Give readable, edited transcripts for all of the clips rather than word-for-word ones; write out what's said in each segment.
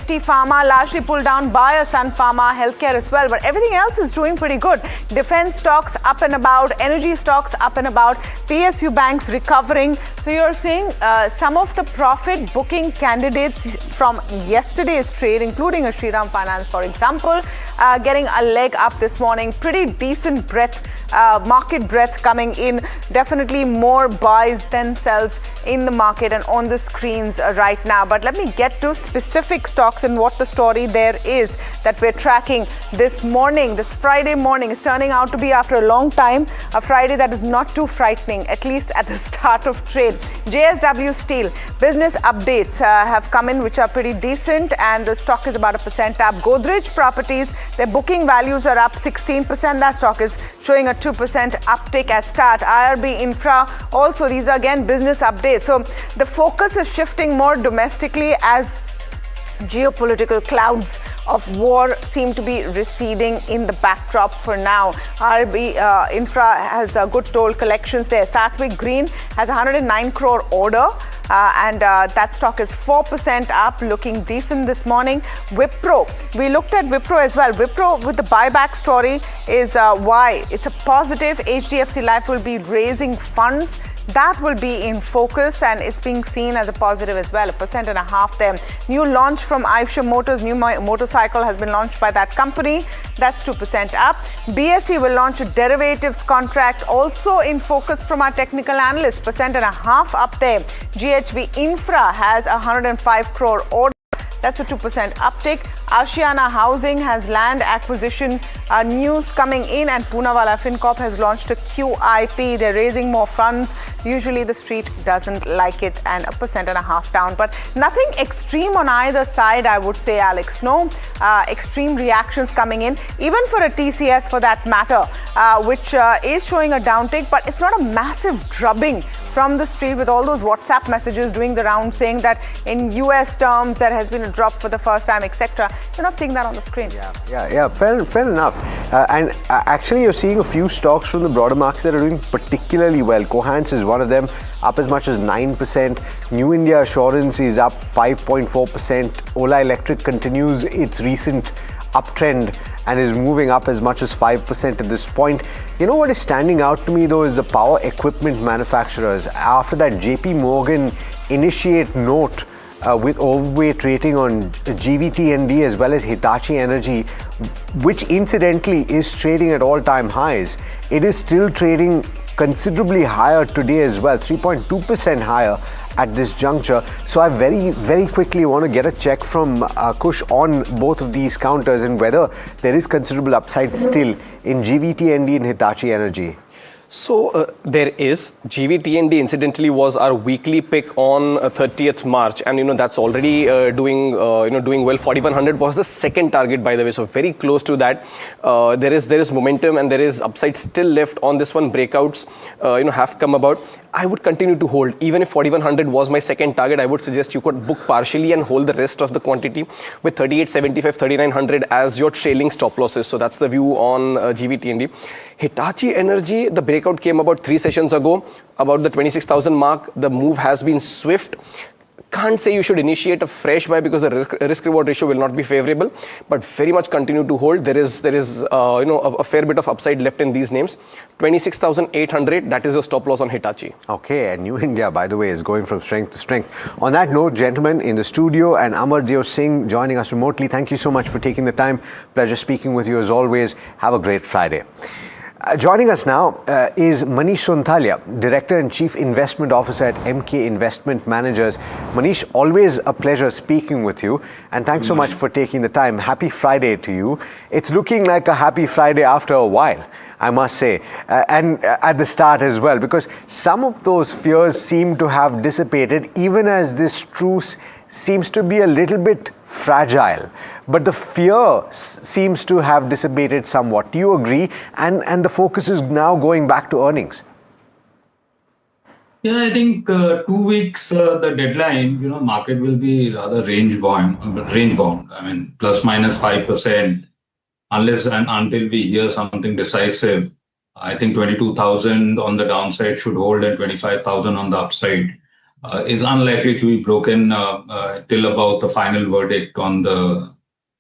Nifty. Pharma largely pulled down by Sun Pharma, healthcare as well, but everything else is doing pretty good. Defense stocks up and about, energy stocks up and about, PSU banks recovering. So you're seeing some of the profit booking candidates from yesterday's trade, including a Shriram Finance, for example, getting a leg up this morning. Pretty decent breadth, market breadth coming in. Definitely more buys than sells in the market and on the screens right now. But let me get to specific stocks and what the story there is that we're tracking this morning. This Friday morning is turning out to be, after a long time, a Friday that is not too frightening, at least at the start of trade. JSW Steel business updates have come in, which are pretty decent, and the stock is about 1% up. Godrej Properties, their booking values are up 16%. That stock is showing a 2% uptick at start. IRB Infra, also these are again business updates. So the focus is shifting more domestically as geopolitical clouds of war seem to be receding in the backdrop for now. IRB Infra has good toll collections there. Sathwik Green has 109 crore order. And that stock is 4% up, looking decent this morning. Wipro, we looked at Wipro as well. Wipro with the buyback story is why it's a positive. HDFC Life will be raising funds. That will be in focus, and it's being seen as a positive as well, 1.5% there. New launch from Eicher Motors, new motorcycle has been launched by that company. That's 2% up. BSE will launch a derivatives contract, also in focus from our technical analysts, 1.5% up there. GHV Infra has 105 crore order. That's a 2% uptick. Ashiana Housing has land acquisition news coming in, and Poonawalla FinCorp has launched a QIP. They're raising more funds. Usually the street doesn't like it, and 1.5% down. But nothing extreme on either side, I would say, Alex. No extreme reactions coming in, even for a TCS for that matter, which is showing a downtick, but it's not a massive drubbing from the street, with all those WhatsApp messages doing the round saying that in US terms there has been a drop for the first time, etc. You're not seeing that on the screen. Fair enough. And actually you're seeing a few stocks from the broader markets that are doing particularly well. Cohance is one of them, up as much as 9%. New India Assurance is up 5.4%. Ola Electric continues its recent uptrend and is moving up as much as 5% at this point. You know what is standing out to me though is the power equipment manufacturers. After that JP Morgan initiate note with overweight rating on GVTND as well as Hitachi Energy, which incidentally is trading at all-time highs, it is still trading considerably higher today as well, 3.2% higher at this juncture. So I very quickly want to get a check from Kush on both of these counters and whether there is considerable upside still in GVTND and Hitachi Energy. So there is. GVTND incidentally was our weekly pick on 30th March, and that's already doing well. 4100 was the second target, by the way, so very close to that. There is momentum and there is upside still left on this one. Breakouts have come about. I would continue to hold. Even if 4100 was my second target, I would suggest you could book partially and hold the rest of the quantity with 3875, 3900 as your trailing stop losses. So that's the view on GVTND. Hitachi Energy, the breakout came about 3 sessions ago, about the 26,000 mark. The move has been swift. Can't say you should initiate a fresh buy because the risk reward ratio will not be favorable, but very much continue to hold. There is a fair bit of upside left in these names. 26,800, that is your stop loss on Hitachi. Okay, and New India, by the way, is going from strength to strength. On that note, gentlemen, in the studio, and Amarjit Singh joining us remotely, thank you so much for taking the time. Pleasure speaking with you as always. Have a great Friday. Joining us now is Manish Sonthalia, Director and Chief Investment Officer at MK Investment Managers. Manish, always a pleasure speaking with you, and thanks so much for taking the time. Happy Friday to you. It's looking like a happy Friday after a while, I must say, and at the start as well, because some of those fears seem to have dissipated, even as this truce seems to be a little bit fragile, but the fear seems to have dissipated somewhat. Do you agree? And the focus is now going back to earnings. Yeah, I think 2 weeks, the deadline, market will be rather range bound. I mean, plus minus 5%, unless and until we hear something decisive. I think 22,000 on the downside should hold and 25,000 on the upside. is unlikely to be broken till about the final verdict on the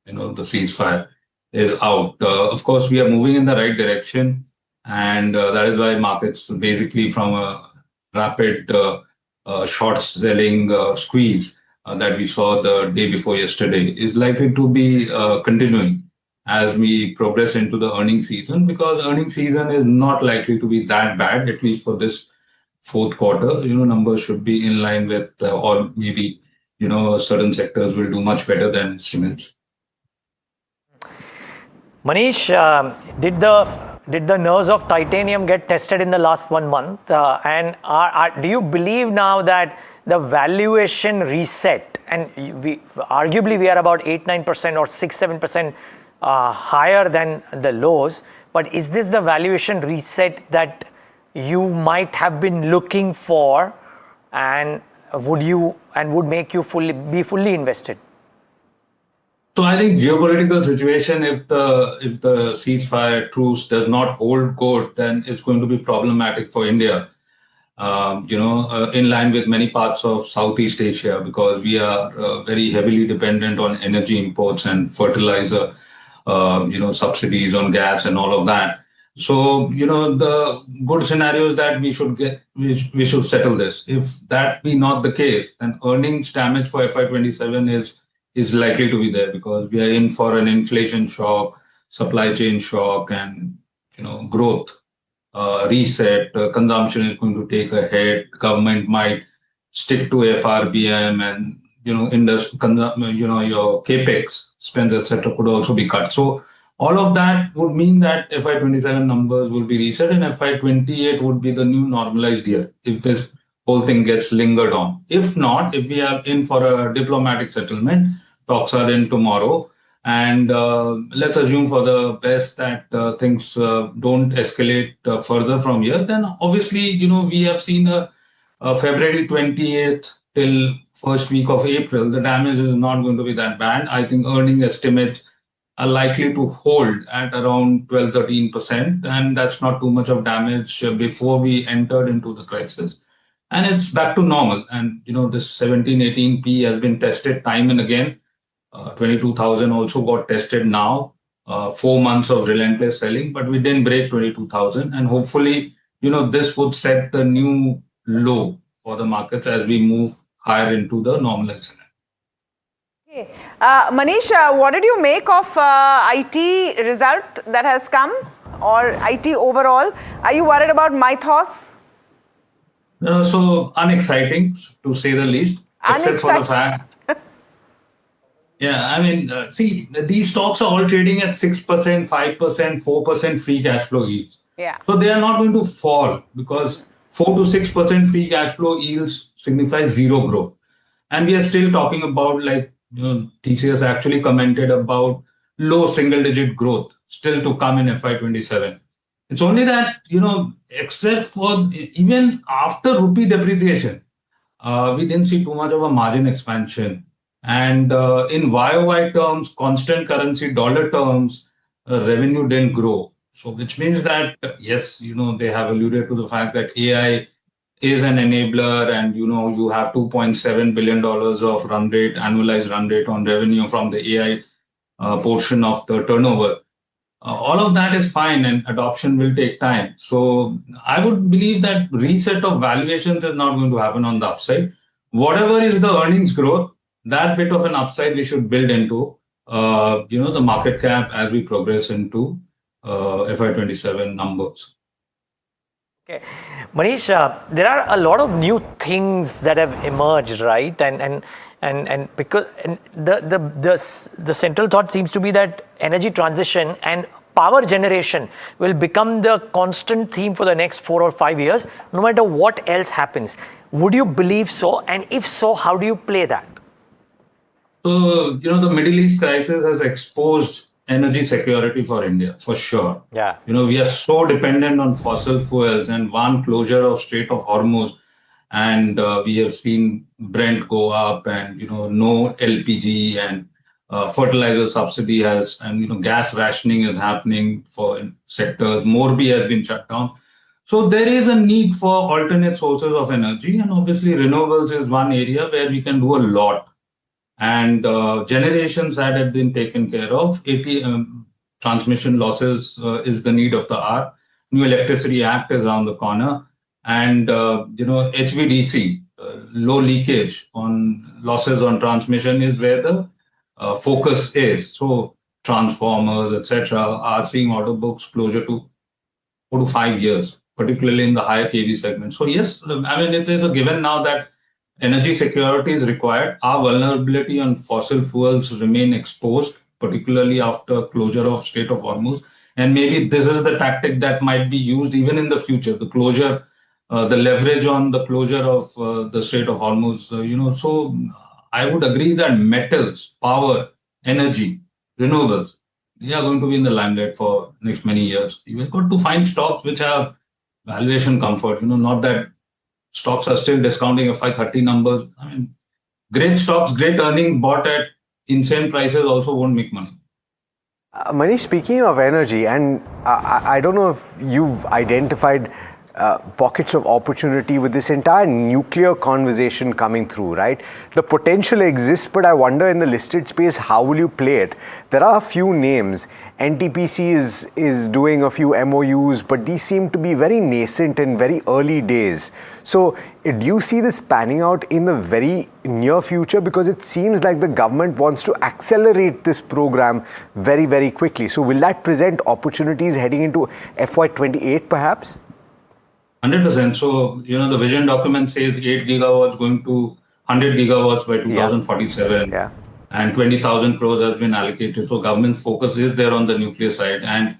ceasefire is out. Of course, we are moving in the right direction, and that is why markets basically from a rapid short selling squeeze that we saw the day before yesterday is likely to be continuing as we progress into the earnings season, because earnings season is not likely to be that bad, at least for this fourth quarter. Numbers should be in line with, or maybe, certain sectors will do much better than estimates. Manish, did the nerves of titanium get tested in the last 1 month? And do you believe now that the valuation reset, and arguably we are about 8-9% or 6-7% higher than the lows, but is this the valuation reset that you might have been looking for, and would make you be fully invested? So I think geopolitical situation, if the ceasefire truce does not hold good, then it's going to be problematic for India. In line with many parts of Southeast Asia, because we are very heavily dependent on energy imports and fertilizer, subsidies on gas and all of that. So, the good scenario is that we should settle this. If that be not the case, then earnings damage for FY27 is likely to be there, because we are in for an inflation shock, supply chain shock, and growth reset. Consumption is going to take a hit. Government might stick to FRBM, and your capex spends, etc., could also be cut. So all of that would mean that FY27 numbers will be reset, and FY28 would be the new normalized year if this whole thing gets lingered on. If not, if we are in for a diplomatic settlement, talks are in tomorrow, and let's assume for the best that things don't escalate further from here, then obviously, we have seen a February 28th till first week of April, the damage is not going to be that bad. I think earning estimates are likely to hold at around 12-13%, and that's not too much of damage before we entered into the crisis. And it's back to normal. And, this 17-18p has been tested time and again. 22,000 also got tested now. 4 months of relentless selling, but we didn't break 22,000. And hopefully, this would set the new low for the markets as we move higher into the normalized scenario. Okay. Manish, what did you make of IT result that has come, or IT overall? Are you worried about Mythos? So unexciting, to say the least, except for the fact. Yeah, I mean, see, these stocks are all trading at 6%, 5%, 4% free cash flow yields. Yeah. So they are not going to fall, because 4 to 6% free cash flow yields signify zero growth. And we are still talking about, like, TCS actually commented about low single-digit growth still to come in FY27. It's only that, except for even after rupee depreciation, we didn't see too much of a margin expansion. And in YOY terms, constant currency dollar terms, revenue didn't grow. So which means that, yes, they have alluded to the fact that AI is an enabler, and, you have $2.7 billion of annualized run rate on revenue from the AI portion of the turnover. All of that is fine, and adoption will take time. So I would believe that reset of valuations is not going to happen on the upside. Whatever is the earnings growth, that bit of an upside we should build into, the market cap as we progress into FY27 numbers. Okay, Manish, there are a lot of new things that have emerged, right? And because the central thought seems to be that energy transition and power generation will become the constant theme for the next 4 or 5 years, no matter what else happens. Would you believe so? And if so, how do you play that? So, the Middle East crisis has exposed energy security for India, for sure. Yeah. We are so dependent on fossil fuels, and one closure of Strait of Hormuz, and we have seen Brent go up, and, no LPG, and fertilizer subsidy has, and, gas rationing is happening for sectors. Morbi has been shut down. So there is a need for alternate sources of energy, and obviously renewables is one area where we can do a lot. And generation side had been taken care of. Transmission losses is the need of the hour. New Electricity Act is around the corner, and HVDC, low leakage on losses on transmission, is where the focus is. So transformers, etc., are seeing order books closer to 4 to 5 years, particularly in the higher kV segment. So yes, I mean, it is a given now that energy security is required. Our vulnerability on fossil fuels remain exposed, particularly after closure of Strait of Hormuz. And maybe this is the tactic that might be used even in the future, the closure, the leverage on the closure of the Strait of Hormuz. So I would agree that metals, power, energy, renewables, they are going to be in the limelight for next many years. You've got to find stocks which have valuation comfort, not that stocks are still discounting FY30 numbers. I mean, great stocks, great earnings bought at insane prices also won't make money. Manish, speaking of energy, and I don't know if you've identified pockets of opportunity with this entire nuclear conversation coming through, right? The potential exists, but I wonder in the listed space, how will you play it? There are a few names. NTPC is doing a few MOUs, but these seem to be very nascent and very early days. So do you see this panning out in the very near future? Because it seems like the government wants to accelerate this program very, very quickly. So will that present opportunities heading into FY28 perhaps? 100%. So, the vision document says 8 gigawatts going to 100 gigawatts by 2047. Yeah. And 20,000 crores has been allocated. So government's focus is there on the nuclear side. And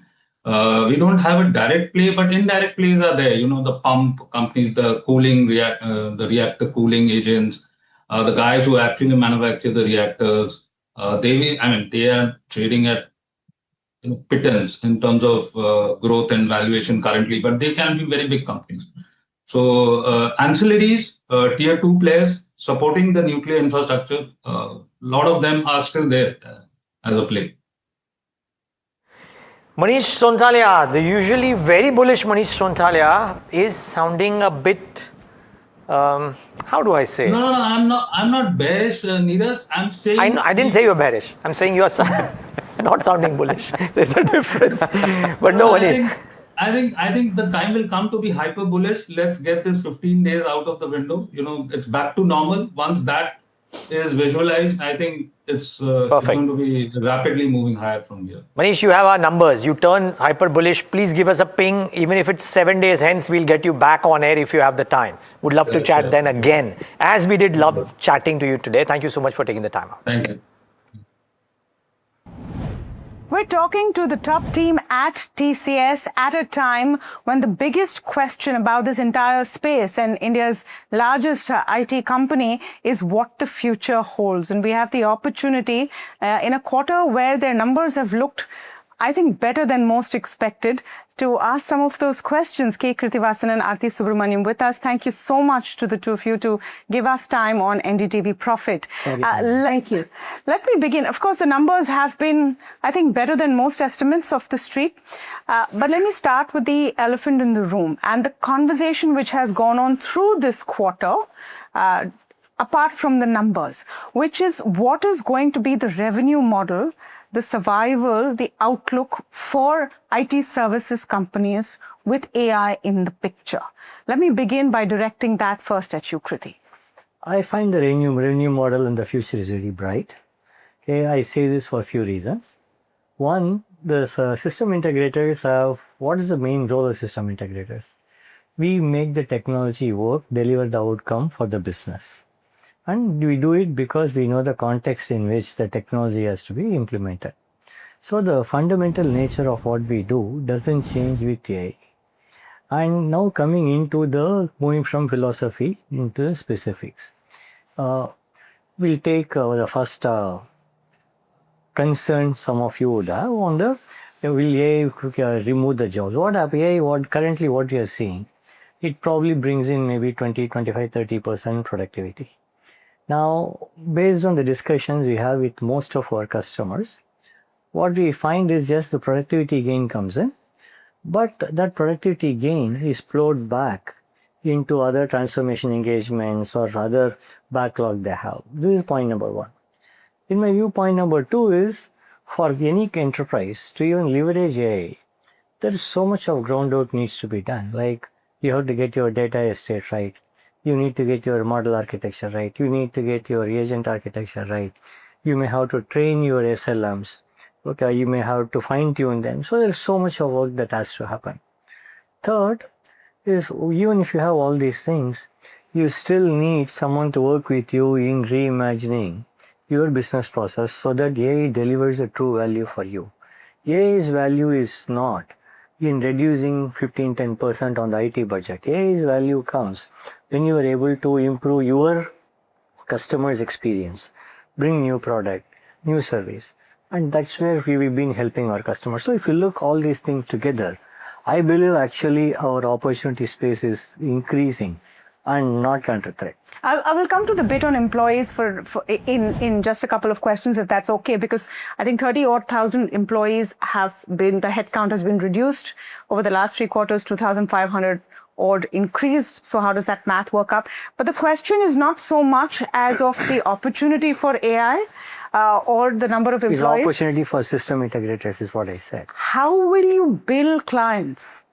we don't have a direct play, but indirect plays are there. The pump companies, the cooling, the reactor cooling agents, the guys who actually manufacture the reactors, they are trading at pittance in terms of growth and valuation currently, but they can be very big companies. So ancillaries, tier 2 players supporting the nuclear infrastructure, a lot of them are still there as a play. Manish Sonthalia, the usually very bullish Manish Sonthalia is sounding a bit, how do I say? No, I'm not bearish, Neeraj. I'm saying... I didn't say you're bearish. I'm saying you're not sounding bullish. There's a difference. But no, I think the time will come to be hyper bullish. Let's get this 15 days out of the window. It's back to normal. Once that is visualized, I think it's going to be rapidly moving higher from here. Manish, you have our numbers. You turn hyper bullish. Please give us a ping. Even if it's 7 days hence, we'll get you back on air if you have the time. Would love to chat then again. As we did love chatting to you today. Thank you so much for taking the time out. Thank you. We're talking to the top team at TCS at a time when the biggest question about this entire space and India's largest IT company is what the future holds. And we have the opportunity in a quarter where their numbers have looked, I think, better than most expected, to ask some of those questions. K. Krithivasan and Aarti Subramaniam with us. Thank you so much to the two of you to give us time on NDTV Profit. Thank you. Let me begin. Of course, the numbers have been, I think, better than most estimates of the street. But let me start with the elephant in the room and the conversation which has gone on through this quarter, apart from the numbers, which is what is going to be the revenue model, the survival, the outlook for IT services companies with AI in the picture. Let me begin by directing that first at you, Krithi. I find the revenue model in the future is very bright. Okay, I say this for a few reasons. One, the system integrators have, what is the main role of system integrators? We make the technology work, deliver the outcome for the business. And we do it because we know the context in which the technology has to be implemented. So the fundamental nature of what we do doesn't change with AI. And now coming into moving from philosophy into the specifics. We'll take the first concern some of you would have on will AI remove the jobs? What AI, currently what you are seeing, it probably brings in maybe 20, 25, 30% productivity. Now, based on the discussions we have with most of our customers, what we find is just the productivity gain comes in, But that productivity gain is flowed back into other transformation engagements or other backlog they have. This is point number one. In my view, point number two is for any enterprise to even leverage AI, there is so much of groundwork needs to be done. Like you have to get your data estate right. You need to get your model architecture right. You need to get your agent architecture right. You may have to train your SLMs. Okay, you may have to fine tune them. So there's so much of work that has to happen. Third is even if you have all these things, you still need someone to work with you in reimagining your business process so that AI delivers a true value for you. AI's value is not in reducing 15-10% on the IT budget. AI's value comes when you are able to improve your customer's experience, bring new product, new service, and that's where we've been helping our customers. So if you look all these things together, I believe actually our opportunity space is increasing and not under threat. I will come to the bit on employees in just a couple of questions, if that's okay, because I think 30,000 employees have been, the headcount has been reduced over the last 3 quarters, 2,500 odd increased. So how does that math work up? But the question is not so much as of the opportunity for AI or the number of employees. It's opportunity for system integrators is what I said. How will you bill clients?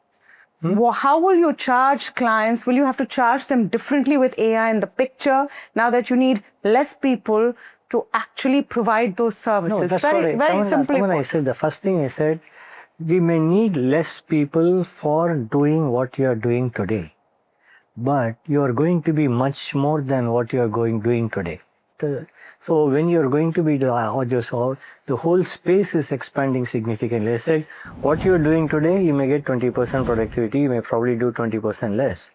How will you charge clients? Will you have to charge them differently with AI in the picture now that you need less people to actually provide those services? No, that's very simply. When I said the first thing I said, we may need less people for doing what you are doing today, but you are going to be much more than what you are doing today. So when you are going to be the whole space is expanding significantly. I said, what you are doing today, you may get 20% productivity, you may probably do 20% less.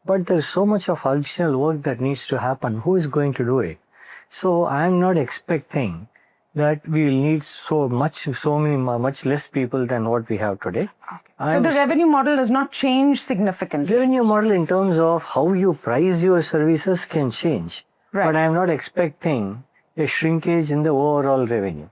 But there is so much of additional work that needs to happen. Who is going to do it? So I am not expecting that we will need much less people than what we have today. So the revenue model does not change significantly. Revenue model in terms of how you price your services can change. Right. But I am not expecting a shrinkage in the overall revenue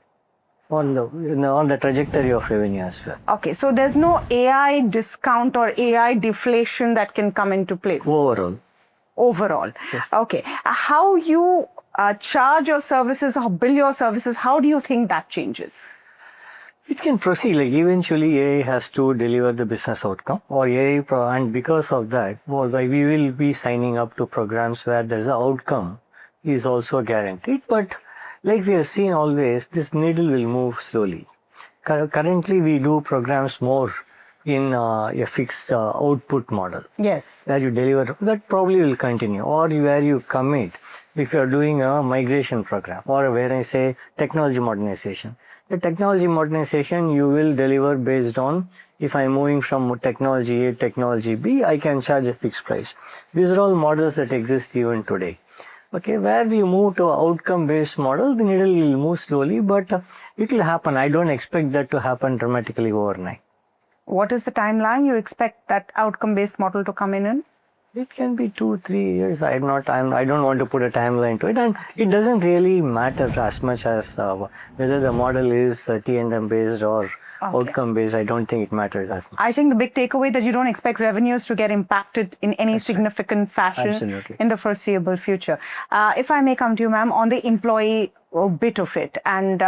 on the trajectory of revenue as well. Okay, so there's no AI discount or AI deflation that can come into place. Overall. Yes. Okay. How you charge your services or bill your services, how do you think that changes? It can proceed, like eventually AI has to deliver the business outcome or and because of that, we will be signing up to programs where there's an outcome is also guaranteed. But like we have seen always, this needle will move slowly. Currently, we do programs more in a fixed output model. Yes. Where you deliver, that probably will continue, or where you commit if you are doing a migration program, or where I say technology modernization. The technology modernization you will deliver based on if I'm moving from technology A to technology B, I can charge a fixed price. These are all models that exist even today. Okay, where we move to outcome-based model, the needle will move slowly, but it will happen. I don't expect that to happen dramatically overnight. What is the timeline you expect that outcome-based model to come in? It can be 2-3 years. I don't want to put a timeline to it, and it doesn't really matter as much as whether the model is T&M based or outcome based. I don't think it matters as much. I think the big takeaway that you don't expect revenues to get impacted in any significant fashion in the foreseeable future. If I may come to you, ma'am, on the employee bit of it, and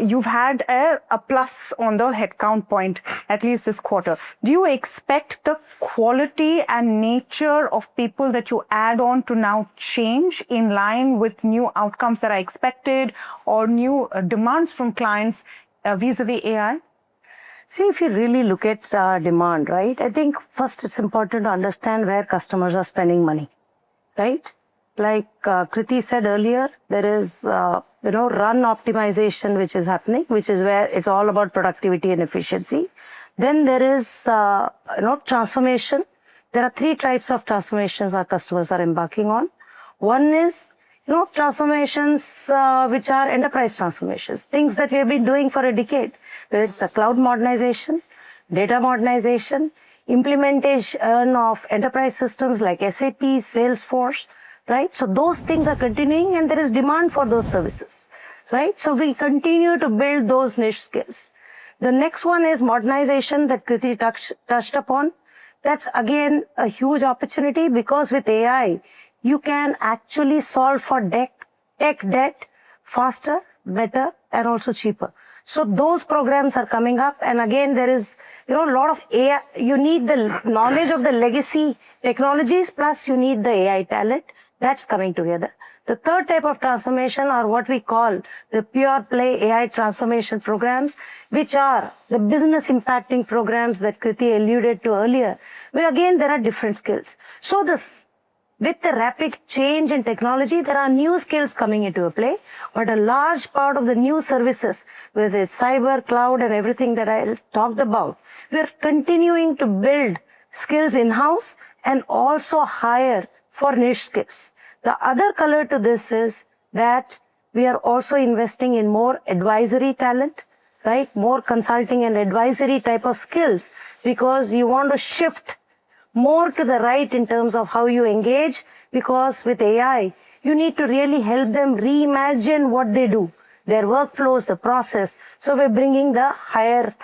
you've had a plus on the headcount point, at least this quarter. Do you expect the quality and nature of people that you add on to now change in line with new outcomes that are expected or new demands from clients vis-a-vis AI? See, if you really look at demand, right, I think first it's important to understand where customers are spending money, right? Like Kriti said earlier, there is, run optimization which is happening, which is where it's all about productivity and efficiency. Then there is, transformation. There are 3 types of transformations our customers are embarking on. One is, transformations which are enterprise transformations, things that we have been doing for a decade, whether it's the cloud modernization, data modernization, implementation of enterprise systems like SAP, Salesforce, right? So those things are continuing and there is demand for those services, right? So we continue to build those niche skills. The next one is modernization that Kriti touched upon. That's again a huge opportunity because with AI, you can actually solve for tech debt faster, better, and also cheaper. So those programs are coming up. And again, there is, a lot of AI. You need the knowledge of the legacy technologies, plus you need the AI talent. That's coming together. The third type of transformation are what we call the pure play AI transformation programs, which are the business impacting programs that Kriti alluded to earlier. Where again, there are different skills. So with the rapid change in technology, there are new skills coming into play, but a large part of the new services, whether it's cyber, cloud, and everything that I talked about, we're continuing to build skills in-house and also hire for niche skills. The other color to this is that we are also investing in more advisory talent, right? More consulting and advisory type of skills, because you want to shift more to the right in terms of how you engage, because with AI, you need to really help them reimagine what they do, their workflows, the process. So we're bringing the higher,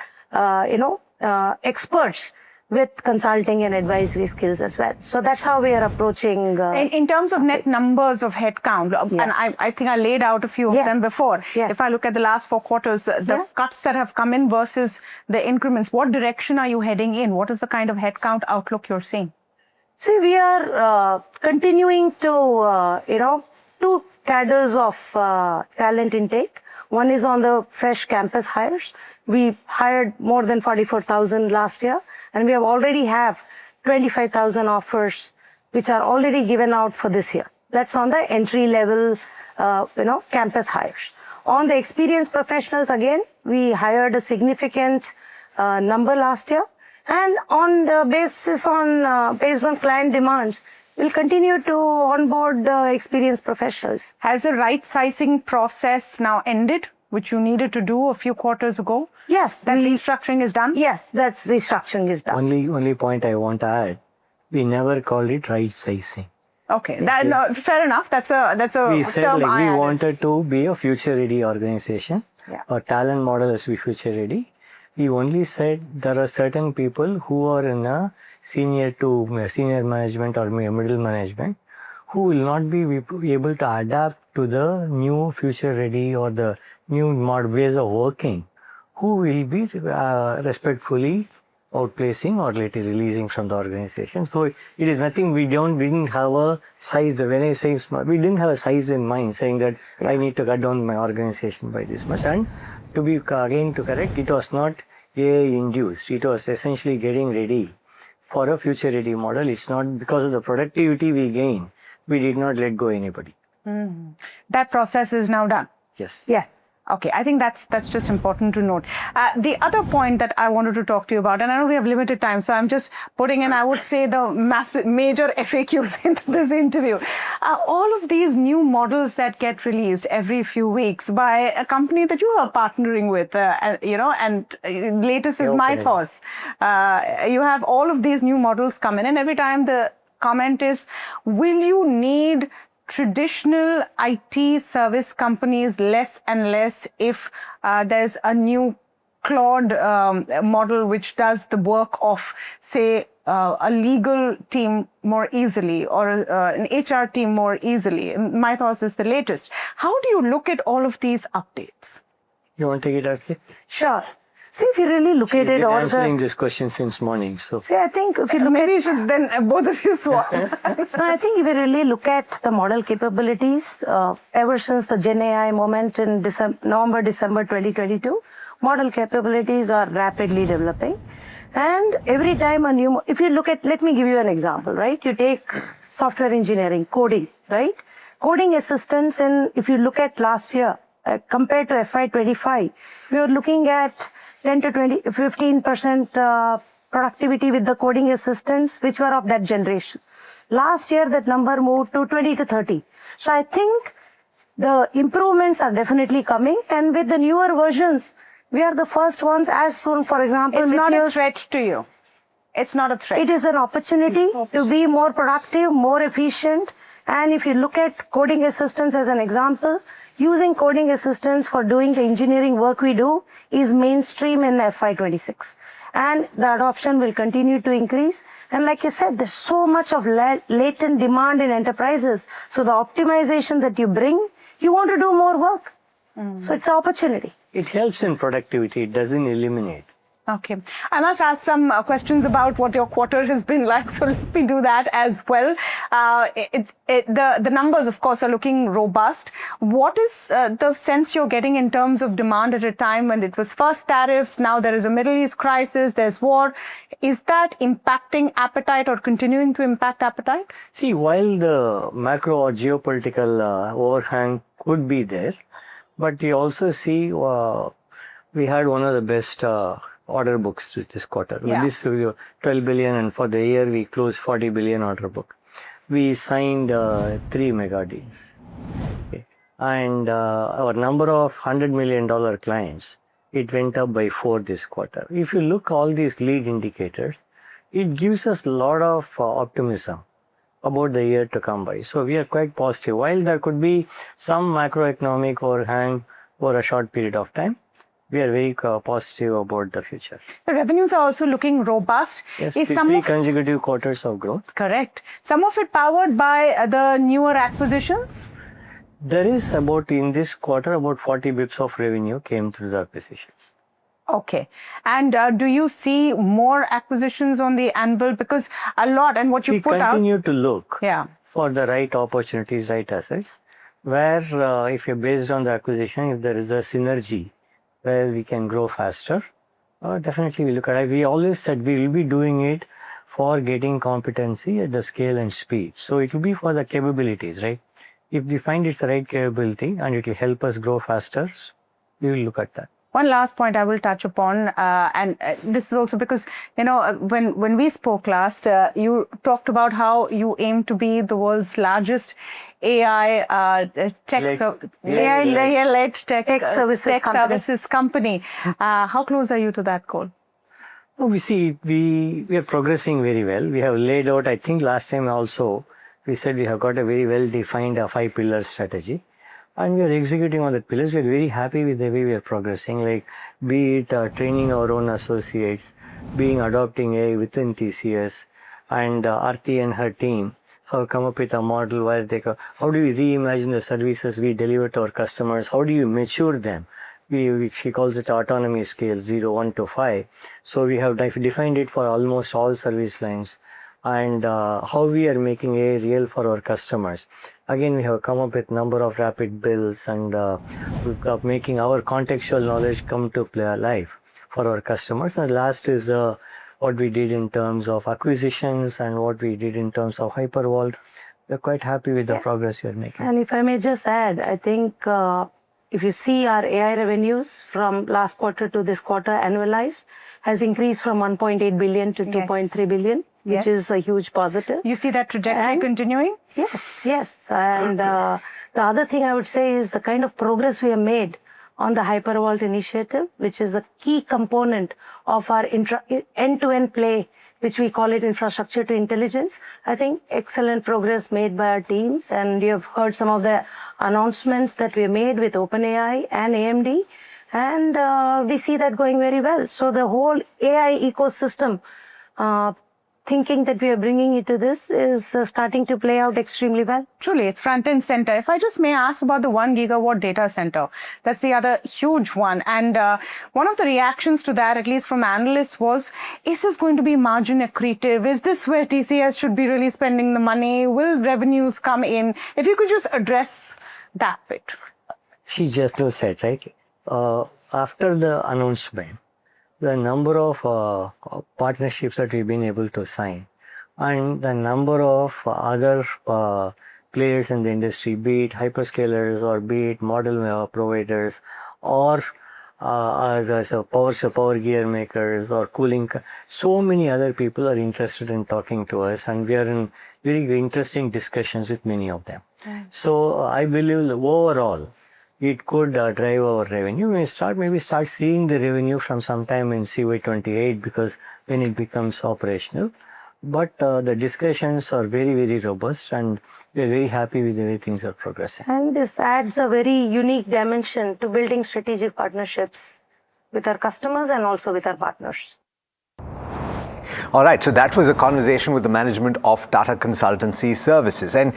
experts with consulting and advisory skills as well. So that's how we are approaching. In terms of net numbers of headcount, and I think I laid out a few of them before. Yes. If I look at the last 4 quarters, the cuts that have come in versus the increments, what direction are you heading in? What is the kind of headcount outlook you're seeing? See, we are continuing to, 2 cadres of talent intake. One is on the fresh campus hires. We hired more than 44,000 last year, and we have already have 25,000 offers, which are already given out for this year. That's on the entry level, campus hires. On the experienced professionals, again, we hired a significant number last year, and on the based on client demands, we'll continue to onboard the experienced professionals. Has the right sizing process now ended, which you needed to do a few quarters ago? Yes. That restructuring is done? Yes, that's restructuring is done. Only point I want to add, we never called it right sizing. Okay, fair enough. That's a We said term we added. wanted to be a future ready organization. Yeah. Our talent model is to be future ready. We only said there are certain people who are in a senior management or middle management who will not be able to adapt to the new future ready or the new ways of working, who will be respectfully outplacing or later releasing from the organization. So it is nothing, we didn't have a size. When I say small, we didn't have a size in mind saying that I need to cut down my organization by this much. And to be again to correct, it was not AI induced. It was essentially getting ready for a future ready model. It's not because of the productivity we gain, we did not let go anybody. That process is now done. Yes. Yes. Okay, I think that's just important to note. The other point that I wanted to talk to you about, and I know we have limited time, so I'm just putting in, I would say, the major FAQs into this interview. All of these new models that get released every few weeks by a company that you are partnering with, and latest is Yatharth. You have all of these new models come in, and every time the comment is, will you need traditional IT service companies less and less if there's a new cloud model which does the work of, say, a legal team more easily or an HR team more easily? My thoughts is the latest. How do you look at all of these updates? You want to take it, Ashley? Sure. See, if you really look at it, all answering this question since morning. So See, I think if you look Maybe you should then both of you swap. No, I think if you really look at the model capabilities, ever since the Gen AI moment in November, December 2022, model capabilities are rapidly developing. And every time a new, if you look at, let me give you an example, right? You take software engineering, coding, right? Coding assistance, and if you look at last year, compared to FY25, we were looking at 10 to 15% productivity with the coding assistants, which were of that generation. Last year, that number moved to 20 to 30. So I think the improvements are definitely coming, and with the newer versions, we are the first ones. As soon, for example, It's not a threat to you. It's not a threat. It is an opportunity to be more productive, more efficient. And if you look at coding assistance as an example, using coding assistants for doing the engineering work we do is mainstream in FY26. And the adoption will continue to increase. And like I said, there's so much of latent demand in enterprises. So the optimization that you bring, you want to do more work. So it's an opportunity. It helps in productivity. It doesn't eliminate. Okay. I must ask some questions about what your quarter has been like. So let me do that as well. The numbers, of course, are looking robust. What is the sense you're getting in terms of demand at a time when it was first tariffs, now there is a Middle East crisis, there's war. Is that impacting appetite or continuing to impact appetite? See, while the macro or geopolitical overhang could be there, but you also see we had one of the best order books this quarter. Yeah. This 12 billion, and for the year we closed 40 billion order book. We signed 3 mega deals. Okay. And our number of $100 million clients, it went up by 4 this quarter. If you look all these lead indicators, it gives us a lot of optimism about the year to come by. So we are quite positive. While there could be some macroeconomic overhang for a short period of time, we are very positive about the future. The revenues are also looking robust. Yes, Is three consecutive quarters of growth. Correct. Some of it powered by the newer acquisitions? There is about, in this quarter, about 40 bips of revenue came through the acquisition. Okay. And do you see more acquisitions on the anvil? Because a lot, and what you put out... We continue to look Yeah. for the right opportunities, right assets, where if you're based on the acquisition, if there is a synergy where we can grow faster, definitely we look at it. We always said we will be doing it for getting competency at the scale and speed. So it will be for the capabilities, right? If we find it's the right capability and it will help us grow faster, we will look at that. One last point I will touch upon, and this is also because, you know, when we spoke last, you talked about how you aim to be the world's largest AI AI-led tech services company. How close are you to that goal? Oh, we see, we are progressing very well. We have laid out, I think last time also, we said we have got a very well-defined 5-pillar strategy. And we are executing on the pillars. We are very happy with the way we are progressing, like be it training our own associates, being adopting AI within TCS, and Aarti and her team have come up with a model where they go, how do we reimagine the services we deliver to our customers? How do you mature them? She calls it autonomy scale 0, 1 to 5. So we have defined it for almost all service lines, and how we are making AI real for our customers. Again, we have come up with number of rapid builds, and we're making our contextual knowledge come to play live for our customers. And last is what we did in terms of acquisitions and what we did in terms of hypervault. We're quite happy with the progress we're making. And if I may just add, I think if you see our AI revenues from last quarter to this quarter annualized has increased from 1.8 billion to 2.3 billion. Which is a huge positive. You see that trajectory continuing? Yes, yes. And the other thing I would say is the kind of progress we have made on the Hypervault initiative, which is a key component of our end-to-end play, which we call it infrastructure to intelligence. I think excellent progress made by our teams, and you have heard some of the announcements that we made with OpenAI and AMD, and we see that going very well. So the whole AI ecosystem thinking that we are bringing into this is starting to play out extremely well. Truly, it's front and center. If I just may ask about the 1 gigawatt data center, that's the other huge one. And one of the reactions to that, at least from analysts, was, is this going to be margin accretive? Is this where TCS should be really spending the money? Will revenues come in? If you could just address that bit. She just said, right? After the announcement, the number of partnerships that we've been able to sign, and the number of other players in the industry, be it hyperscalers or be it model providers or power gear makers or cooling, so many other people are interested in talking to us, and we are in very interesting discussions with many of them. So I believe overall it could drive our revenue. We maybe start seeing the revenue from sometime in CY28, because when it becomes operational. But the discussions are very robust, and We're very happy with the way things are progressing. And this adds a very unique dimension to building strategic partnerships with our customers and also with our partners. All right, so that was a conversation with the management of Tata Consultancy Services. And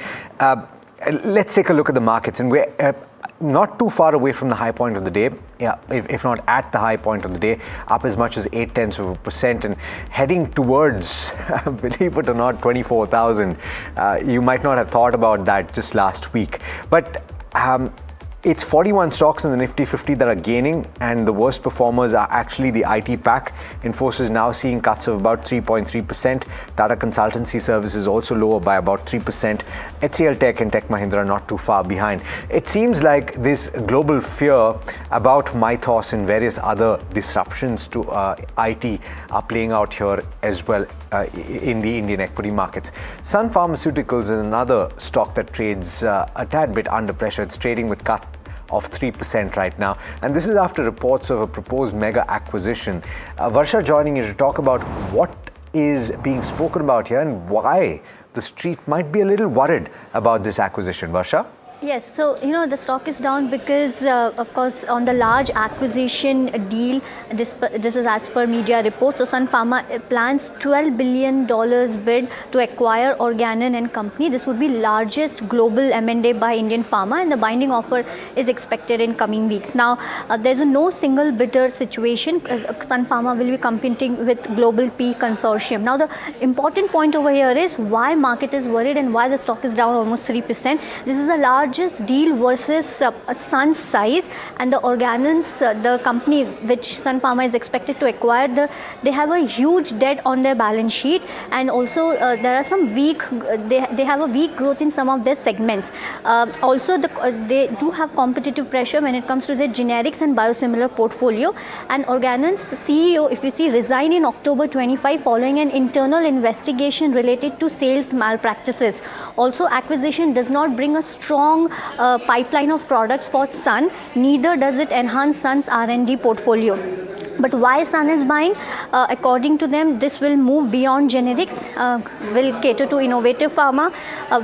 let's take a look at the markets. And we're not too far away from the high point of the day, if not at the high point of the day, up as much as 0.8% and heading towards, believe it or not, 24,000. You might not have thought about that just last week. But it's 41 stocks in the Nifty 50 that are gaining, and the worst performers are actually the IT pack. Infosys now seeing cuts of about 3.3%. Tata Consultancy Services also lower by about 3%. HCL Tech and Tech Mahindra not too far behind. It seems like this global fear about Mythos and various other disruptions to IT are playing out here as well in the Indian equity markets. Sun Pharmaceuticals is another stock that trades a tad bit under pressure. It's trading with cut of 3% right now, and this is after reports of a proposed mega acquisition. Varsha joining you to talk about what is being spoken about here and why the street might be a little worried about this acquisition. Varsha? Yes, so the stock is down because of course on the large acquisition deal, this is as per media reports. So Sun Pharma plans $12 billion bid to acquire Organon and Company. This would be largest global M&A by Indian Pharma, and the binding offer is expected in coming weeks. Now there's a no single bidder situation. Sun Pharma will be competing with Global P Consortium. Now the important point over here is why market is worried and why the stock is down almost 3%. This is a largest deal versus Sun's size, and the Organon's, the company which Sun Pharma is expected to acquire, they have a huge debt on their balance sheet, and also there are some weak, they have a weak growth in some of their segments. Also they do have competitive pressure when it comes to their generics and biosimilar portfolio, and Organon's CEO, if you see, resigned in October 25 following an internal investigation related to sales malpractices. Also, acquisition does not bring a strong pipeline of products for Sun, neither does it enhance Sun's R&D portfolio. But why Sun is buying? According to them, this will move beyond generics, will cater to innovative pharma,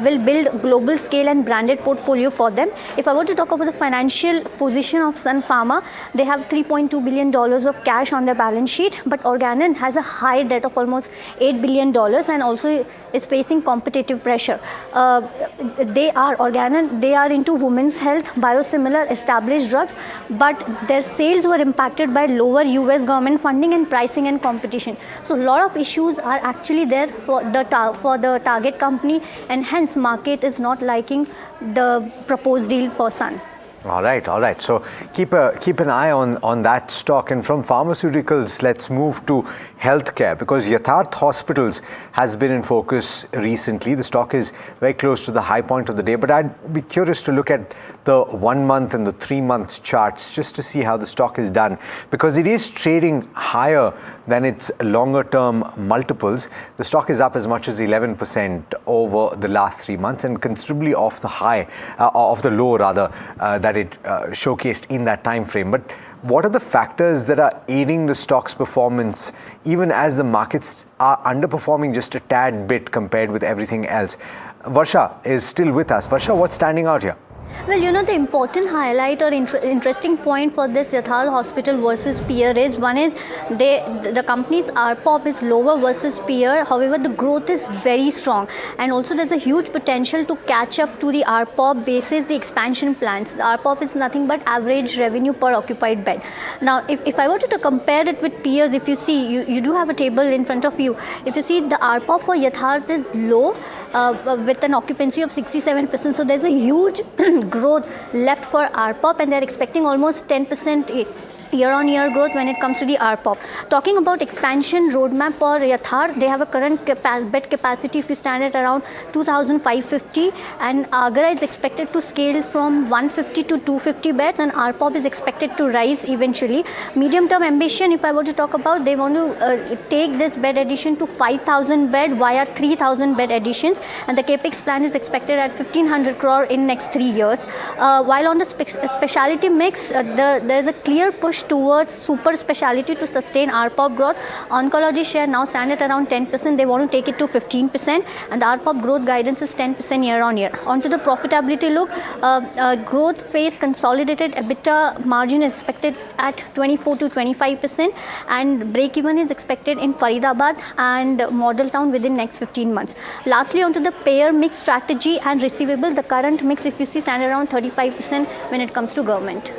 will build global scale and branded portfolio for them. If I were to talk about the financial position of Sun Pharma, they have $3.2 billion of cash on their balance sheet, but Organon has a high debt of almost $8 billion and also is facing competitive pressure. Organon, they are into women's health, biosimilar, established drugs, but their sales were impacted by lower US government funding and pricing and competition. So a lot of issues are actually there for the target company, and hence market is not liking the proposed deal for Sun. All right. So keep an eye on that stock. And from pharmaceuticals, let's move to healthcare, because Yatharth Hospitals has been in focus recently. The stock is very close to the high point of the day, but I'd be curious to look at the 1 month and the 3 month charts just to see how the stock is done, because it is trading higher than its longer term multiples. The stock is up as much as 11% over the last 3 months and considerably off the high, off the low rather, that it showcased in that time frame. But what are the factors that are aiding the stock's performance even as the markets are underperforming just a tad bit compared with everything else? Varsha is still with us. Varsha, what's standing out here? Well, the important highlight or interesting point for this Yatharth Hospital versus peer is, one is the company's RPOP is lower versus peer. However, the growth is very strong, and also there's a huge potential to catch up to the RPOP basis the expansion plans. The RPOP is nothing but average revenue per occupied bed. Now, if I were to compare it with peers, if you see, you do have a table in front of you. If you see, the RPOP for Yatharth is low with an occupancy of 67%. So there's a huge growth left for RPOP, and they're expecting almost 10% year-on-year growth when it comes to the RPOP. Talking about expansion roadmap for Yatharth, they have a current bed capacity, if you stand at around 2,550, and Agra is expected to scale from 150 to 250 beds, and RPOP is expected to rise eventually. Medium-term ambition, if I were to talk about, they want to take this bed addition to 5,000 bed via 3,000 bed additions, and the capex plan is expected at 1,500 crore in next 3 years. While on the specialty mix, there is a clear push towards super specialty to sustain RPOP growth. Oncology share now stand at around 10%. They want to take it to 15%, and the RPOP growth guidance is 10% year on year. Onto the profitability look, growth phase consolidated EBITDA margin is expected at 24 to 25%, and break even is expected in Faridabad and Model Town within next 15 months. Lastly, onto the payer mix strategy and receivable, the current mix, if you see, stand around 35% when it comes to government.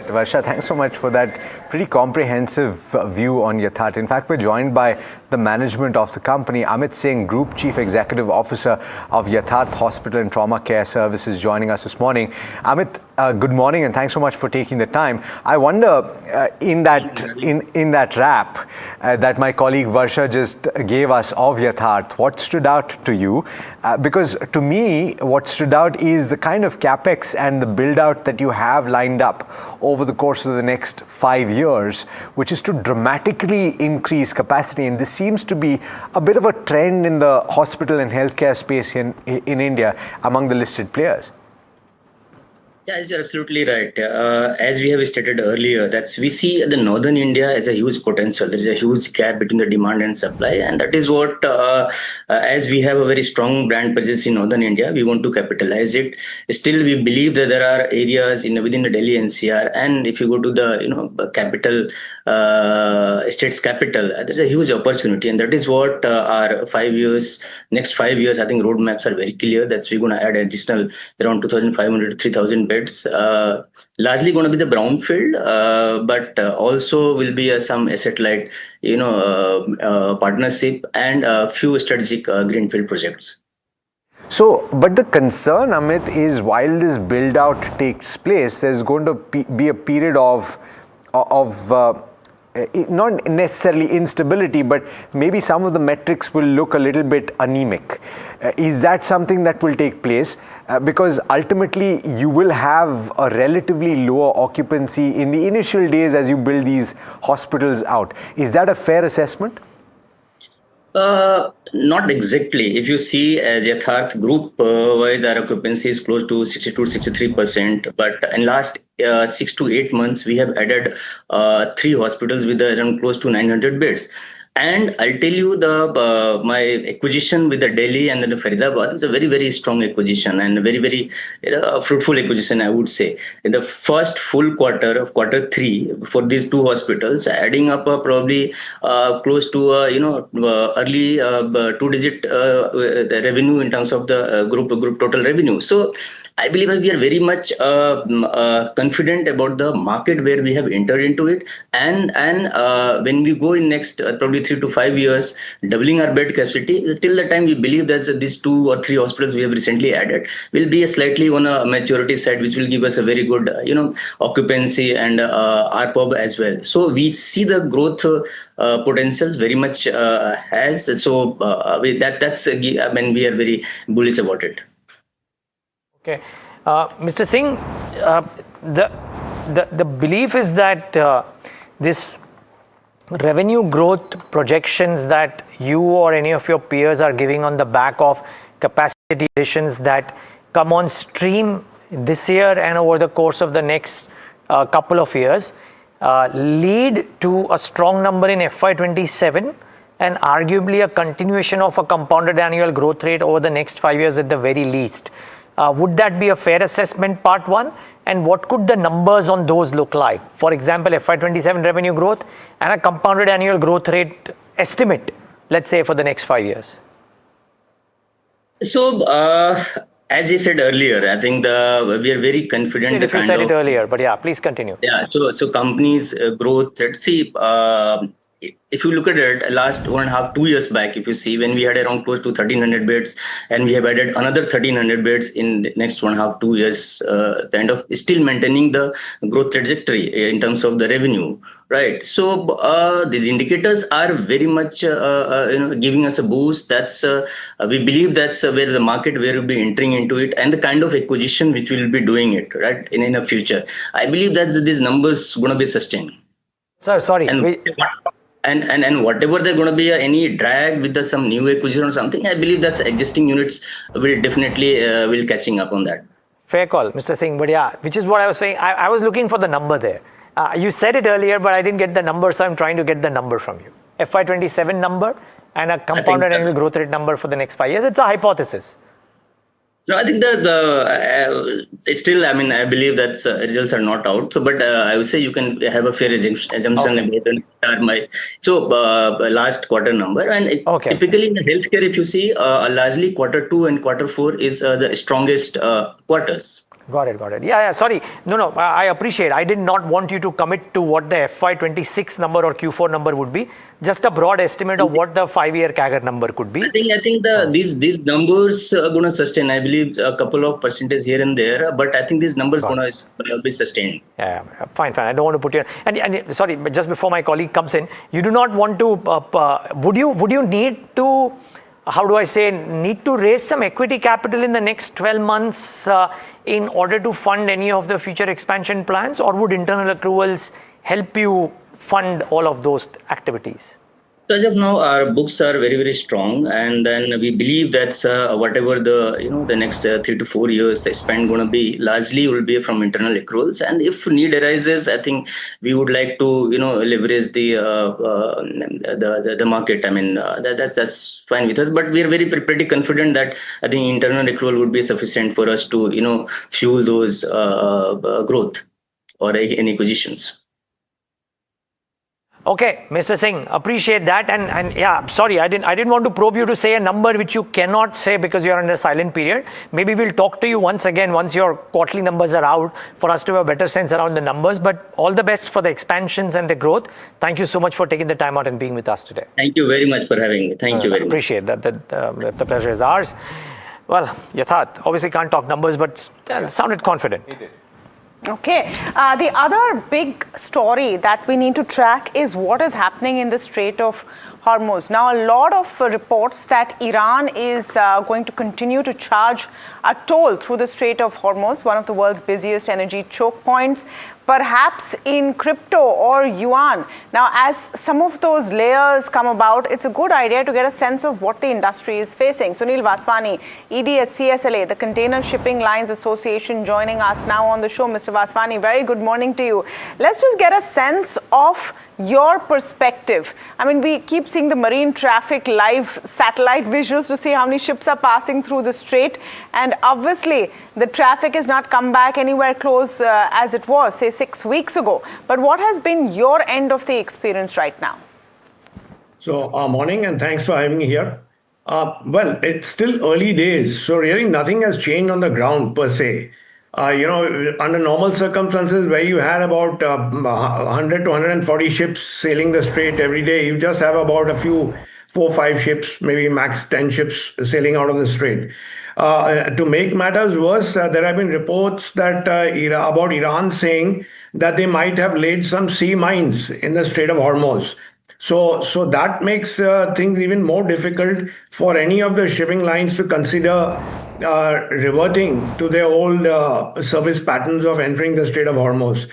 Varsha, thanks so much for that pretty comprehensive view on Yatharth. In fact, we're joined by the management of the company. Amit Singh, Group Chief Executive Officer of Yatharth Hospital and Trauma Care Services, joining us this morning. Amit, good morning and thanks so much for taking the time. I wonder, in that wrap that my colleague Varsha just gave us of Yatharth, what stood out to you? Because to me, what stood out is the kind of capex and the build out that you have lined up over the course of the next 5 years, which is to dramatically increase capacity. And this seems to be a bit of a trend in the hospital and healthcare space in India among the listed players. Yeah, you're absolutely right. As we have stated earlier, we see the northern India as a huge potential. There is a huge gap between the demand and supply, and that is what, as we have a very strong brand presence in northern India, we want to capitalize it. Still, we believe that there are areas within the Delhi NCR, and if you go to the capital, state's capital, there's a huge opportunity, and that is what our next 5 years, I think roadmaps are very clear. That we're going to add additional around 2,500 to 3,000 beds, largely going to be the brownfield, but also will be some asset-light, partnership and a few strategic greenfield projects. So, but the concern, Amit, is while this build out takes place, there's going to be a period of not necessarily instability, but maybe some of the metrics will look a little bit anemic. Is that something that will take place? Because ultimately you will have a relatively lower occupancy in the initial days as you build these hospitals out. Is that a fair assessment? Not exactly. If you see as Yatharth Group wise, our occupancy is close to 62-63%. But in last 6 to 8 months, we have added 3 hospitals with around close to 900 beds. And I'll tell you, my acquisition with the Delhi and then the Faridabad is a very, very strong acquisition and a very, very fruitful acquisition, I would say. In the first full quarter of Q3 for these 2 hospitals, adding up probably close to early 2-digit revenue in terms of the group total revenue. So I believe we are very much confident about the market where we have entered into it, and when we go in next probably 3 to 5 years, doubling our bed capacity, till the time we believe that these 2 or 3 hospitals we have recently added will be slightly on a maturity side, which will give us a very good occupancy and RPOB as well. So we see the growth potentials very much has. So that's we are very bullish about it. Okay, Mr. Singh, the belief is that this revenue growth projections that you or any of your peers are giving on the back of capacity additions that come on stream this year and over the course of the next couple of years lead to a strong number in FY27 and arguably a continuation of a compounded annual growth rate over the next 5 years at the very least. Would that be a fair assessment, part one? And what could the numbers on those look like? For example, FY27 revenue growth and a compounded annual growth rate estimate, let's say for the next 5 years. So, as you said earlier, I think we are very confident. If you said it earlier, but yeah, please continue. Yeah, so companies' growth, let's see, if you look at it, last 1.5-2 years back, if you see, when we had around close to 1,300 beds, and we have added another 1,300 beds in the next 1.5-2 years, kind of still maintaining the growth trajectory in terms of the revenue, right? So these indicators are very much, giving us a boost. That's we believe that's where the market where we'll be entering into it, and the kind of acquisition which we'll be doing it, right, in the future. I believe that these numbers going to be sustained. Sir, sorry. And whatever they're going to be any drag with some new acquisition or something, I believe that existing units will definitely will catching up on that. Fair call, Mr. Singh. But yeah, which is what I was saying. I was looking for the number there. You said it earlier, but I didn't get the number, so I'm trying to get the number from you. FY27 number and a compounded annual growth rate number for the next 5 years. It's a hypothesis. No, I think it's still, I mean, I believe that results are not out. So, but I would say you can have a fair assumption about last quarter number. And typically in healthcare, if you see, largely quarter 2 and quarter 4 is the strongest quarters. Got it. Yeah, sorry. No, I appreciate. I did not want you to commit to what the FY26 number or Q4 number would be. Just a broad estimate of what the 5-year CAGR number could be. I think these numbers are going to sustain. I believe a couple of percentage here and there, but I think these numbers going to be sustained. Yeah, fine. I don't want to put you. And sorry, but just before my colleague comes in, you do not want to. Would you need to? How do I say, need to raise some equity capital in the next 12 months in order to fund any of the future expansion plans, or would internal accruals help you fund all of those activities? So as of now, our books are very, very strong, and then we believe that whatever the next 3 to 4 years the spend going to be largely will be from internal accruals, and if need arises, I think we would like to leverage the market. I mean that's fine with us, but we are pretty confident that I think internal accrual would be sufficient for us to fuel those growth or any acquisitions. Okay, Mr. Singh, appreciate that. And yeah, sorry, I didn't want to probe you to say a number which you cannot say because you're under silent period. Maybe we'll talk to you once again once your quarterly numbers are out for us to have a better sense around the numbers. But all the best for the expansions and the growth. Thank you so much for taking the time out and being with us today. Thank you very much for having me. Thank you very much. Appreciate that. The pleasure is ours. Well, Yatharth, obviously can't talk numbers, but sounded confident. He did. Okay. The other big story that we need to track is what is happening in the Strait of Hormuz. Now, a lot of reports that Iran is going to continue to charge a toll through the Strait of Hormuz, one of the world's busiest energy choke points, perhaps in crypto or yuan. Now, as some of those layers come about, it's a good idea to get a sense of what the industry is facing. Sunil Vaswani, ED at CSLA, the Container Shipping Lines Association, joining us now on the show. Mr. Vaswani, very good morning to you. Let's just get a sense of your perspective. I mean, we keep seeing the marine traffic live satellite visuals to see how many ships are passing through the strait, and obviously the traffic has not come back anywhere close as it was, say, 6 weeks ago. But what has been your end of the experience right now? So, morning, and thanks for having me here. Well, it's still early days, so really nothing has changed on the ground per se. Under normal circumstances where you had about 100 to 140 ships sailing the strait every day, you just have about a few, 4 or 5 ships, maybe max 10 ships sailing out of the strait. To make matters worse, there have been reports that about Iran saying that they might have laid some sea mines in the Strait of Hormuz. So that makes things even more difficult for any of the shipping lines to consider reverting to their old service patterns of entering the Strait of Hormuz.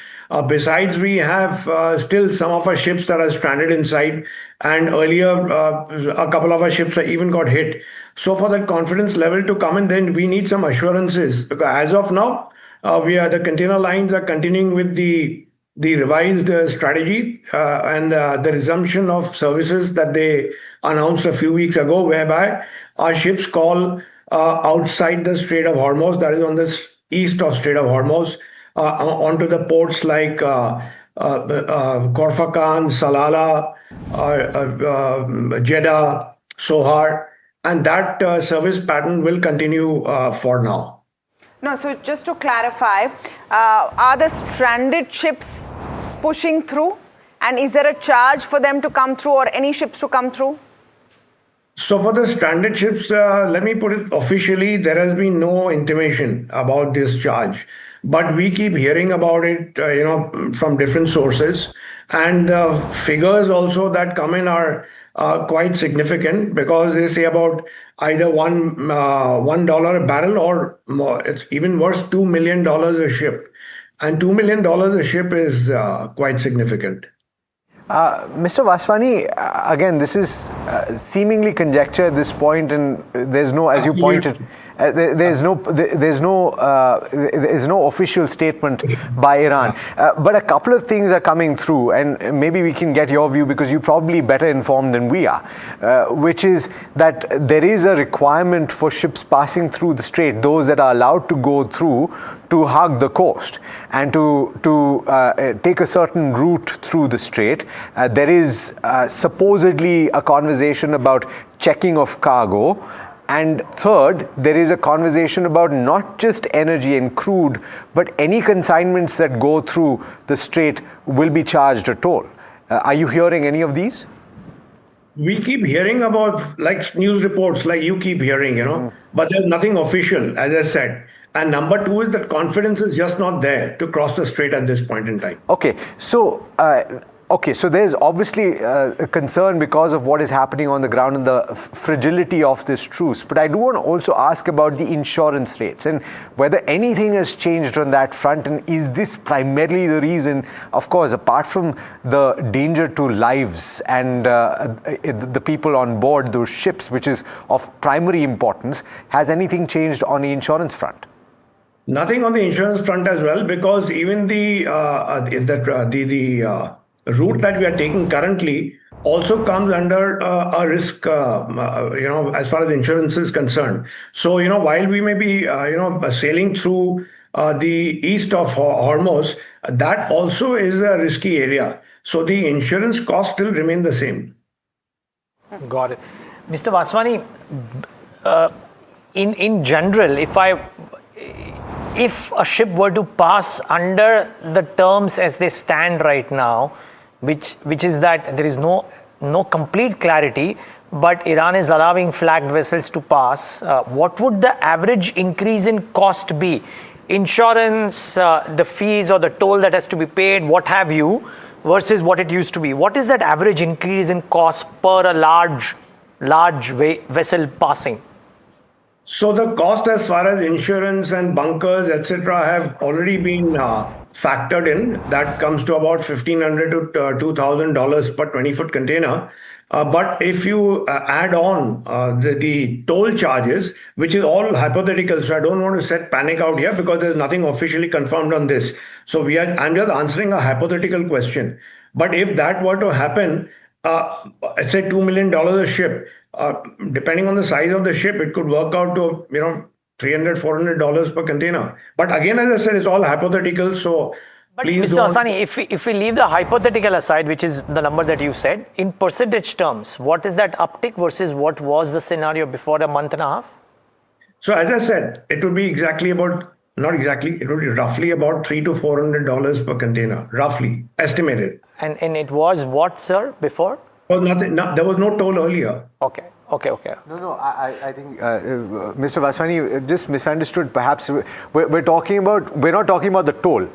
Besides, we have still some of our ships that are stranded inside, and earlier a couple of our ships even got hit. So for that confidence level to come in, then we need some assurances, because as of now, the container lines are continuing with the revised strategy and the resumption of services that they announced a few weeks ago, whereby our ships call outside the Strait of Hormuz, that is on the east of Strait of Hormuz, onto the ports like Korfakan, Salalah, Jeddah, Sohar, and that service pattern will continue for now. No, so just to clarify, are the stranded ships pushing through? And is there a charge for them to come through, or any ships to come through? So for the stranded ships, let me put it officially, there has been no intimation about this charge. But we keep hearing about it, from different sources. And the figures also that come in are quite significant, because they say about either $1 a barrel, or more. It's even worse, $2 million a ship. And $2 million a ship is quite significant. Mr. Vaswani, again, this is seemingly conjecture at this point, and there's no, as you pointed, There's no official statement by Iran. But a couple of things are coming through, and maybe we can get your view because you're probably better informed than we are, which is that there is a requirement for ships passing through the strait, those that are allowed to go through, to hug the coast and to take a certain route through the strait. There is supposedly a conversation about checking of cargo. And third, there is a conversation about not just energy and crude, but any consignments that go through the strait will be charged a toll. Are you hearing any of these? We keep hearing about like news reports like you keep hearing, but there's nothing official, as I said. And number two is that confidence is just not there to cross the strait at this point in time. Okay, so there's obviously a concern because of what is happening on the ground and the fragility of this truce. But I do want to also ask about the insurance rates and whether anything has changed on that front. And is this primarily the reason, of course, apart from the danger to lives and the people on board those ships, which is of primary importance, has anything changed on the insurance front? Nothing on the insurance front as well, because even the route that we are taking currently also comes under a risk, as far as insurance is concerned. So, while we may be, sailing through the east of Hormuz, that also is a risky area. So the insurance costs still remain the same. Got it. Mr. Vaswani, in general, if a ship were to pass under the terms as they stand right now, which is that there is no complete clarity, but Iran is allowing flagged vessels to pass, what would the average increase in cost be? Insurance, the fees or the toll that has to be paid, what have you, versus what it used to be. What is that average increase in cost per a large vessel passing? So the cost as far as insurance and bunkers, etc., have already been factored in. That comes to about $1,500 to $2,000 per 20-foot container. But if you add on the toll charges, which is all hypothetical, so I don't want to set panic out here because there's nothing officially confirmed on this. So I'm just answering a hypothetical question. But if that were to happen, let's say $2 million a ship, depending on the size of the ship, it could work out to $300, $400 per container. But again, as I said, it's all hypothetical. So but please Mr. Asani, if we leave the hypothetical aside, which is the number that you said, in percentage terms, what is that uptick versus what was the scenario before a month and a half? So as I said, it would be exactly about, not exactly, it would be roughly about $300 to $400 per container, roughly estimated. And it was what, sir, before? Well, nothing. No, there was no toll earlier. Okay. No, I think Mr. Vaswani just misunderstood. Perhaps we're not talking about the toll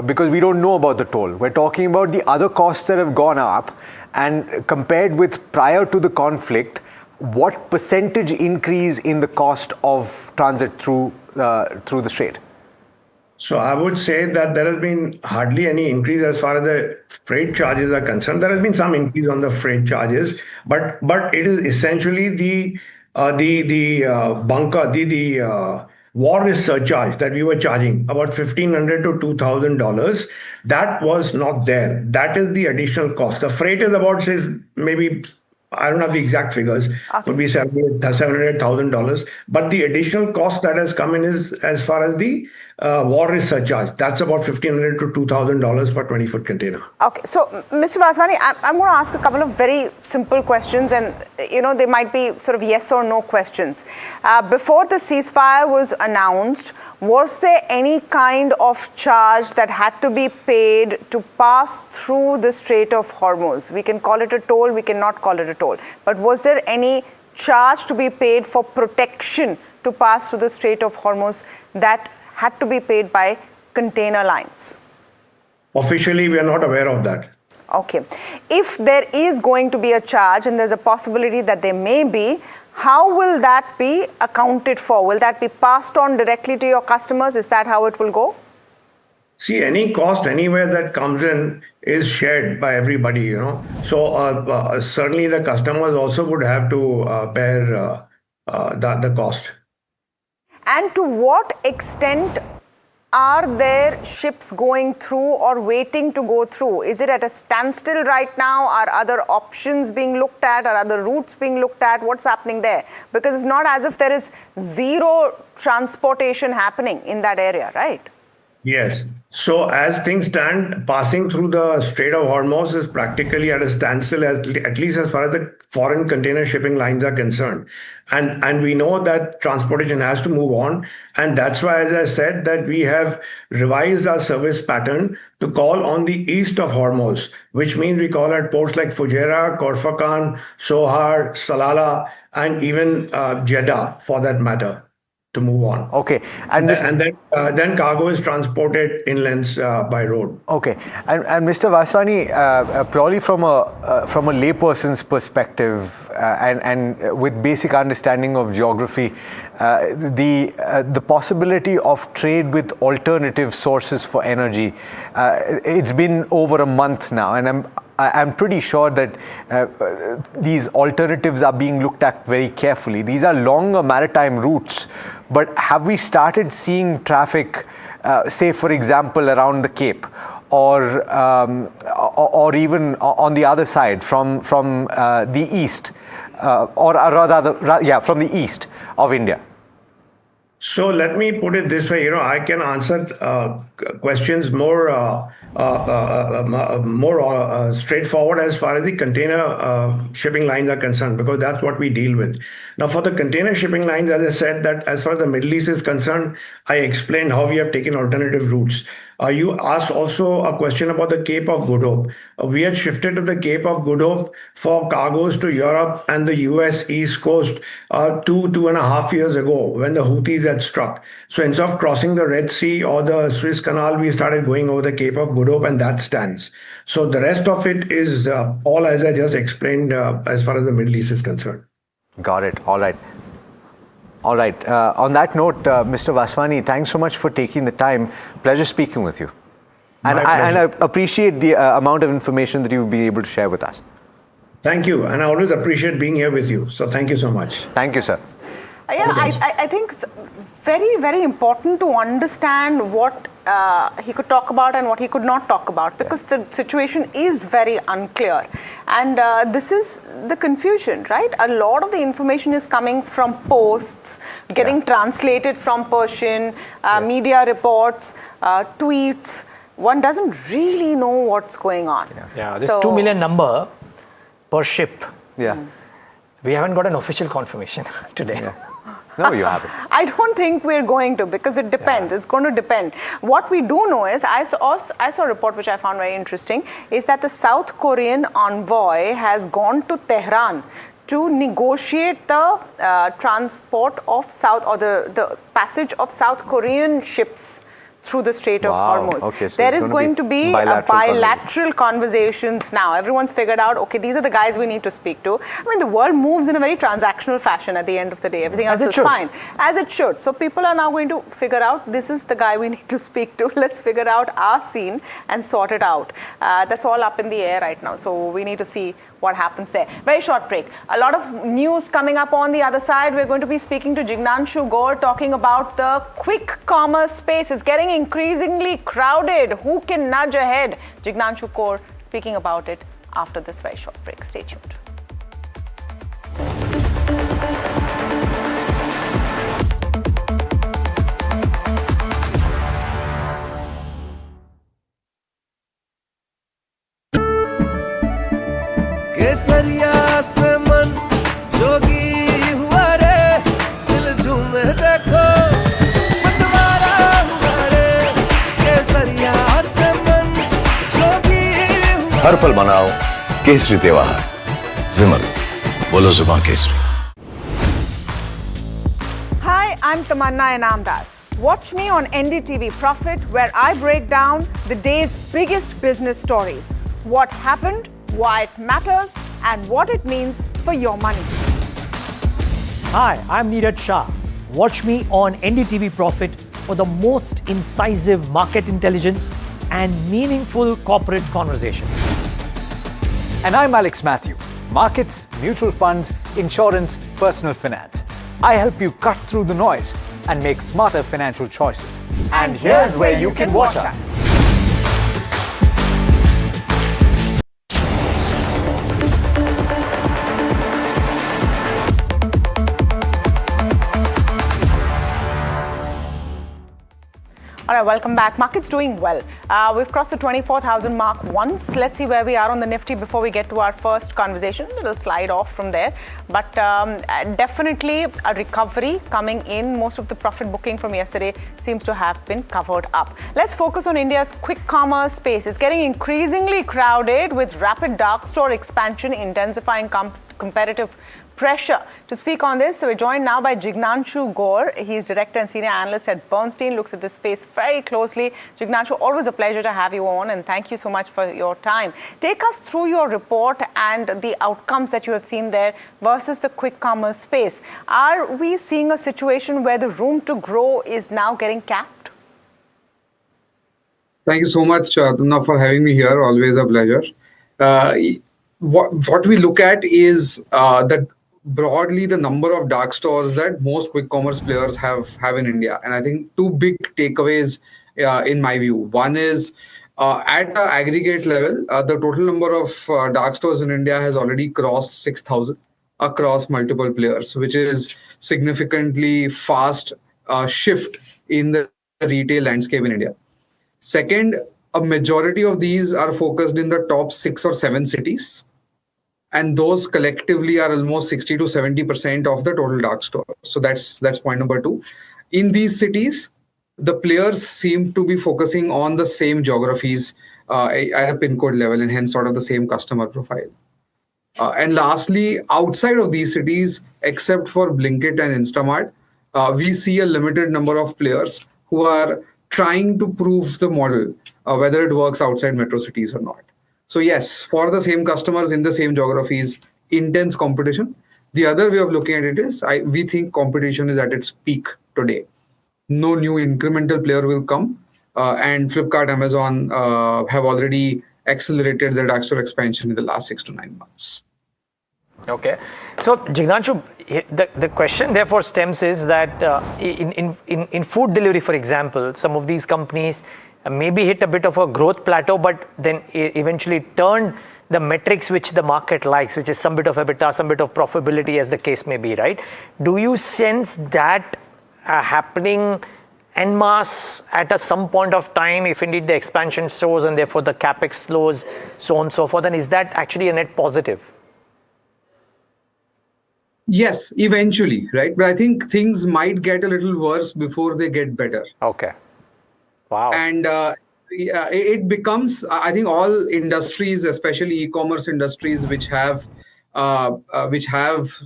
because we don't know about the toll. We're talking about the other costs that have gone up, and compared with prior to the conflict, what percentage increase in the cost of transit through the strait? So I would say that there has been hardly any increase as far as the freight charges are concerned. There has been some increase on the freight charges, but it is essentially the bunker, the war risk surcharge that we were charging, about $1,500 to $2,000. That was not there. That is the additional cost. The freight is about, say, maybe, I don't have the exact figures, would be $700,000. But the additional cost that has come in is as far as the war risk surcharge. That's about $1,500 to $2,000 per 20-foot container. Okay, so Mr. Vaswani, I'm going to ask a couple of very simple questions, and they might be sort of yes or no questions. Before the ceasefire was announced, was there any kind of charge that had to be paid to pass through the Strait of Hormuz? We can call it a toll, we cannot call it a toll. But was there any charge to be paid for protection to pass through the Strait of Hormuz that had to be paid by container lines? Officially, we are not aware of that. Okay. If there is going to be a charge, and there's a possibility that there may be, how will that be accounted for? Will that be passed on directly to your customers? Is that how it will go? See, any cost anywhere that comes in is shared by everybody, So certainly the customers also would have to bear the cost. And to what extent are there ships going through or waiting to go through? Is it at a standstill right now? Are other options being looked at? Are other routes being looked at? What's happening there? Because it's not as if there is zero transportation happening in that area, right? Yes. So as things stand, passing through the Strait of Hormuz is practically at a standstill, at least as far as the foreign container shipping lines are concerned. And we know that transportation has to move on. And that's why, as I said, that we have revised our service pattern to call on the east of Hormuz, which means we call at ports like Fujairah, Corfacan, Sohar, Salalah, and even Jeddah, for that matter, to move on. Okay. And then cargo is transported inland by road. Okay. And Mr. Vaswani, purely from a layperson's perspective and with basic understanding of geography, the possibility of trade with alternative sources for energy, it's been over a month now, and I'm pretty sure that these alternatives are being looked at very carefully. These are longer maritime routes, but have we started seeing traffic, say for example, around the Cape, or even on the other side from the east, or rather, from the east of India? So let me put it this way, I can answer questions more straightforward as far as the container shipping lines are concerned, because that's what we deal with. Now, for the container shipping lines, as I said, that as far as the Middle East is concerned, I explained how we have taken alternative routes. You asked also a question about the Cape of Good Hope. We had shifted to the Cape of Good Hope for cargoes to Europe and the US East Coast 2.5 years ago when the Houthis had struck. So instead of crossing the Red Sea or the Suez Canal, we started going over the Cape of Good Hope, and that stands. So the rest of it is all as I just explained as far as the Middle East is concerned. Got it. All right. All right. On that note, Mr. Vaswani, thanks so much for taking the time. Pleasure speaking with you. And I appreciate the amount of information that you've been able to share with us. Thank you. And I always appreciate being here with you. So thank you so much. Thank you, sir. I think it's very, very important to understand what he could talk about and what he could not talk about, because the situation is very unclear. And this is the confusion, right? A lot of the information is coming from posts, getting translated from Persian, media reports, tweets. One doesn't really know what's going on. Yeah, this 2 million number per ship. Yeah. We haven't got an official confirmation today. Yeah. No, you haven't. I don't think we're going to, because it depends. It's going to depend. What we do know is, I saw a report which I found very interesting, is that the South Korean envoy has gone to Tehran to negotiate the transport of the passage of South Korean ships through the Strait of Hormuz. Okay, so there is going to be bilateral conversations now. Everyone's figured out, okay, these are the guys we need to speak to. I mean, the world moves in a very transactional fashion at the end of the day. Everything else is fine. As it should. So people are now going to figure out, this is the guy we need to speak to. Let's figure out our scene and sort it out. That's all up in the air right now. So we need to see what happens there. Very short break. A lot of news coming up on the other side. We're going to be speaking to Jignanshu Gore, talking about the quick commerce space. It's getting increasingly crowded. Who can nudge ahead? Jignanshu Gore speaking about it after this very short break. Stay tuned. केसरिया से मन जोगी हुआ रे दिल झूमे देखो मतवारा हुआ रे केसरिया से मन जोगी हुआ हर पल मनाओ केसरी त्योहार विमल बोलो जुबान Kesari. Hi, I'm Tamanna Inamdar. Watch me on NDTV Profit, where I break down the day's biggest business stories. What happened, why it matters, and what it means for your money. Hi, I'm Neeraj Shah. Watch me on NDTV Profit for the most incisive market intelligence and meaningful corporate conversations. And I'm Alex Matthew. Markets, mutual funds, insurance, personal finance. I help you cut through the noise and make smarter financial choices. And here's where you can watch us. All right, welcome back. Market's doing well. We've crossed the 24,000 mark once. Let's see where we are on the Nifty before we get to our first conversation. It'll slide off from there. But definitely a recovery coming in. Most of the profit booking from yesterday seems to have been covered up. Let's focus on India's quick commerce space. It's getting increasingly crowded with rapid dark store expansion, intensifying competitive pressure. To speak on this, so we're joined now by Jignanshu Gore. He's Director and Senior Analyst at Bernstein, looks at this space very closely. Jignanshu, always a pleasure to have you on, and thank you so much for your time. Take us through your report and the outcomes that you have seen there versus the quick commerce space. Are we seeing a situation where the room to grow is now getting capped? Thank you so much, Tunna, for having me here. Always a pleasure. What we look at is that broadly the number of dark stores that most quick commerce players have in India. And I think two big takeaways in my view. One is at the aggregate level, the total number of dark stores in India has already crossed 6,000 across multiple players, which is significantly fast shift in the retail landscape in India. Second, a majority of these are focused in the top 6 or 7 cities. And those collectively are almost 60 to 70% of the total dark store. So that's point number 2. In these cities, the players seem to be focusing on the same geographies at a pin code level, and hence sort of the same customer profile. And lastly, outside of these cities, except for Blinkit and Instamart, we see a limited number of players who are trying to prove the model, whether it works outside metro cities or not. So yes, for the same customers in the same geographies, intense competition. The other way of looking at it is, we think competition is at its peak today. No new incremental player will come, and Flipkart, Amazon have already accelerated their dark store expansion in the last 6 to 9 months. Okay. So, Jignanshu, the question therefore stems is that in food delivery, for example, some of these companies maybe hit a bit of a growth plateau, but then eventually turned the metrics which the market likes, which is some bit of EBITDA, some bit of profitability, as the case may be, right? Do you sense that happening en masse at some point of time, if indeed the expansion slows and therefore the capex slows, so on and so forth, then is that actually a net positive? Yes, eventually, right? But I think things might get a little worse before they get better. Okay. Wow. And it becomes, I think all industries, especially e-commerce industries, which have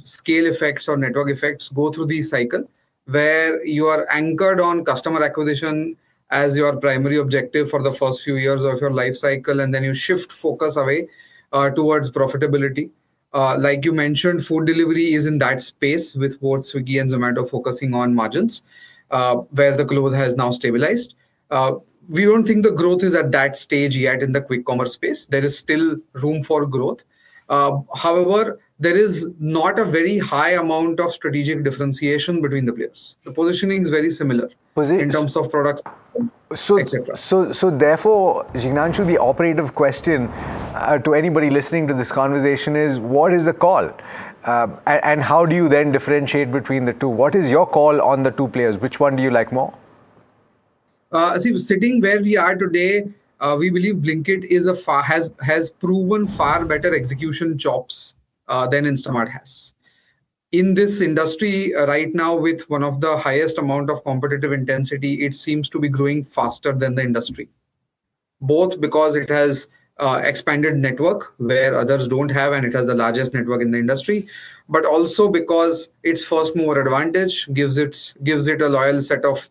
scale effects or network effects, go through this cycle where you are anchored on customer acquisition as your primary objective for the first few years of your life cycle, and then you shift focus away towards profitability. Like you mentioned, food delivery is in that space with both Swiggy and Zomato focusing on margins, where the growth has now stabilized. We don't think the growth is at that stage yet in the quick commerce space. There is still room for growth. However, there is not a very high amount of strategic differentiation between the players. The positioning is very similar in terms of products, etc. So therefore, Jignanshu, the operative question to anybody listening to this conversation is, what is the call? And how do you then differentiate between the two? What is your call on the two players? Which one do you like more? Sitting where we are today, we believe Blinkit is has proven far better execution chops than Instamart has. In this industry right now, with one of the highest amount of competitive intensity, it seems to be growing faster than the industry. Both because it has expanded network where others don't have, and it has the largest network in the industry, but also because its first mover advantage gives it a loyal set of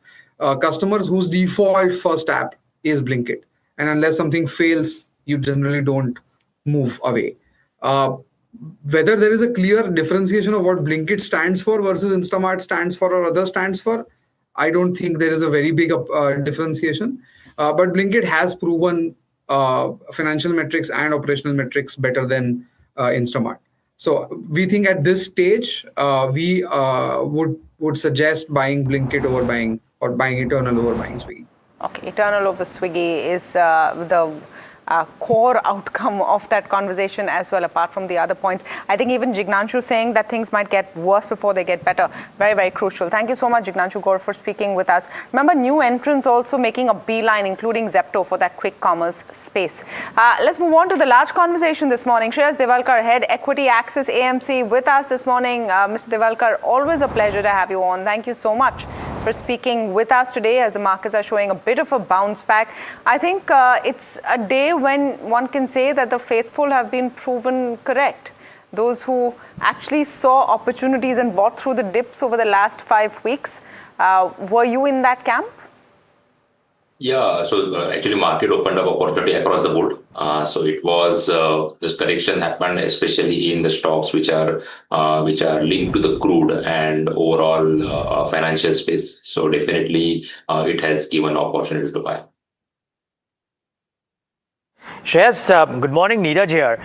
customers whose default first app is Blinkit. And unless something fails, you generally don't move away. Whether there is a clear differentiation of what Blinkit stands for versus Instamart stands for or other stands for, I don't think there is a very big differentiation. But Blinkit has proven financial metrics and operational metrics better than Instamart. So we think at this stage, we would would suggest buying Blinkit over buying or buying Eternal over buying Swiggy. Okay, Eternal over Swiggy is the core outcome of that conversation as well, apart from the other points. I think even Jignanshu saying that things might get worse before they get better. Very, very crucial. Thank you so much, Jignanshu Gaur, for speaking with us. Remember, new entrants also making a beeline, including Zepto, for that quick commerce space. Let's move on to the large conversation this morning. Shreyas Devalkar, Head Equity Access AMC, with us this morning. Mr. Devalkar, always a pleasure to have you on. Thank you so much for speaking with us today as the markets are showing a bit of a bounce back. I think it's a day when one can say that the faithful have been proven correct. Those who actually saw opportunities and bought through the dips over the last 5 weeks. Were you in that camp? Yeah, so actually market opened up opportunity across the board. So it was this correction happened especially in the stocks which are linked to the crude and overall financial space. So definitely it has given opportunity to buy. Shreyas, good morning, Neeraj here.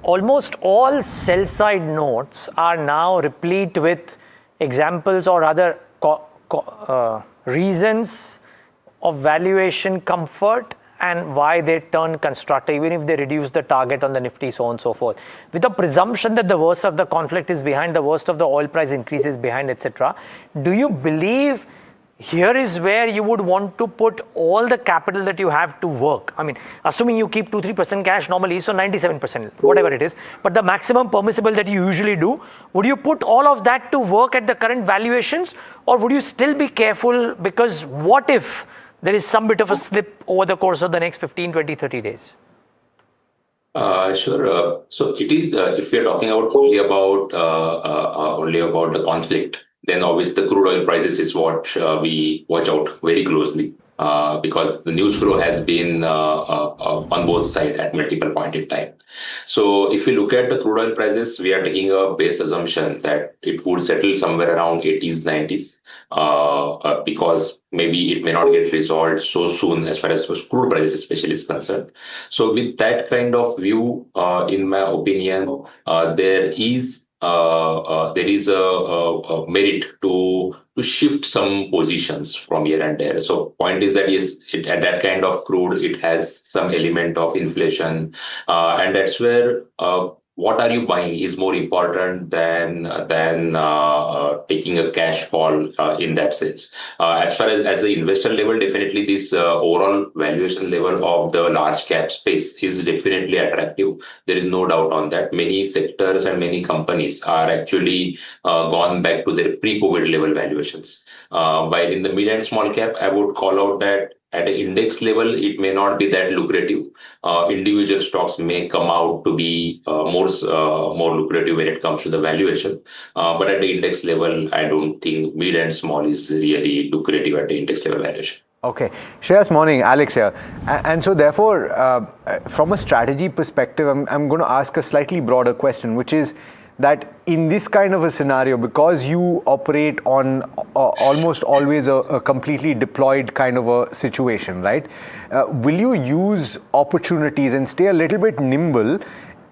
Almost all sell-side notes are now replete with examples or other reasons of valuation comfort and why they turn constructive, even if they reduce the target on the Nifty, so on and so forth. With the presumption that the worst of the conflict is behind, the worst of the oil price increases behind, etc., do you believe here is where you would want to put all the capital that you have to work? I mean, assuming you keep 2-3% cash normally, so 97%, whatever it is, but the maximum permissible that you usually do, would you put all of that to work at the current valuations, or would you still be careful because what if there is some bit of a slip over the course of the next 15, 20, 30 days? Sure. So it is, if we are talking about only about the conflict, then obviously the crude oil prices is what we watch out very closely because the news flow has been on both sides at multiple points in time. So if you look at the crude oil prices, we are taking a base assumption that it would settle somewhere around 80s, 90s because maybe it may not get resolved so soon as far as crude prices especially is concerned. So with that kind of view, in my opinion, there is a merit to shift some positions from here and there. So point is that yes, at that kind of crude, it has some element of inflation, and that's where what are you buying is more important than taking a cash call in that sense. As far as the investor level, definitely this overall valuation level of the large cap space is definitely attractive. There is no doubt on that. Many sectors and many companies are actually gone back to their pre-COVID level valuations. While in the mid and small cap, I would call out that at an index level, it may not be that lucrative. Individual stocks may come out to be more lucrative when it comes to the valuation. But at the index level, I don't think mid and small is really lucrative at the index level valuation. Okay. Shreyas, morning. Alex here. And so therefore, from a strategy perspective, I'm going to ask a slightly broader question, which is that in this kind of a scenario, because you operate on almost always a completely deployed kind of a situation, right? Will you use opportunities and stay a little bit nimble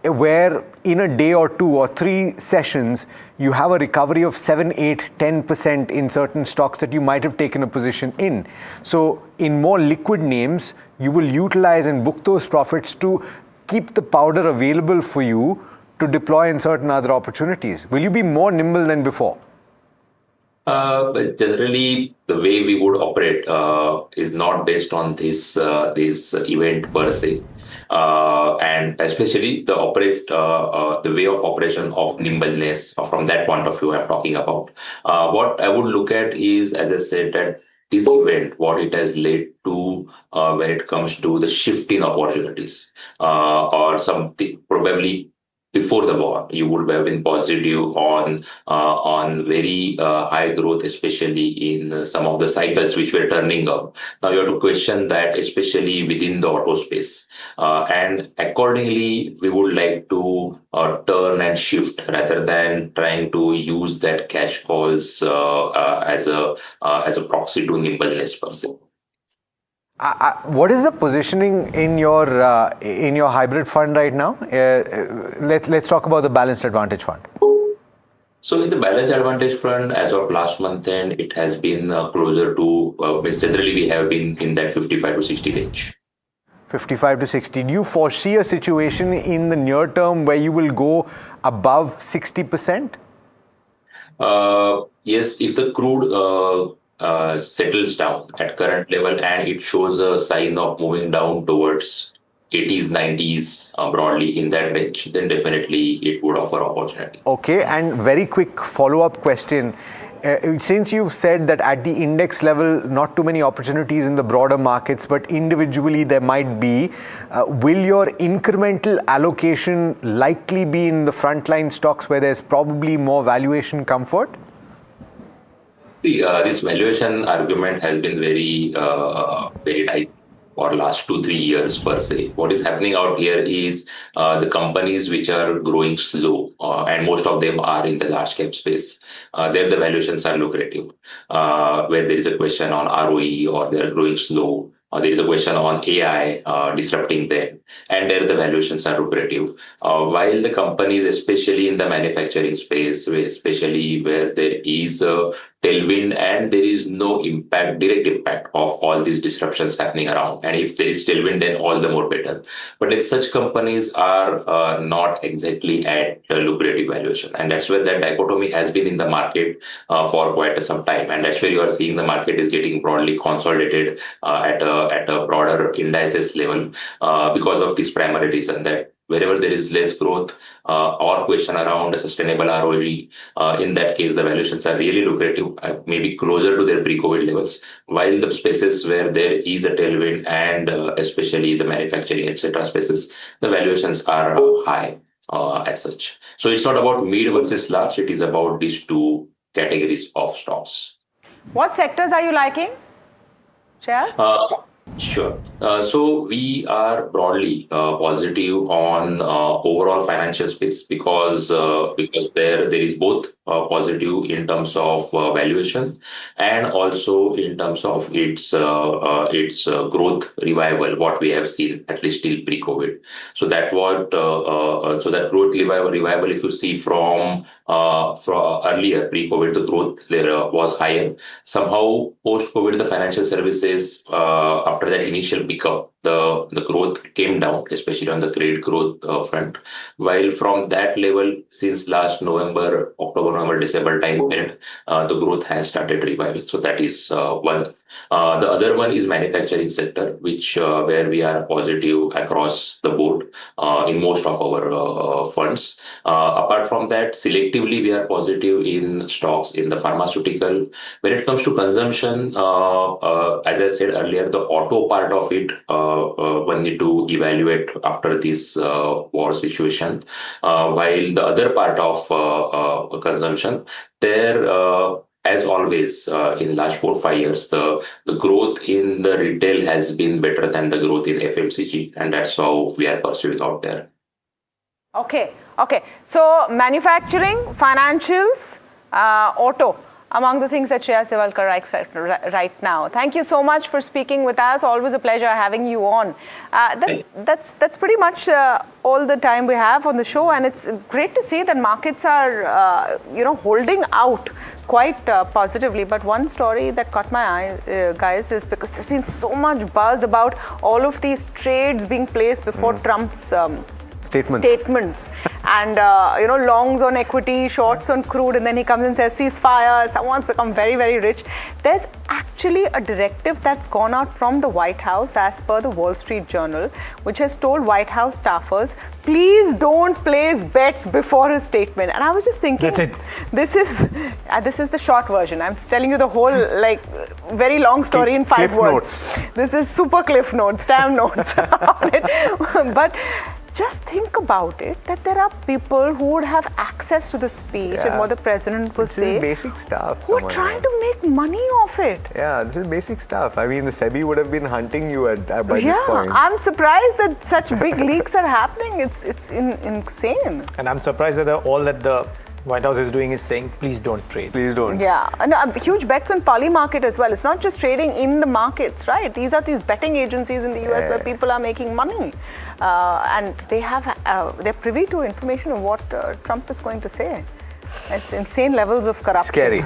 where in a day or 2 or 3 sessions, you have a recovery of 7, 8, 10% in certain stocks that you might have taken a position in? So in more liquid names, you will utilize and book those profits to keep the powder available for you to deploy in certain other opportunities. Will you be more nimble than before? But generally, the way we would operate is not based on this event per se, and especially the way of operation of nimbleness. From that point of view, I'm talking about. What I would look at is, as I said, that this event, what it has led to when it comes to the shift in opportunities, or something probably. Before the war, you would have been positive on very high growth, especially in some of the cycles which were turning up. Now you have to question that, especially within the auto space, and accordingly, we would like to turn and shift rather than trying to use that cash calls as a proxy to nimbleness per se. What is the positioning in your hybrid fund right now? Let's talk about the balanced advantage fund. So in the balance advantage front, as of last month end, it has been closer to, generally we have been in that 55 to 60 range. 55 to 60. Do you foresee a situation in the near term where you will go above 60%? Yes, if the crude settles down at current level and it shows a sign of moving down towards 80s, 90s, broadly in that range, then definitely it would offer opportunity. Okay, and very quick follow-up question. Since you've said that at the index level, not too many opportunities in the broader markets, but individually there might be, will your incremental allocation likely be in the frontline stocks where there's probably more valuation comfort? See, this valuation argument has been very tight for last 2-3 years per se. What is happening out here is the companies which are growing slow, and most of them are in the large cap space. There the valuations are lucrative. Where there is a question on ROE or they are growing slow, there is a question on AI disrupting them, and there the valuations are lucrative. While the companies, especially in the manufacturing space, especially where there is a tailwind and there is no direct impact of all these disruptions happening around. And if there is tailwind, then all the more better. But then such companies are not exactly at the lucrative valuation. And that's where that dichotomy has been in the market for quite some time. And that's where you are seeing the market is getting broadly consolidated at a broader indices level because of this primary reason that wherever there is less growth or question around a sustainable ROE, in that case, the valuations are really lucrative, maybe closer to their pre-COVID levels, while the spaces where there is a tailwind and especially the manufacturing, etc. spaces, the valuations are high as such. So it's not about mid versus large, it is about these two categories of stocks. What sectors are you liking? Shares? Sure. So we are broadly positive on overall financial space because there is both positive in terms of valuation and also in terms of its growth revival, what we have seen at least till pre-COVID. So that that growth revival, if you see from earlier pre-COVID, the growth there was higher. Somehow post-COVID, the financial services after that initial pickup, the growth came down, especially on the credit growth front. While from that level, since last October, November, December time period, the growth has started reviving. So that is one. The other one is manufacturing sector, which where we are positive across the board in most of our funds. Apart from that, selectively we are positive in stocks in the pharmaceutical. When it comes to consumption, as I said earlier, the auto part of it one need to evaluate after this war situation. While the other part of consumption, there as always, in the last 4 or 5 years, the growth in the retail has been better than the growth in FMCG, and that's how we are pursuing out there. Okay. So manufacturing, financials, auto, among the things that Shreyas Devalkar likes right now. Thank you so much for speaking with us. Always a pleasure having you on. That's pretty much all the time we have on the show, and it's great to see that markets are holding out quite positively. But one story that caught my eye, guys, is because there's been so much buzz about all of these trades being placed before Trump's statements and longs on equity, shorts on crude, and then he comes and says ceasefire, someone's become very, very rich. There's actually a directive that's gone out from the White House as per the Wall Street Journal, which has told White House staffers, please don't place bets before a statement. And I was just thinking, that's it. This is the short version. I'm telling you the whole very long story in 5 words. This is super cliff notes, stamp notes on it. But just think about it, that there are people who would have access to the speech and what the president will say. Basic stuff. Who are trying to make money off it. Yeah, this is basic stuff. I mean, the SEBI would have been hunting you by this point. I'm surprised that such big leaks are happening. It's insane. And I'm surprised that all that the White House is doing is saying, please don't trade. Please don't. Yeah, and huge bets on poly market as well. It's not just trading in the markets, right? These are these betting agencies in the US where people are making money, and they're privy to information of what Trump is going to say. It's insane levels of corruption. Scary.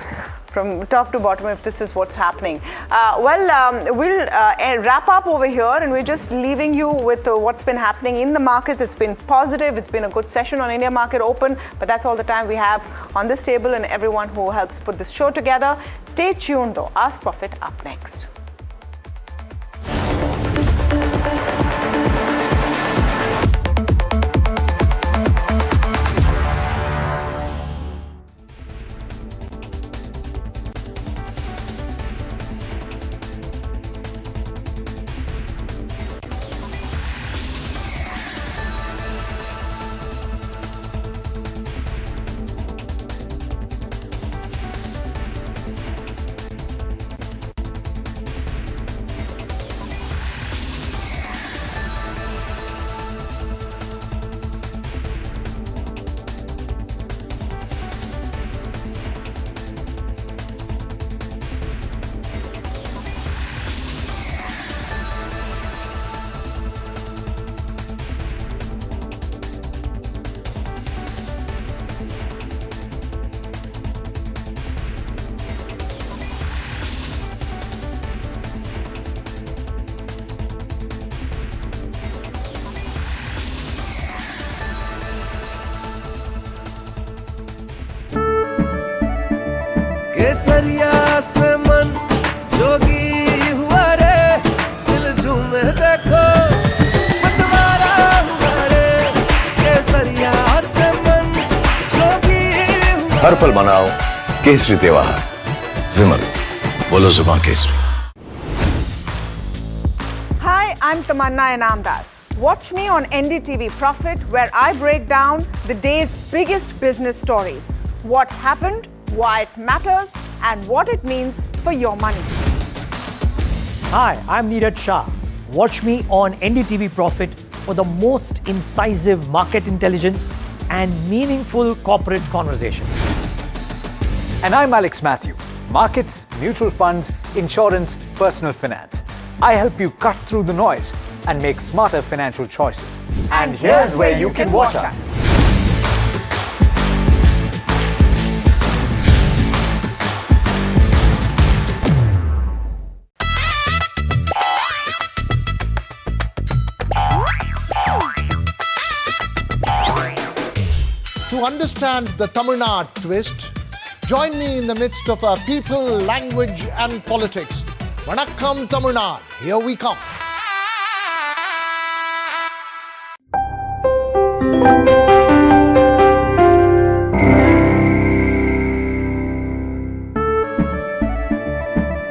From top to bottom, if this is what's happening. We'll wrap up over here, and we're just leaving you with what's been happening in the markets. It's been positive. It's been a good session on India Market Open, but that's all the time we have on this table, and everyone who helps put this show together. Stay tuned though. Ask Profit up next. केसरिया से मन जोगी हुआ रे दिल झूमे देखो मतवारा हुआ रे केसरिया से मन जोगी हुआ हर पल मनाओ केसरी त्योहार विमल बोलो जुबान Kesari Hi, I'm Tamanna Inamdar. Watch me on NDTV Profit, where I break down the day's biggest business stories. What happened, why it matters, and what it means for your money. Hi, I'm Neeraj Shah. Watch me on NDTV Profit for the most incisive market intelligence and meaningful corporate conversations. And I'm Alex Matthew. Markets, mutual funds, insurance, personal finance. I help you cut through the noise and make smarter financial choices. And here's where you can watch us. To understand the Tamil Nadu twist, join me in the midst of our people, language and politics. Vanakkam Tamil Nadu, here we come.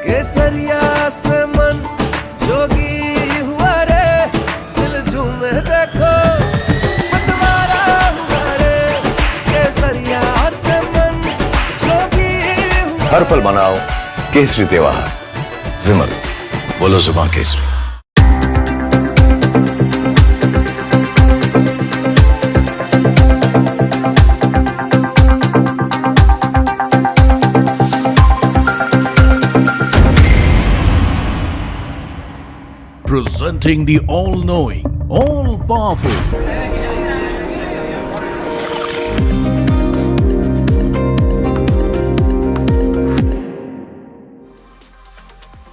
केसरिया से मन जोगी हुआ रे दिल झूमे देखो मतवारा हुआ रे केसरिया से मन जोगी हुआ हर पल मनाओ केसरी त्योहार विमल बोलो जुबान Kesari Presenting the all-knowing, all-powerful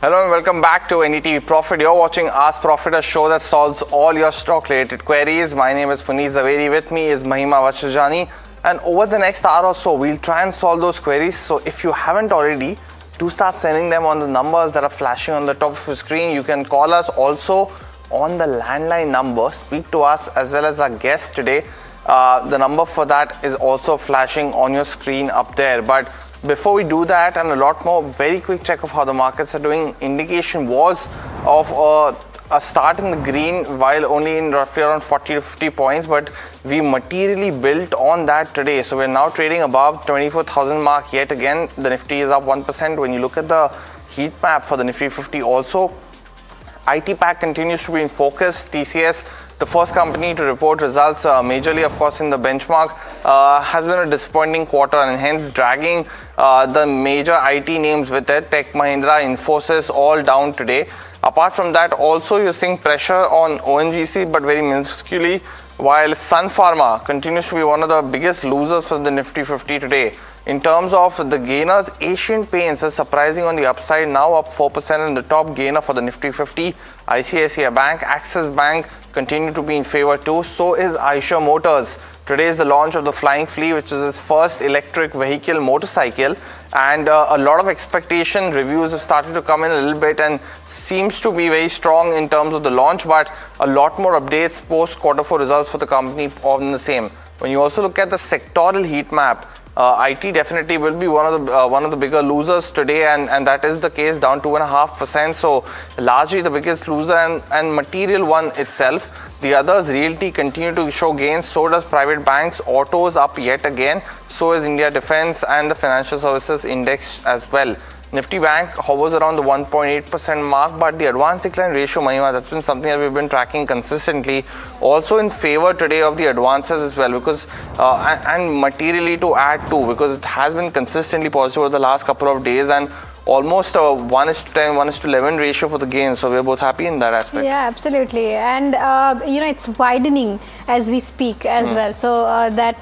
Hello and welcome back to NDTV Profit. You're watching Ask Profit, a show that solves all your stock-related queries. My name is Puneet Zaveri. With me is Mahima Vachajani. And over the next hour or so, we'll try and solve those queries. So if you haven't already, do start sending them on the numbers that are flashing on the top of your screen. You can call us also on the landline number. Speak to us as well as our guest today. The number for that is also flashing on your screen up there. But before we do that and a lot more, very quick check of how the markets are doing. Indication was of a start in the green while only in roughly around 40 to 50 points, but we materially built on that today. So we're now trading above 24,000 mark yet again. The Nifty is up 1%. When you look at the heat map for the Nifty 50 also, IT pack continues to be in focus. TCS, the first company to report results majorly, of course, in the benchmark, has been a disappointing quarter and hence dragging the major IT names with it. Tech Mahindra, Infosys, all down today. Apart from that, also you're seeing pressure on ONGC, but very minusculely. while Sun Pharma continues to be one of the biggest losers for the Nifty 50 today. In terms of the gainers, Asian Paints is surprising on the upside, now up 4%, and the top gainer for the Nifty 50. ICICI Bank, Axis Bank continue to be in favor too. So is Eicher Motors. Today is the launch of the Flying Flea, which is its first electric vehicle motorcycle, and a lot of expectation. Reviews have started to come in a little bit and seems to be very strong in terms of the launch, but a lot more updates post Q4 results for the company on the same. When you also look at the sectoral heat map, IT definitely will be one of the bigger losers today, and that is the case, down 2.5%. So largely the biggest loser and material one itself. The others, realty, continue to show gains. So does private banks. Autos up yet again. So is India Defence and the financial services index as well. Nifty Bank hovers around the 1.8% mark, but the advance decline ratio, Mahima, that's been something that we've been tracking consistently. Also in favor today of the advances as well, because and materially to add to, because it has been consistently positive over the last couple of days, and almost a 1:10, 1:11 ratio for the gains. So we're both happy in that aspect. Yeah, absolutely. And, it's widening as we speak as well. So that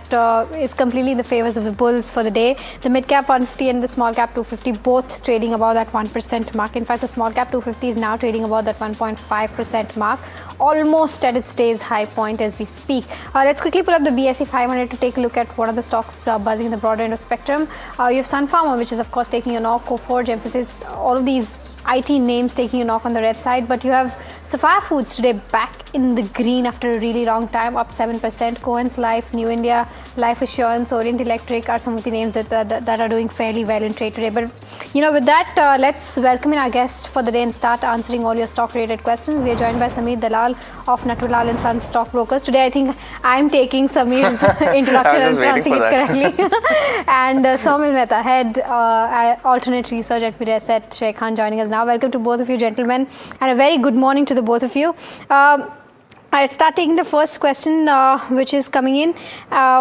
is completely in the favors of the bulls for the day. The mid cap 150 and the small cap 250 both trading above that 1% mark. In fact, the small cap 250 is now trading above that 1.5% mark, almost at its day's high point as we speak. Let's quickly pull up the BSE 500 to take a look at what are the stocks buzzing in the broader end of spectrum. You have Sun Pharma, which is of course taking a knock, Coforge, emphasis, all of these IT names taking a knock on the red side, but you have Sapphire Foods today back in the green after a really long time, up 7%. Cohen's Life, New India, Life Assurance, Orient Electric are some of the names that are doing fairly well in trade today. But with that, let's welcome in our guest for the day and start answering all your stock-related questions. We are joined by Sameer Dalal of Natulal and Sons Stockbrokers. Today, I think I'm taking Sameer's introduction and pronouncing it correctly. And Saumil Mehta, Head Alternate Research at Mid Asset, Sheikh Khan joining us now. Welcome to both of you, gentlemen, and a very good morning to the both of you. I'll start taking the first question, which is coming in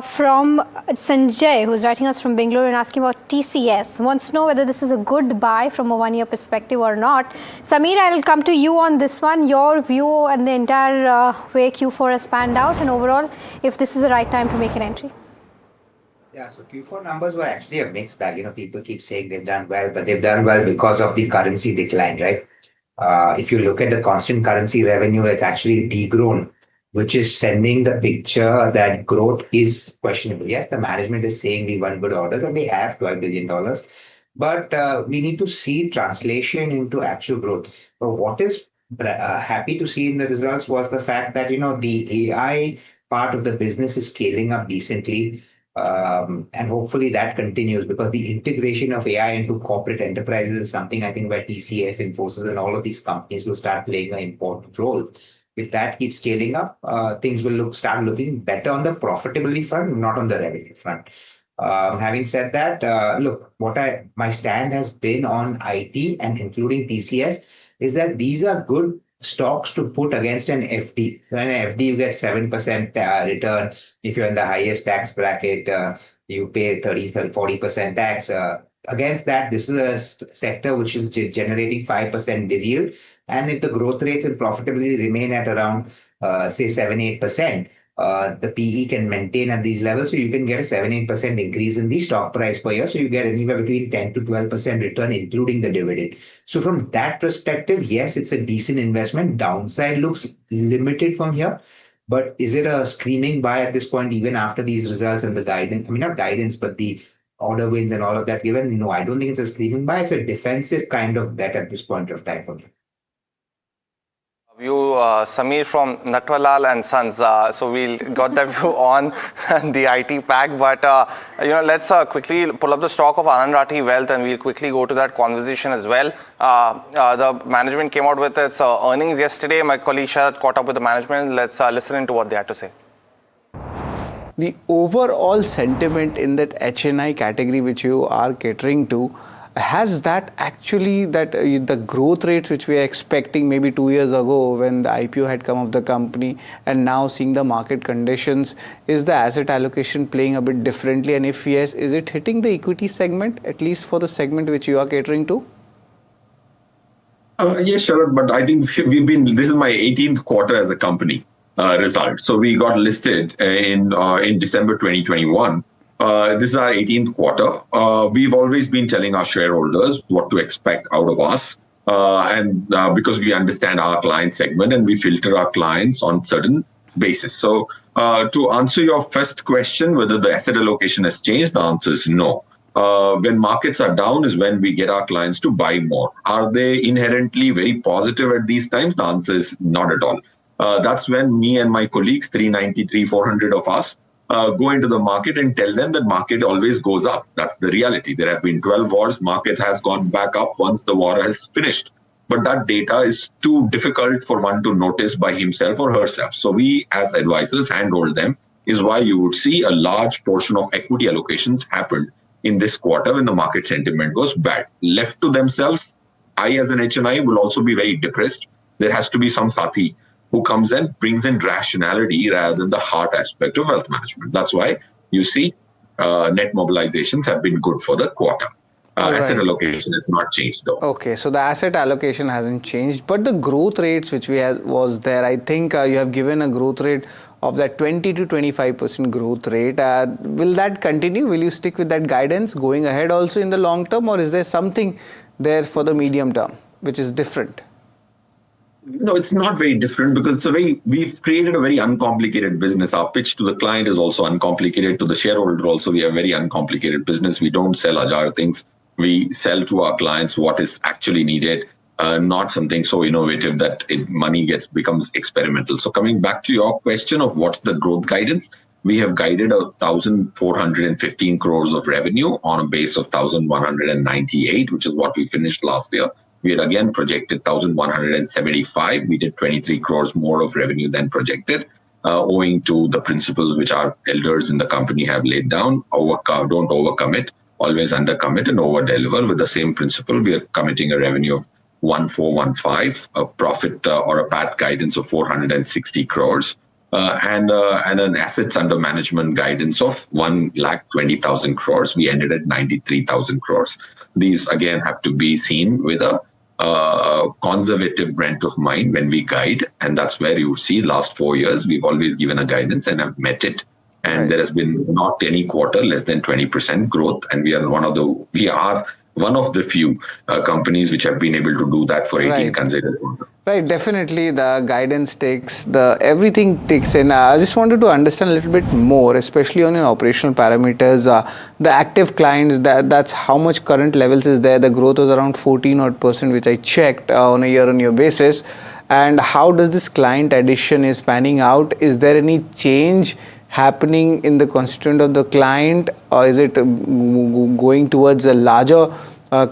from Sanjay, who's writing us from Bangalore and asking about TCS. Wants to know whether this is a good buy from a one-year perspective or not. Sameer, I'll come to you on this one. Your view and the entire way Q4 has panned out, and overall, if this is the right time to make an entry. Yeah, so Q4 numbers were actually a mixed bag. People keep saying they've done well, but they've done well because of the currency decline, right? If you look at the constant currency revenue, it's actually degrown, which is sending the picture that growth is questionable. Yes, the management is saying we won good orders and they have $12 billion, but we need to see translation into actual growth. But what is happy to see in the results was the fact that, the AI part of the business is scaling up decently. And hopefully that continues, because the integration of AI into corporate enterprises is something I think where TCS, Infosys, and all of these companies will start playing an important role. If that keeps scaling up, things will start looking better on the profitability front, not on the revenue front. Having said that, look, my stand has been on IT and including TCS is that these are good stocks to put against an FD. So in an FD, you get 7% return. If you're in the highest tax bracket, you pay 40% tax. Against that, this is a sector which is generating 5% div yield. And if the growth rates and profitability remain at around, say, 7-8%, the PE can maintain at these levels. So you can get a 7-8% increase in the stock price per year. So you get anywhere between 10 to 12% return, including the dividend. So from that perspective, yes, it's a decent investment. Downside looks limited from here. But is it a screaming buy at this point, even after these results and the guidance? I mean, not guidance, but the order wins and all of that given? No, I don't think it's a screaming buy. It's a defensive kind of bet at this point of time for me. View, Sameer from Natwalal and Sons. So we got that view on the IT pack, but let's quickly pull up the stock of Anand Rathi Wealth, and we'll quickly go to that conversation as well. The management came out with its earnings yesterday. My colleague Shahad caught up with the management. Let's listen into what they had to say. The overall sentiment in that HNI category which you are catering to, has that actually, the growth rates which we are expecting maybe 2 years ago when the IPO had come of the company, and now seeing the market conditions, is the asset allocation playing a bit differently? And if yes, is it hitting the equity segment, at least for the segment which you are catering to? Yes, Sharad, but I think this is my 18th quarter as a company. result. So we got listed in December 2021. This is our 18th quarter. We've always been telling our shareholders what to expect out of us. And because we understand our client segment and we filter our clients on certain basis. So to answer your first question, whether the asset allocation has changed, the answer is no. When markets are down is when we get our clients to buy more. Are they inherently very positive at these times? The answer is not at all. That's when me and my colleagues, 393, 400 of us, go into the market and tell them that market always goes up. That's the reality. There have been 12 wars. Market has gone back up once the war has finished. But that data is too difficult for one to notice by himself or herself. So we, as advisors, handhold them, is why you would see a large portion of equity allocations happened in this quarter when the market sentiment was bad. Left to themselves, I as an HNI will also be very depressed. There has to be some Sathi who comes and brings in rationality rather than the heart aspect of wealth management. That's why you see net mobilizations have been good for the quarter. Asset allocation has not changed though. Okay, so the asset allocation hasn't changed, but the growth rates which was there, I think you have given a growth rate of that 20 to 25% growth rate. Will that continue? Will you stick with that guidance going ahead also in the long term, or is there something there for the medium term which is different? No, it's not very different because we've created a very uncomplicated business. Our pitch to the client is also uncomplicated, to the shareholder also. We have a very uncomplicated business. We don't sell Ajar things. We sell to our clients what is actually needed, not something so innovative that money becomes experimental. So coming back to your question of what's the growth guidance, we have guided 1,415 crores of revenue on a base of 1,198, which is what we finished last year. We had again projected 1,175. We did 23 crores more of revenue than projected, owing to the principles which our elders in the company have laid down. Don't overcommit, always undercommit and over-deliver. With the same principle, we are committing a revenue of 1,415, a profit or a PAT guidance of 460 crores, and an assets under management guidance of 1,20,000 crores. We ended at 93,000 crores. These again have to be seen with a conservative Brent of mind when we guide, and that's where you see last 4 years we've always given a guidance and have met it, and there has been not any quarter less than 20% growth, and we are one of the few companies which have been able to do that for 18 consecutive quarters. Right, definitely the guidance everything takes in. I just wanted to understand a little bit more, especially on your operational parameters. The active clients, that's how much current levels is there. The growth was around 14% which I checked on a year-on-year basis. And how does this client addition is panning out? Is there any change happening in the constituent of the client, or is it going towards a larger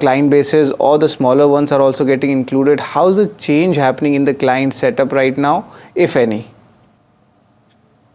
client bases, or the smaller ones are also getting included? How's the change happening in the client setup right now, if any?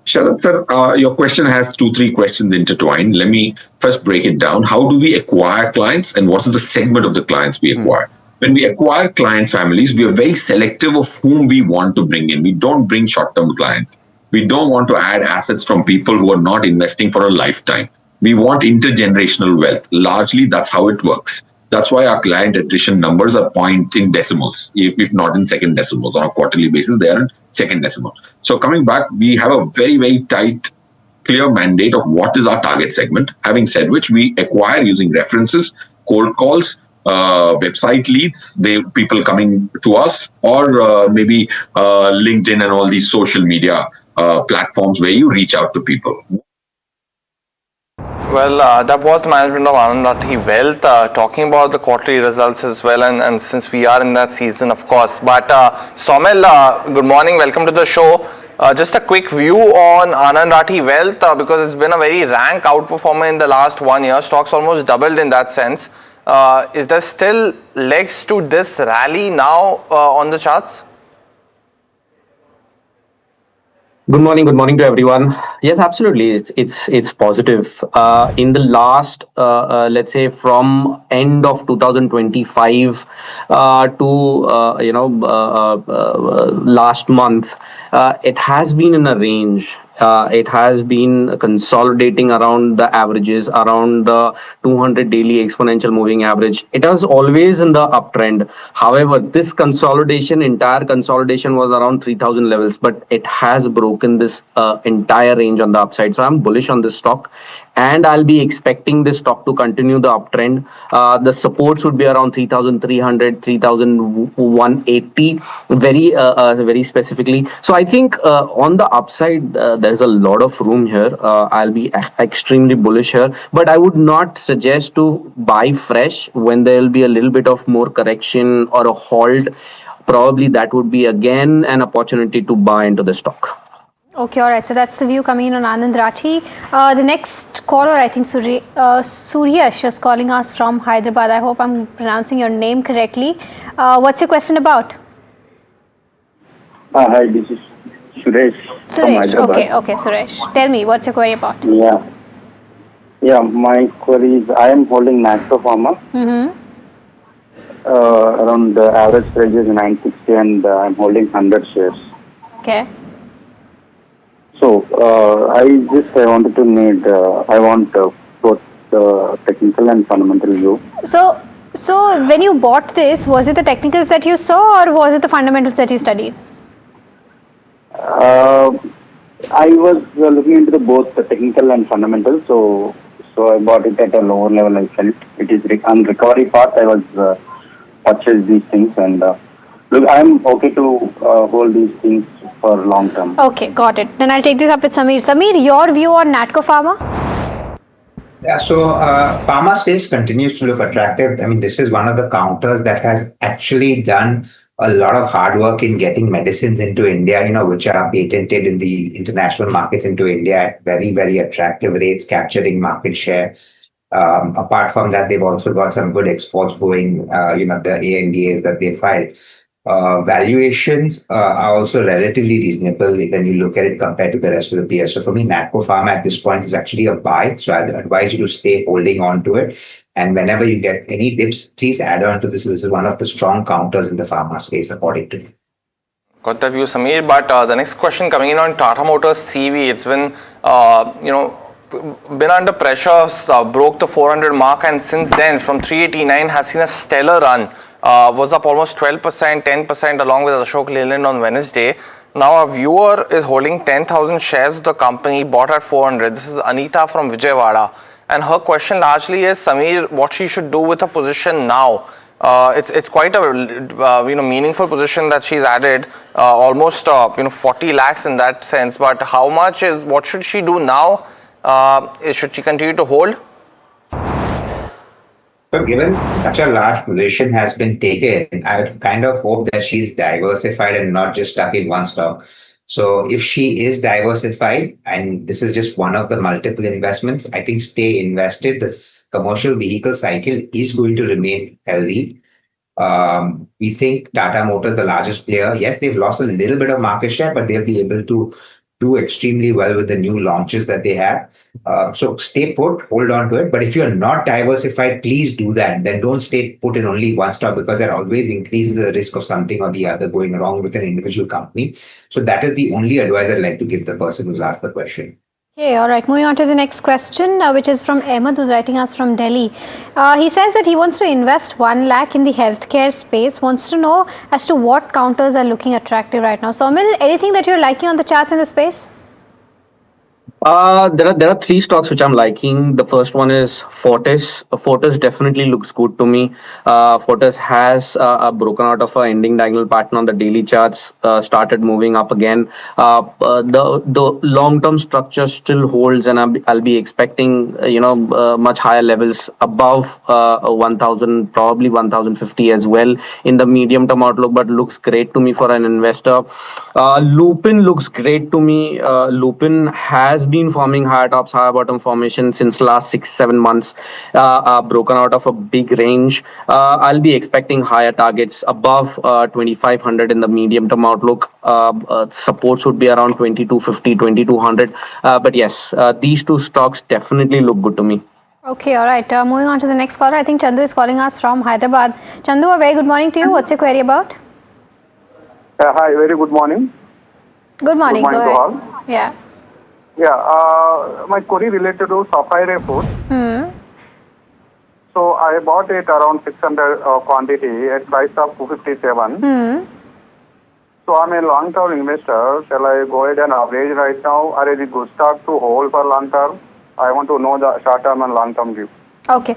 Sharath sir, your question has 2-3 questions intertwined. Let me first break it down. How do we acquire clients, and what is the segment of the clients we acquire? When we acquire client families, we are very selective of whom we want to bring in. We don't bring short-term clients. We don't want to add assets from people who are not investing for a lifetime. We want intergenerational wealth. Largely, that's how it works. That's why our client attrition numbers are point in decimals, if not in second decimals. On a quarterly basis, they are in second decimal. So coming back, we have a very, very tight, clear mandate of what is our target segment. Having said which, we acquire using references, cold calls, website leads, people coming to us, or maybe LinkedIn and all these social media platforms where you reach out to people. Well, that was the management of Anand Rathi Wealth talking about the quarterly results as well, and since we are in that season, of course. But Somil, good morning, welcome to the show. Just a quick view on Anand Rathi Wealth because it's been a very rank outperformer in the last 1 year. Stocks almost doubled in that sense. Is there still legs to this rally now on the charts? Good morning to everyone. Yes, absolutely. It's positive. In the last, let's say, from end of 2025 to last month, it has been in a range. It has been consolidating around the averages, around the 200 daily exponential moving average. It was always in the uptrend. However, this entire consolidation was around 3000 levels, but it has broken this entire range on the upside. So I'm bullish on this stock, and I'll be expecting this stock to continue the uptrend. The supports would be around 3,300, 3,180, very specifically. So I think on the upside, there's a lot of room here. I'll be extremely bullish here, but I would not suggest to buy fresh when there will be a little bit of more correction or a halt. Probably that would be again an opportunity to buy into the stock. Okay, all right. So that's the view coming in on Anand Rathi. The next caller, I think Suryash is calling us from Hyderabad. I hope I'm pronouncing your name correctly. What's your question about? Hi, this is Suresh from Hyderabad. Okay, Suresh. Tell me, what's your query about? Yeah, my query is I am holding Pharma. Around the average price is 960 and I'm holding 100 shares. Okay. So I wanted to I want both the technical and fundamental view. So when you bought this, was it the technicals that you saw or was it the fundamentals that you studied? I was looking into both the technical and fundamental, so I bought it at a lower level. I felt it is on recovery path. I was purchased these things, and look, I'm okay to hold these things for long term. Okay, got it. Then I'll take this up with Samir. Samir, your view on Natco Pharma? Yeah, so pharma space continues to look attractive. I mean, this is one of the counters that has actually done a lot of hard work in getting medicines into India, which are patented in the international markets into India at very, very attractive rates, capturing market share. Apart from that, they've also got some good exports going, the ANDAs that they filed. Valuations are also relatively reasonable when you look at it compared to the rest of the peers. So for me, Natco Pharma at this point is actually a buy. So I advise you to stay holding on to it. And whenever you get any dips, please add on to this. This is one of the strong counters in the pharma space, according to me. Got the view, Samir. But the next question coming in on Tata Motors CV, it's been, been under pressure, broke the 400 mark, and since then, from 389, has seen a stellar run. Was up almost 12%, 10% along with Ashok Leyland on Wednesday. Now a viewer is holding 10,000 shares of the company, bought at 400. This is Anita from Vijayawada. And her question largely is, Samir, what she should do with her position now. It's quite a meaningful position that she's added, almost 40 lakhs in that sense. But what should she do now? Should she continue to hold? So given such a large position has been taken, I would kind of hope that she's diversified and not just stuck in one stock. So if she is diversified, and this is just one of the multiple investments, I think stay invested. This commercial vehicle cycle is going to remain healthy. We think Tata Motors, the largest player, yes, they've lost a little bit of market share, but they'll be able to do extremely well with the new launches that they have. So stay put, hold on to it. But if you're not diversified, please do that. Then don't stay put in only one stock, because that always increases the risk of something or the other going wrong with an individual company. So that is the only advice I'd like to give the person who's asked the question. Okay, all right. Moving on to the next question, which is from Ahmed, who's writing us from Delhi. He says that he wants to invest 1 lakh in the healthcare space, wants to know as to what counters are looking attractive right now. So, Amil, anything that you're liking on the charts in the space? There are 3 stocks which I'm liking. The first one is Fortis. Fortis definitely looks good to me. Fortis has broken out of an ending diagonal pattern on the daily charts, started moving up again. The long-term structure still holds, and I'll be expecting much higher levels above 1,000, probably 1,050 as well in the medium-term outlook. But looks great to me for an investor. Lupin looks great to me. Lupin has been forming higher tops, higher bottom formation since last 6-7 months, broken out of a big range. I'll be expecting higher targets above 2,500 in the medium term outlook. Supports would be around 2,250, 2,200. But yes, these 2 stocks definitely look good to me. Okay, all right. Moving on to the next caller. I think Chandu is calling us from Hyderabad. Chandu, a very good morning to you. What's your query about? Hi, very good morning. Good morning. Good morning Go to ahead. all. Yeah. Yeah, my query related to sapphire food. So I bought it around 600 quantity at price of 257. So I'm a long-term investor. Shall I go ahead and average right now, or is it good stock to hold for long term? I want to know the short-term and long-term view. Okay.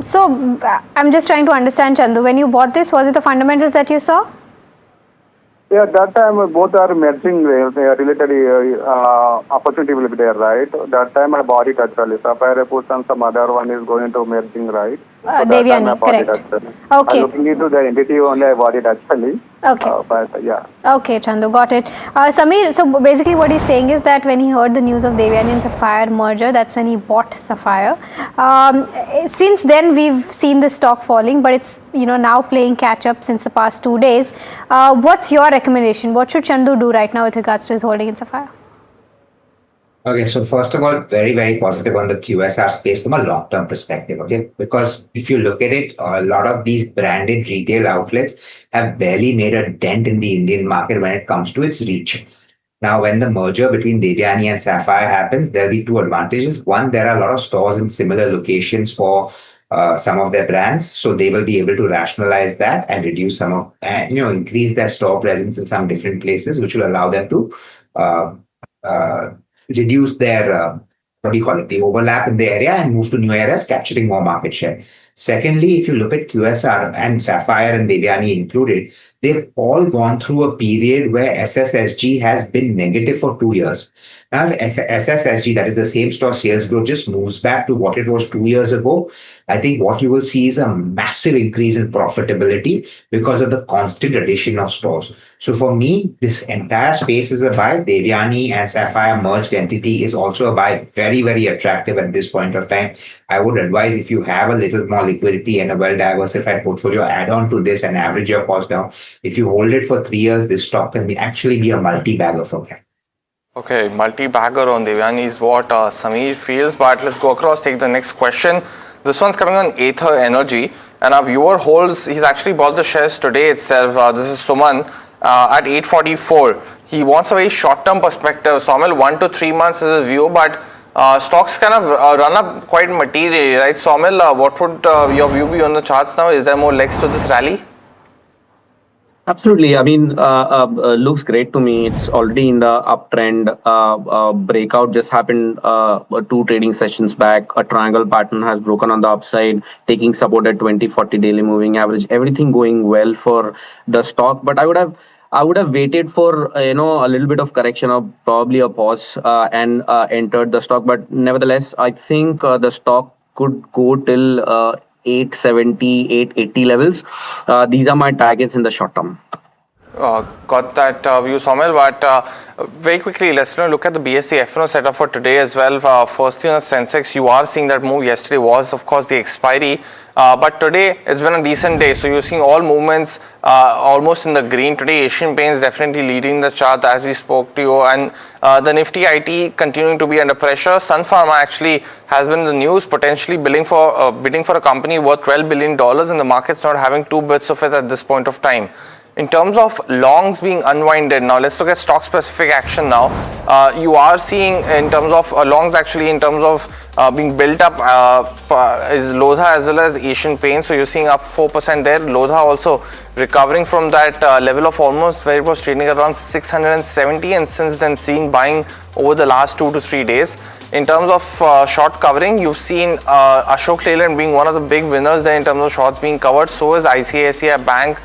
So I'm just trying to understand, Chandu. When you bought this, was it the fundamentals that you saw? Yeah, that time both are merging. Related opportunity will be there, right? That time I bought it actually. Sapphire Foods and some other one is going to merging, right? So that time I Devyani, bought it correct. actually. Okay. I'm looking into the entity only. I bought it actually. Okay. But yeah. Okay, Chandu, got it. Samir, so basically what he's saying is that when he heard the news of Devyani and Sapphire merger, that's when he bought Sapphire. Since then, we've seen the stock falling, but it's now playing catch up since the past 2 days. What's your recommendation? What should Chandu do right now with regards to his holding in Sapphire? Okay, so first of all, very, very positive on the QSR space from a long-term perspective, okay? Because if you look at it, a lot of these branded retail outlets have barely made a dent in the Indian market when it comes to its reach. Now, when the merger between Devyani and Sapphire happens, there'll be two advantages. One, there are a lot of stores in similar locations for some of their brands, so they will be able to rationalize that and reduce some of, increase their store presence in some different places, which will allow them to reduce their, the overlap in the area and move to new areas, capturing more market share. Secondly, if you look at QSR and Sapphire and Devyani included, they've all gone through a period where SSSG has been negative for 2 years. Now, if SSSG, that is the same store sales growth, just moves back to what it was 2 years ago, I think what you will see is a massive increase in profitability because of the constant addition of stores. So for me, this entire space is a buy. Devyani and Sapphire merged entity is also a buy. Very, very attractive at this point of time. I would advise if you have a little more liquidity and a well-diversified portfolio, add on to this and average your cost down. If you hold it for 3 years, this stock can actually be a multi-bagger for you. Okay, multi-bagger on Devyani is what Samir feels, but let's go across, take the next question. This one's coming on Ather Energy, and our viewer holds, he's actually bought the shares today itself. This is Suman at 844. He wants a very short-term perspective. Somil, 1 to 3 months is his view, but stocks kind of run up quite materially, right? Somil, what would your view be on the charts now? Is there more legs to this rally? Absolutely. I mean, looks great to me. It's already in the uptrend. Breakout just happened 2 trading sessions back. A triangle pattern has broken on the upside, taking support at 20-40 daily moving average. Everything going well for the stock. But I would have waited for a little bit of correction or probably a pause and entered the stock. But nevertheless, I think the stock could go till 870, 880 levels. These are my targets in the short term. Got that view, Somil, but very quickly, let's look at the BSE F&O setup for today as well. Firstly, on the Sensex, you are seeing that move. Yesterday was, of course, the expiry. But today, it's been a decent day. So you're seeing all movements almost in the green today. Asian Paints definitely leading the chart as we spoke to you. And the Nifty IT continuing to be under pressure. Sun Pharma actually has been in the news, potentially bidding for a company worth $12 billion, and the market's not having 2 bits of it at this point of time. In terms of longs being unwinded, now let's look at stock specific action now. You are seeing in terms of longs actually in terms of being built up is Lodha as well as Asian Paints. So you're seeing up 4% there. Lodha also recovering from that level of almost where it was trading around 670, and since then seen buying over the last 2 to 3 days. In terms of short covering, you've seen Ashok Leyland being one of the big winners there in terms of shorts being covered. So is ICICI Bank.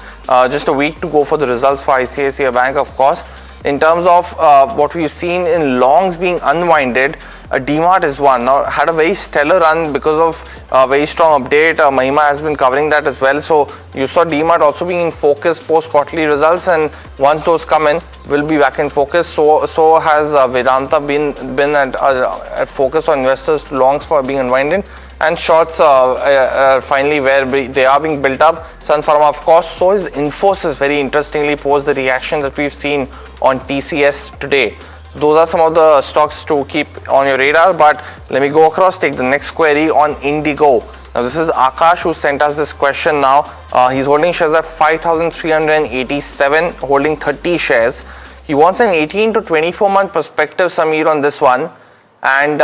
Just a week to go for the results for ICICI Bank, of course. In terms of what we've seen in longs being unwinded, DMart is one. Now, had a very stellar run because of a very strong update. Mahima has been covering that as well. So, you saw DMart also being in focus post quarterly results, and once those come in, will be back in focus. So has Vedanta been at focus on investors longs for being unwinded. And shorts finally where they are being built up. Sun Pharma, of course, so is Infosys, very interestingly, post the reaction that we've seen on TCS today. Those are some of the stocks to keep on your radar, but let me go across, take the next query on Indigo. Now, this is Akash who sent us this question now. He's holding shares at 5,387, holding 30 shares. He wants an 18 to 24 month perspective, Samir, on this one. And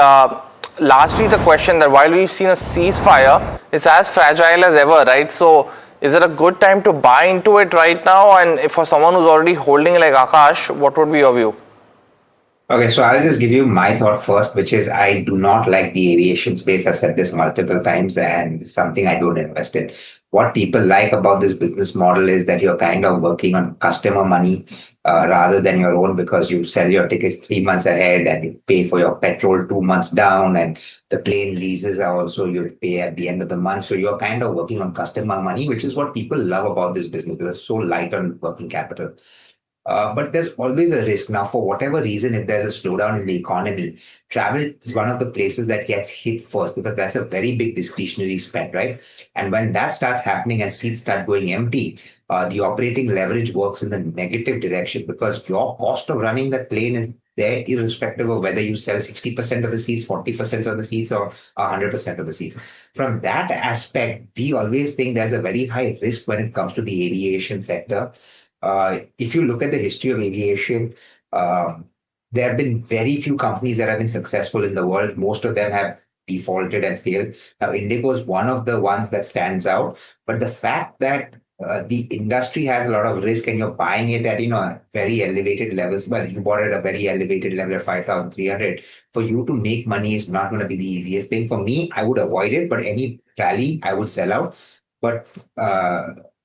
lastly, the question that while we've seen a ceasefire, it's as fragile as ever, right? So is it a good time to buy into it right now? And if for someone who's already holding like Akash, what would be your view? Okay, so I'll just give you my thought first, which is I do not like the aviation space. I've said this multiple times, and it's something I don't invest in. What people like about this business model is that you're kind of working on customer money rather than your own, because you sell your tickets 3 months ahead and you pay for your petrol 2 months down, and the plane leases are also you pay at the end of the month. So you're kind of working on customer money, which is what people love about this business because it's so light on working capital. But there's always a risk. Now, for whatever reason, if there's a slowdown in the economy, travel is one of the places that gets hit first because that's a very big discretionary spend, right? And when that starts happening and seats start going empty, the operating leverage works in the negative direction because your cost of running that plane is there irrespective of whether you sell 60% of the seats, 40% of the seats, or 100% of the seats. From that aspect, we always think there's a very high risk when it comes to the aviation sector. If you look at the history of aviation, there have been very few companies that have been successful in the world. Most of them have defaulted and failed. Now, Indigo is one of the ones that stands out. But the fact that the industry has a lot of risk and you're buying it at very elevated levels. Well, you bought it at a very elevated level at 5,300. For you to make money is not going to be the easiest thing. For me, I would avoid it, but any rally, I would sell out. But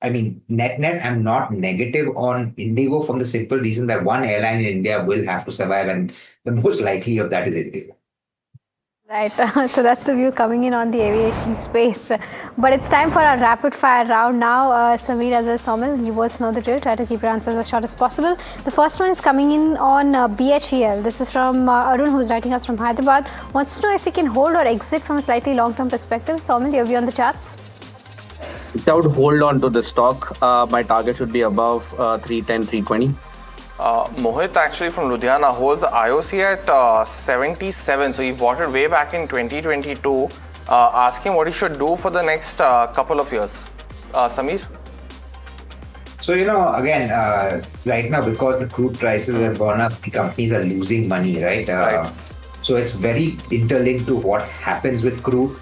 net, I'm not negative on Indigo from the simple reason that one airline in India will have to survive, and the most likely of that is Indigo. Right, so that's the view coming in on the aviation space. But it's time for our rapid fire round now. Samir as well as Somil, you both know the drill. Try to keep your answers as short as possible. The first one is coming in on BHEL. This is from Arun, who's writing us from Hyderabad. Wants to know if we can hold or exit from a slightly long-term perspective. Somil, your view on the charts? I would hold on to the stock. My target should be above 310, 320. Mohit actually from Ludhiana holds the IOC at 77. So he bought it way back in 2022. Asking what he should do for the next couple of years. Samir? So, again, right now, because the crude prices have gone up, the companies are losing money, right? So it's very interlinked to what happens with crude.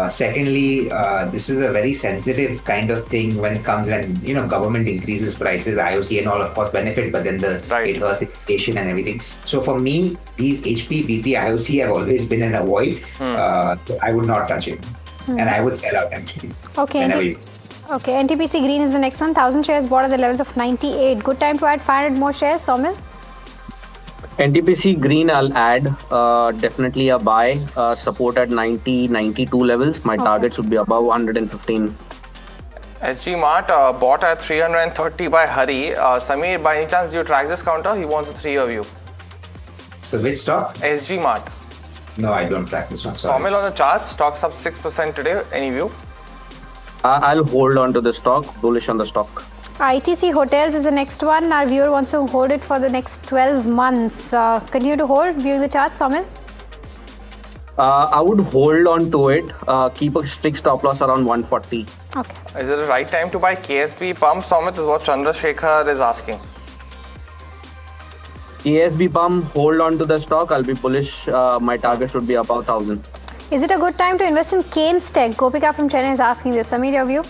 Secondly, this is a very sensitive kind of thing when it comes when government increases prices, IOC and all of course benefit, but then it hurts inflation and everything. So for me, these HP, BP, IOC have always been an avoid. So I would not touch it, and I would sell out actually. Okay. NTPC Green is the next one. 1,000 shares bought at the levels of 98. Good time to add 500 more shares, Somil? NTPC Green, I'll add definitely a buy. Support at 90, 92 levels. My target should be above 115. SG Mart bought at 330 by Hari. Samir, by any chance, do you track this counter? He wants a 3-year view. So which stock? SG Mart. No, I don't track this one. Sorry. Somil on the charts, stock's up 6% today. Any view? I'll hold on to the stock, bullish on the stock. ITC Hotels is the next one. Our viewer wants to hold it for the next 12 months. Continue to hold, viewing the chart, Somil? I would hold on to it. Keep a strict stop loss around 140. Okay. Is it the right time to buy KSB pump, Somit, is what Chandrasekhar is asking. KSB pump, hold on to the stock. I'll be bullish. My target should be above 1,000. Is it a good time to invest in Keynes Tech? Gopika from Chennai is asking this. Samir, your view?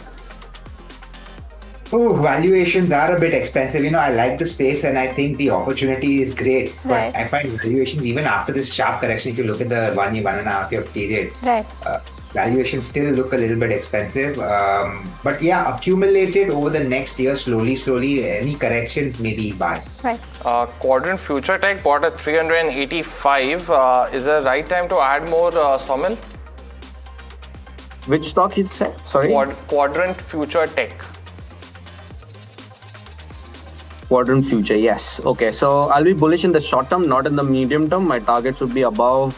Oh, valuations are a bit expensive. I like the space and I think the opportunity is great. But I find valuations, even after this sharp correction, if you look at the 1 year, 1.5 year period, valuations still look a little bit expensive. But yeah, accumulated over the next year, slowly, any corrections maybe buy. Right. Quadrant Future Tech bought at 385. Is it the right time to add more, Somil? Which stock you said? Sorry? Quadrant Future Tech. Quadrant Future, yes. Okay, so I'll be bullish in the short term, not in the medium term. My target should be above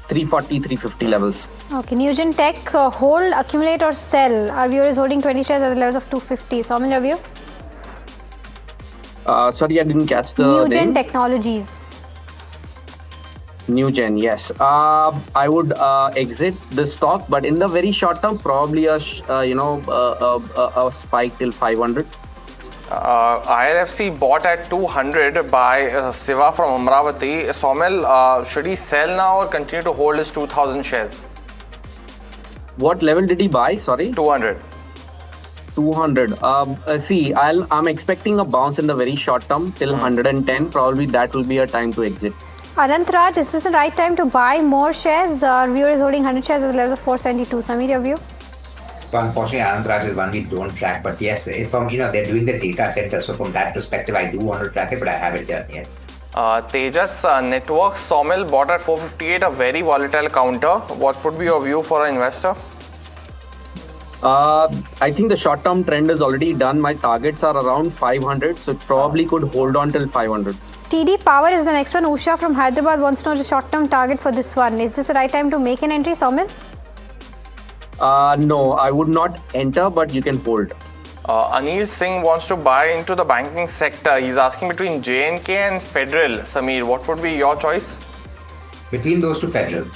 340, 350 levels. Okay, Newgen Tech, hold, accumulate or sell. Our viewer is holding 20 shares at the levels of 250. Somil, your view? Sorry, I didn't catch the Newgen name. Technologies. Newgen, yes. I would exit the stock, but in the very short term, probably a spike till 500. IRFC bought at 200 by Siva from Amravati. Somil, should he sell now or continue to hold his 2,000 shares? What level did he buy? Sorry? 200. 200. See, I'm expecting a bounce in the very short term till 110. Probably that will be a time to exit. Anantraj, is this the right time to buy more shares? Our viewer is holding 100 shares at the level of 472. Samir, your view? So unfortunately, Anantraj is one we don't track. But yes, from they're doing the data center. So from that perspective, I do want to track it, but I haven't done yet. Tejas Networks, Somil bought at 458, a very volatile counter. What would be your view for an investor? I think the short-term trend is already done. My targets are around 500, so probably could hold on till 500. TD Power is the next one. Usha from Hyderabad wants to know the short-term target for this one. Is this the right time to make an entry, Somil? No, I would not enter, but you can hold. Anil Singh wants to buy into the banking sector. He's asking between JNK and Federal. Samir, what would be your choice? Between those two, Federal.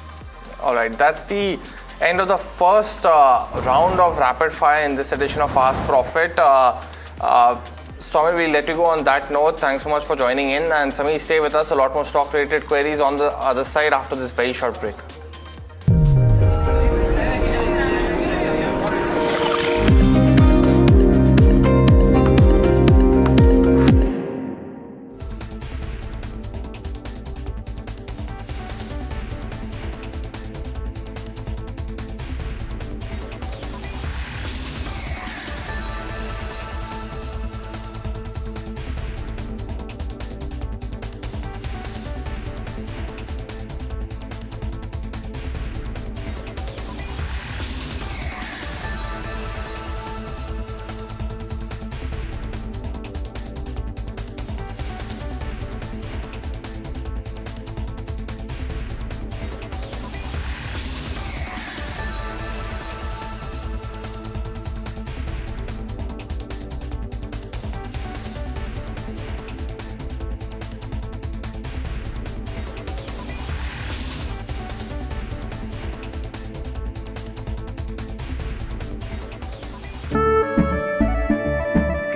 Alright, that's the end of the first round of rapid fire in this edition of Fast Profit. Samir, we'll let you go on that note. Thanks so much for joining in. And Samir, stay with us. A lot more stock-related queries on the other side after this very short break.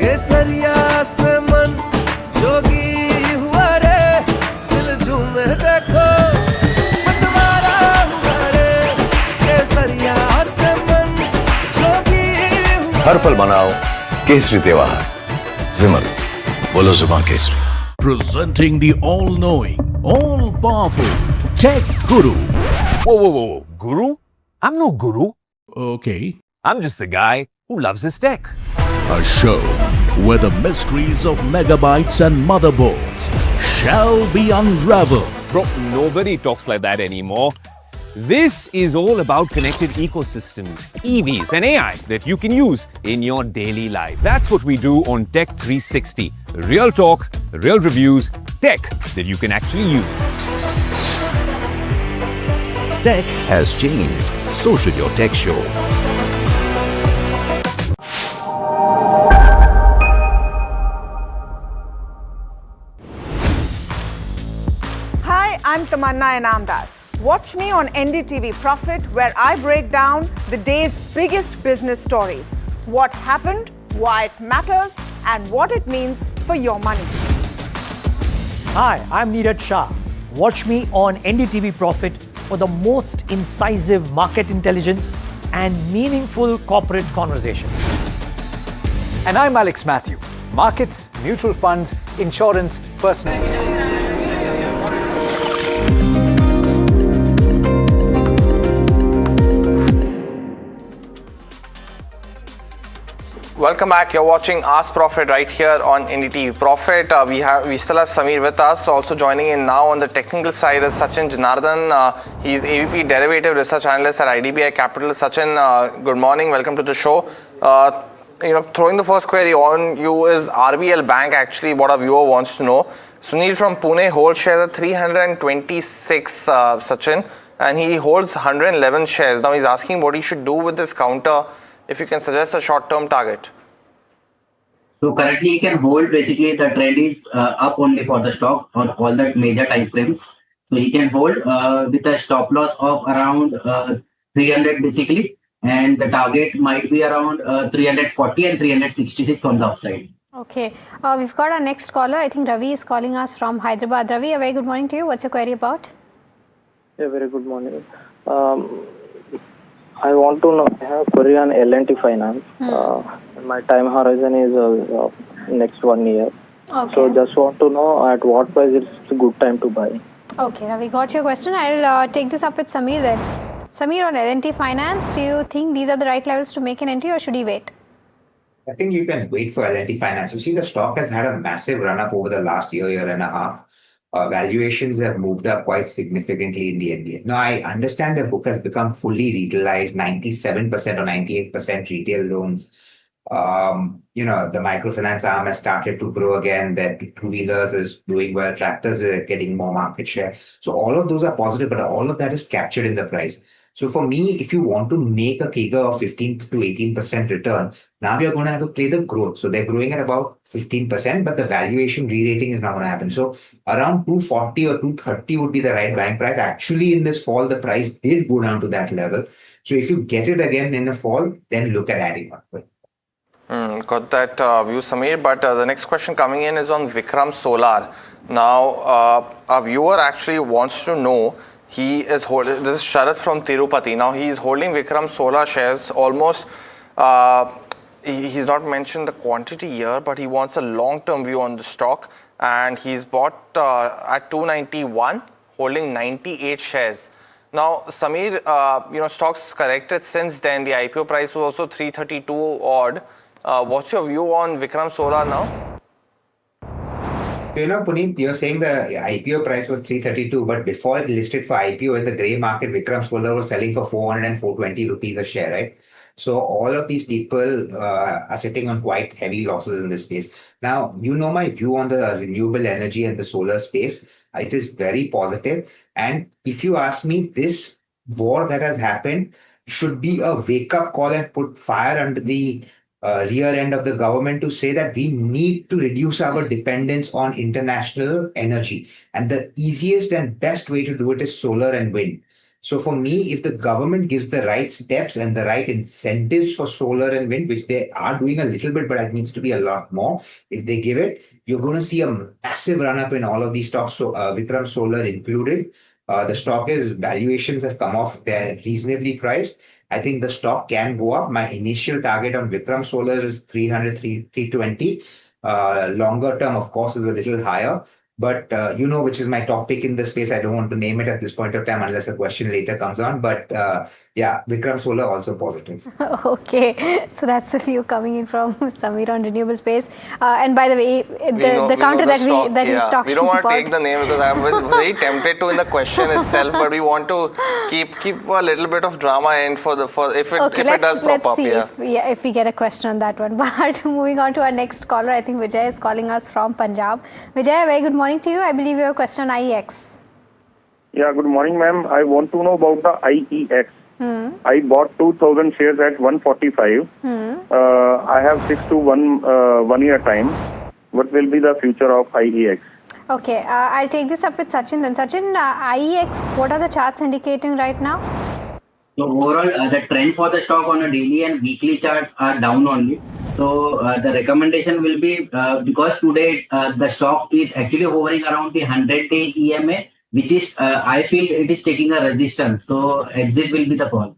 केसरिया से मन जोगी हुआ रे दिल झूमे देखो मतवारा हुआ रे केसरिया से मन जोगी हुआ हर पल मनाओ केसरी त्योहार विमल बोलो जुबान Kesari Presenting the all-knowing, all-powerful Tech Guru. Whoa. Guru? I'm no guru. Okay. I'm just a guy who loves his tech. A show where the mysteries of megabytes and motherboards shall be unraveled. Bro, nobody talks like that anymore. This is all about connected ecosystems, EVs and AI that you can use in your daily life. That's what we do on Tech 360. Real talk, real reviews, tech that you can actually use. Tech has changed. So should your tech show. Hi, I'm Tamanna Inamdar. Watch me on NDTV Profit, where I break down the day's biggest business stories. What happened, why it matters, and what it means for your money. Hi, I'm Neeraj Shah. Watch me on NDTV Profit for the most incisive market intelligence and meaningful corporate conversations. And I'm Alex Matthew. Markets, mutual funds, insurance, personal. Welcome back. You're watching Ask Profit right here on NDTV Profit. We still have Samir with us. Also joining in now on the technical side is Sachin Janardhan. He's AVP Derivative Research Analyst at IDBI Capital. Sachin, good morning. Welcome to the show. Throwing the first query on you is RBL Bank, actually what a viewer wants to know. Sunil from Pune holds shares at 326, Sachin, and he holds 111 shares. Now he's asking what he should do with this counter. If you can suggest a short-term target. So currently you can hold, basically the trend is up only for the stock on all the major time frames. So you can hold with a stop loss of around 300 basically, and the target might be around 340 and 366 on the upside. Okay, we've got our next caller. I think Ravi is calling us from Hyderabad. Ravi, a very good morning to you. What's your query about? Yeah, very good morning. I want to know, I have a query on L&T Finance. My time horizon is next 1 year. Okay. So just want to know at what price it's a good time to buy. Okay, Ravi, got your question. I'll take this up with Samir then. Samir, on L&T Finance, do you think these are the right levels to make an entry or should he wait? I think you can wait for L&T Finance. You see, the stock has had a massive run up over the last year and a half. Valuations have moved up quite significantly in the NDA. Now, I understand the book has become fully retailized, 97% or 98% retail loans. The microfinance arm has started to grow again. That two-wheelers is doing well. Tractors are getting more market share. So all of those are positive, but all of that is captured in the price. So for me, if you want to make a CAGR of 15 to 18% return, now you're going to have to play the growth. So they're growing at about 15%, but the valuation re-rating is not going to happen. So around 240 or 230 would be the right buying price. Actually, in this fall, the price did go down to that level. So if you get it again in the fall, then look at adding on. Got that view, Samir. But the next question coming in is on Vikram Solar. Now, a viewer actually wants to know, he is holding, this is Sharath from Tirupati. Now, he is holding Vikram Solar shares almost, he's not mentioned the quantity here, but he wants a long-term view on the stock. And he's bought at 291, holding 98 shares. Now, Samir, stocks corrected since then. The IPO price was also 332 odd. What's your view on Vikram Solar now? Puneet, you're saying the IPO price was 332, but before it listed for IPO in the grey market, Vikram Solar was selling for 400 and 420 rupees a share, right? So all of these people are sitting on quite heavy losses in this space. Now, my view on the renewable energy and the solar space. It is very positive. And if you ask me, this war that has happened should be a wake-up call and put fire under the rear end of the government to say that we need to reduce our dependence on international energy. And the easiest and best way to do it is solar and wind. So for me, if the government gives the right steps and the right incentives for solar and wind, which they are doing a little bit, but it needs to be a lot more. If they give it, you're going to see a massive run up in all of these stocks. So Vikram Solar included. The stock valuations have come off. They're reasonably priced. I think the stock can go up. My initial target on Vikram Solar is 300, 320. Longer term, of course, is a little higher. But which is my top pick in the space. I don't want to name it at this point of time unless a question later comes on. But Vikram Solar also positive. Okay, so that's the view coming in from Samir on renewable space. And by the way, the counter that he's talking about. We don't want to take the name because I was very tempted to in the question itself, but we want to keep a little bit of drama in if it does pop up. Let's see if we get a question on that one. But moving on to our next caller, I think Vijay is calling us from Punjab. Vijay, a very good morning to you. I believe you have a question on IEX. Yeah, good morning, ma'am. I want to know about the IEX. I bought 2,000 shares at 145. I have 6 to 1 year time. What will be the future of IEX? Okay, I'll take this up with Sachin then. Sachin, IEX, what are the charts indicating right now? So overall, the trend for the stock on a daily and weekly charts are down only. So the recommendation will be, because today the stock is actually hovering around the 100-day EMA, which is, I feel it is taking a resistance. So exit will be the call.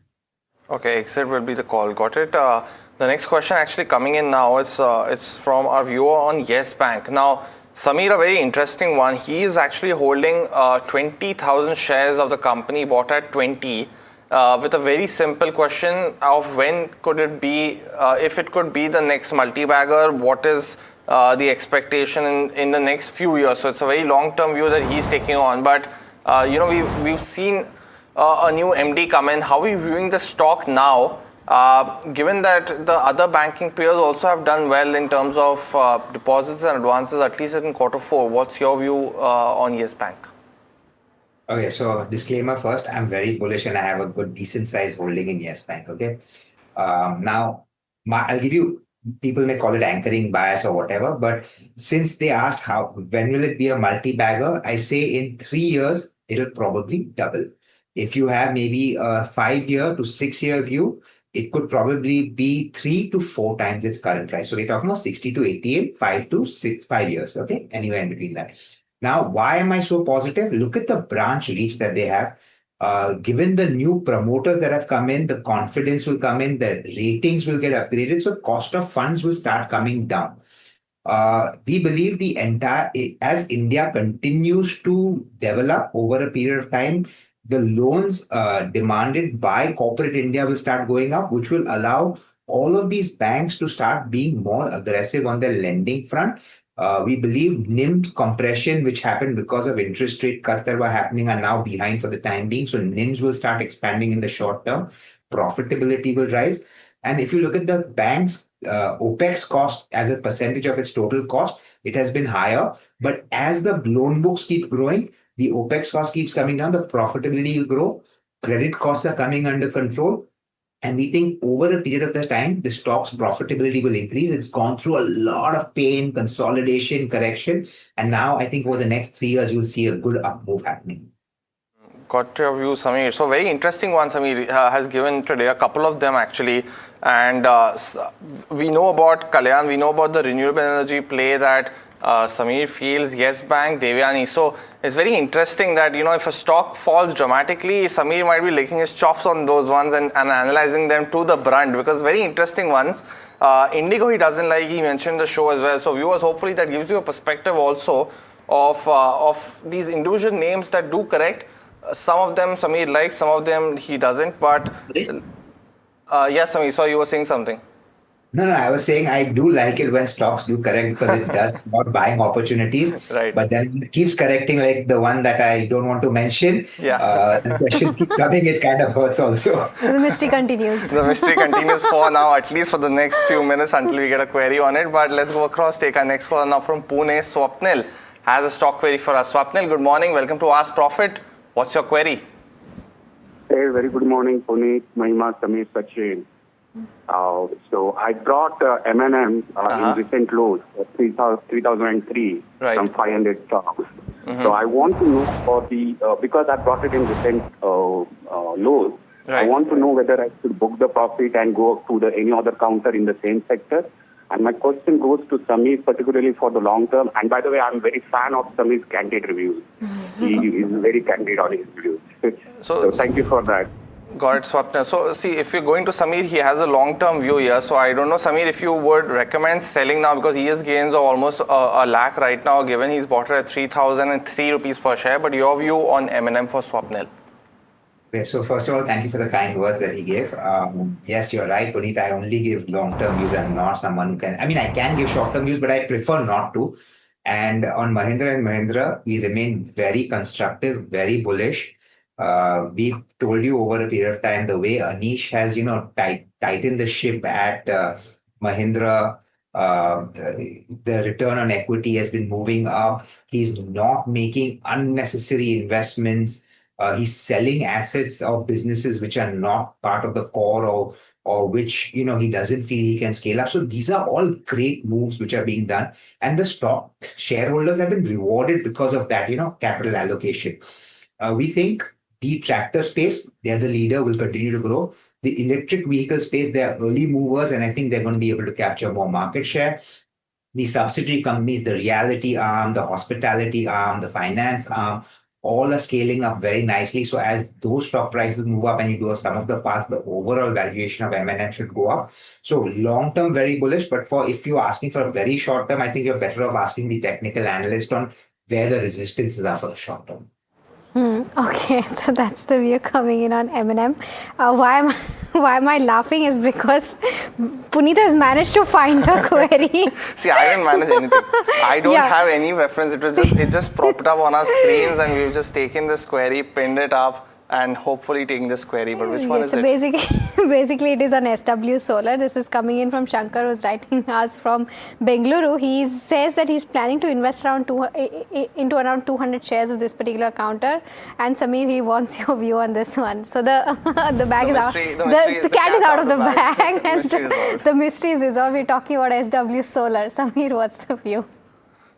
Okay, exit will be the call. Got it. The next question actually coming in now is it's from our viewer on Yes Bank. Now, Samir, a very interesting one. He is actually holding 20,000 shares of the company bought at 20. With a very simple question of when could it be, if it could be the next multi-bagger, what is the expectation in the next few years? So it's a very long-term view that he's taking on. But, we've seen a new MD come in. How are you viewing the stock now, given that the other banking peers also have done well in terms of deposits and advances, at least in Q4? What's your view on Yes Bank? Okay, so disclaimer first, I'm very bullish and I have a good decent size holding in Yes Bank, okay? Now, I'll give you, people may call it anchoring bias or whatever, but since they asked when will it be a multi-bagger, I say in 3 years, it'll probably double. If you have maybe a 5-year to 6-year view, it could probably be 3 to 4 times its current price. So we're talking about 60 to 80 in 5 years, okay? Anywhere in between that. Now, why am I so positive? Look at the branch reach that they have. Given the new promoters that have come in, the confidence will come in, the ratings will get upgraded, so cost of funds will start coming down. We believe as India continues to develop over a period of time, the loans demanded by corporate India will start going up, which will allow all of these banks to start being more aggressive on their lending front. We believe NIM compression, which happened because of interest rate cuts that were happening, are now behind for the time being. So NIMs will start expanding in the short term. Profitability will rise. And if you look at the bank's OPEX cost as a percentage of its total cost, it has been higher. But as the loan books keep growing, the OPEX cost keeps coming down, the profitability will grow, credit costs are coming under control. And we think over a period of the time, the stock's profitability will increase. It's gone through a lot of pain, consolidation, correction. And now I think over the next 3 years, you'll see a good up move happening. Got your view, Samir. So very interesting one Samir has given today, a couple of them actually. And we know about Kalyan, we know about the renewable energy play that Samir feels, Yes Bank, Devyani. So it's very interesting that, if a stock falls dramatically, Samir might be licking his chops on those ones and analyzing them to the brunt, because very interesting ones. Indigo he doesn't like, he mentioned the show as well. So viewers, hopefully that gives you a perspective also of these individual names that do correct. Some of them Samir likes, some of them he doesn't. But yes, Samir, so you were saying something. No, I was saying I do like it when stocks do correct because it does about buying opportunities. Right. But then it keeps correcting, like the one that I don't want to mention. Yeah. The questions keep coming, it kind of hurts also. The mystery continues. The mystery continues for now, at least for the next few minutes until we get a query on it. But let's go across, take our next call now from Pune. Swapnil has a stock query for us. Swapnil, good morning. Welcome to Ask Profit. What's your query? Hey, very good morning, Puneet, Mahima, Samir, Sachin. So I brought M&M in recent lows, 3003 from 500 stocks. So I want to know for the, because I brought it in recent lows, I want to know whether I should book the profit and go to any other counter in the same sector. And my question goes to Samir, particularly for the long term. And by the way, I'm very fan of Samir's candid reviews. He is very candid on his reviews. So thank you for that. Got it, Swapna. So see, if you're going to Samir, he has a long-term view here. So I don't know, Samir, if you would recommend selling now, because he has gains of almost a lakh right now, given he's bought it at 3,003 rupees per share. But your view on M&M for Swapnil? Okay, so first of all, thank you for the kind words that he gave. Yes, you're right, Puneet. I only give long-term views. I'm not someone who can. I mean, I can give short-term views, but I prefer not to. And on Mahindra and Mahindra, we remain very constructive, very bullish. We've told you over a period of time the way Anish has, tightened the ship at Mahindra. The return on equity has been moving up. He's not making unnecessary investments. He's selling assets of businesses which are not part of the core or which, he doesn't feel he can scale up. So these are all great moves which are being done. And the stock shareholders have been rewarded because of that, capital allocation. We think the tractor space, they're the leader, will continue to grow. The electric vehicle space, they're early movers, and I think they're going to be able to capture more market share. The subsidiary companies, the realty arm, the hospitality arm, the finance arm, all are scaling up very nicely. So as those stock prices move up and you do a sum of the parts, the overall valuation of M&M should go up. So long term, very bullish. But if you're asking for a very short term, I think you're better off asking the technical analyst on where the resistances are for the short term. Okay, so that's the view coming in on M&M. Why am I laughing is because Puneet has managed to find a query. See, I didn't manage anything. I don't have any reference. It just propped up on our screens, and we've just taken this query, pinned it up, and hopefully taking this query. But which one is it? Basically, it is on SW Solar. This is coming in from Shankar, who's writing us from Bengaluru. He says that he's planning to invest into around 200 shares of this particular counter. And Samir, he wants your view on this one. So the bag is out. The cat is out of the bag, and the mystery is resolved. We're talking about SW Solar. Samir, what's the view?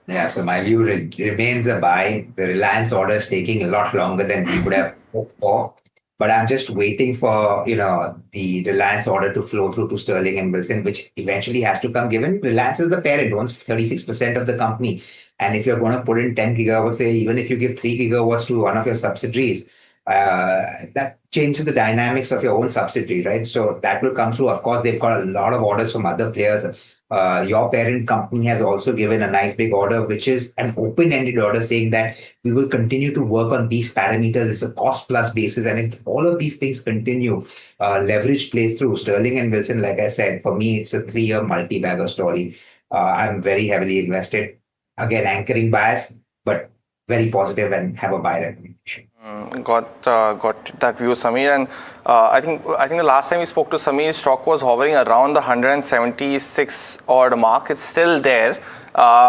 Yeah, so my view remains a buy. The Reliance order is taking a lot longer than we would have hoped for. But I'm just waiting for, the Reliance order to flow through to Sterling and Wilson, which eventually has to come, given Reliance is the parent, owns 36% of the company. And if you're going to put in 10 gigawatts, say, even if you give 3 gigawatts to one of your subsidiaries, that changes the dynamics of your own subsidiary, right? So that will come through. Of course, they've got a lot of orders from other players. Your parent company has also given a nice big order, which is an open-ended order saying that we will continue to work on these parameters. It's a cost-plus basis. And if all of these things continue, leverage plays through. Sterling and Wilson, like I said, for me, it's a 3-year multi-bagger story. I'm very heavily invested. Again, anchoring bias, but very positive and have a buy recommendation. Got that view, Samir. And I think the last time we spoke to Samir, stock was hovering around the 176 odd mark. It's still there.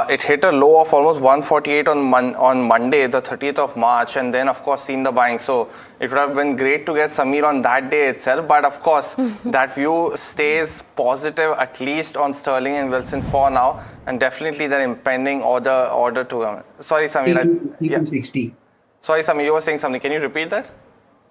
It hit a low of almost 148 on Monday, the 30th of March, and then of course seen the buying. So it would have been great to get Samir on that day itself. But of course, that view stays positive, at least on Sterling and Wilson for now, and definitely the impending order to. Sorry, Samir. 260. Sorry, Samir, you were saying something. Can you repeat that?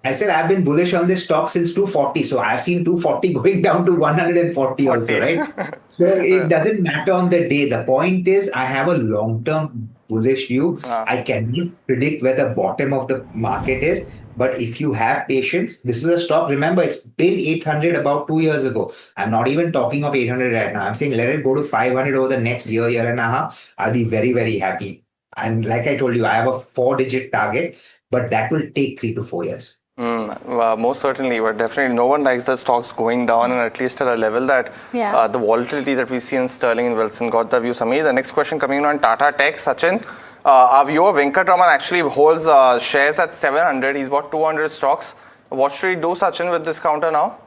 I said I've been bullish on this stock since 240. So I've seen 240 going down to 140 also, right? So it doesn't matter on the day. The point is I have a long-term bullish view. I cannot predict where the bottom of the market is. But if you have patience, this is a stock. Remember, it's been 800 about 2 years ago. I'm not even talking of 800 right now. I'm saying let it go to 500 over the next year and a half. I'll be very, very happy. And like I told you, I have a 4-digit target, but that will take 3 to 4 years. Most certainly, but definitely no one likes the stocks going down, and at least at a level that the volatility that we see in Sterling and Wilson. Got the view, Samir. The next question coming in on Tata Tech, Sachin. Our viewer Venkatraman actually holds shares at 700. He's bought 200 stocks. What should he do, Sachin, with this counter now?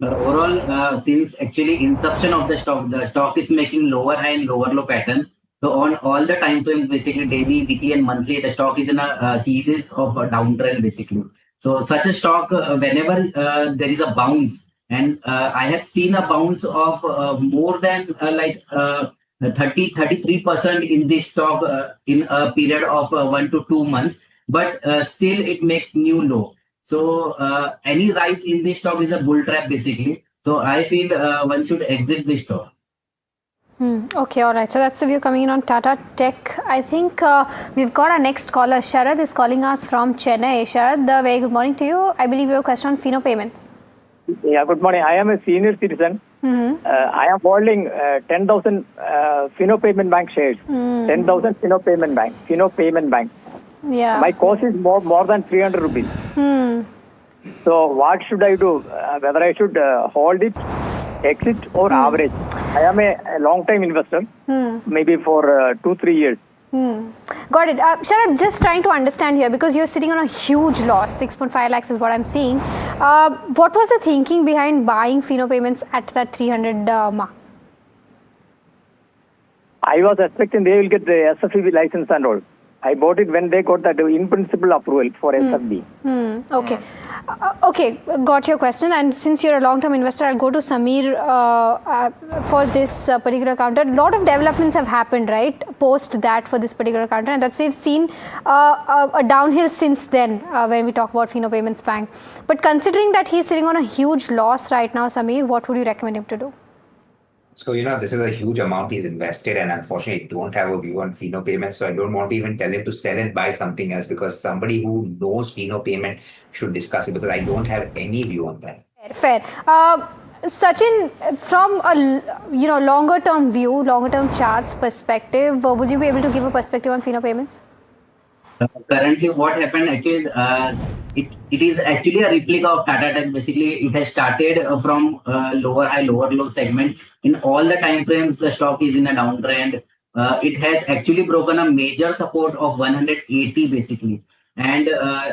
Overall, since actually inception of the stock is making lower high and lower low pattern. So on all the time frames, basically daily, weekly and monthly, the stock is in a series of a downtrend basically. So such a stock, whenever there is a bounce, and I have seen a bounce of more than 33% in this stock in a period of 1 to 2 months, but still it makes new low. So any rise in this stock is a bull trap basically. So I feel one should exit this stock. Okay, all right. So that's the view coming in on Tata Tech. I think we've got our next caller. Sharad is calling us from Chennai. Sharad, very good morning to you. I believe you have a question on Fino Payments. Yeah, good morning. I am a senior citizen. I am holding 10,000 Fino Payment Bank shares. 10,000 Fino Payment Bank. Yeah. My cost is more than 300 rupees. So what should I do? Whether I should hold it, exit or average? I am a long-time investor, maybe for 2-3 years. Got it. Sharad, just trying to understand here, because you're sitting on a huge loss, 6.5 lakhs is what I'm seeing. What was the thinking behind buying Fino Payments at that 300 mark? I was expecting they will get the SFB license and all. I bought it when they got that in-principle approval for SFB. Okay. Okay, got your question. And since you're a long-term investor, I'll go to Samir for this particular counter. A lot of developments have happened, right, post that for this particular counter. And that's we've seen a downhill since then when we talk about Fino Payments Bank. But considering that he's sitting on a huge loss right now, Samir, what would you recommend him to do? So, this is a huge amount he's invested, and unfortunately, I don't have a view on Fino Payments. So I don't want to even tell him to sell and buy something else, because somebody who knows Fino Payment should discuss it, because I don't have any view on that. Fair. Sachin, from a longer term view, longer term charts perspective, would you be able to give a perspective on Fino Payments? Currently, what happened actually, it is actually a replica of Tata Tech. Basically, it has started from lower high, lower low segment. In all the time frames, the stock is in a downtrend. It has actually broken a major support of 180 basically. And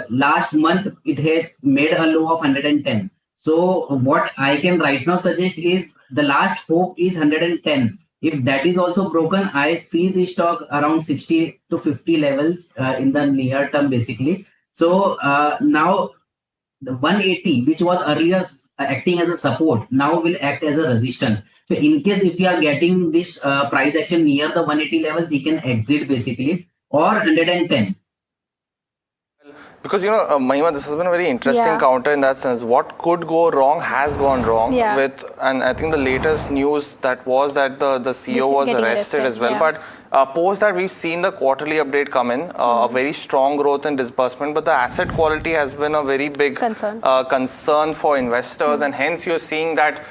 last month, it has made a low of 110. So what I can right now suggest is the last hope is 110. If that is also broken, I see the stock around 60 to 50 levels in the near term basically. So now the 180, which was earlier acting as a support, now will act as a resistance. So in case if you are getting this price action near the 180 levels, he can exit basically, or 110. Because, Mahima, this has been a very interesting counter in that sense. What could go wrong has gone wrong. And I think the latest news that was that the CEO was arrested as well. But post that, we've seen the quarterly update come in, a very strong growth in disbursement. But the asset quality has been a very big concern for investors. And hence, you're seeing that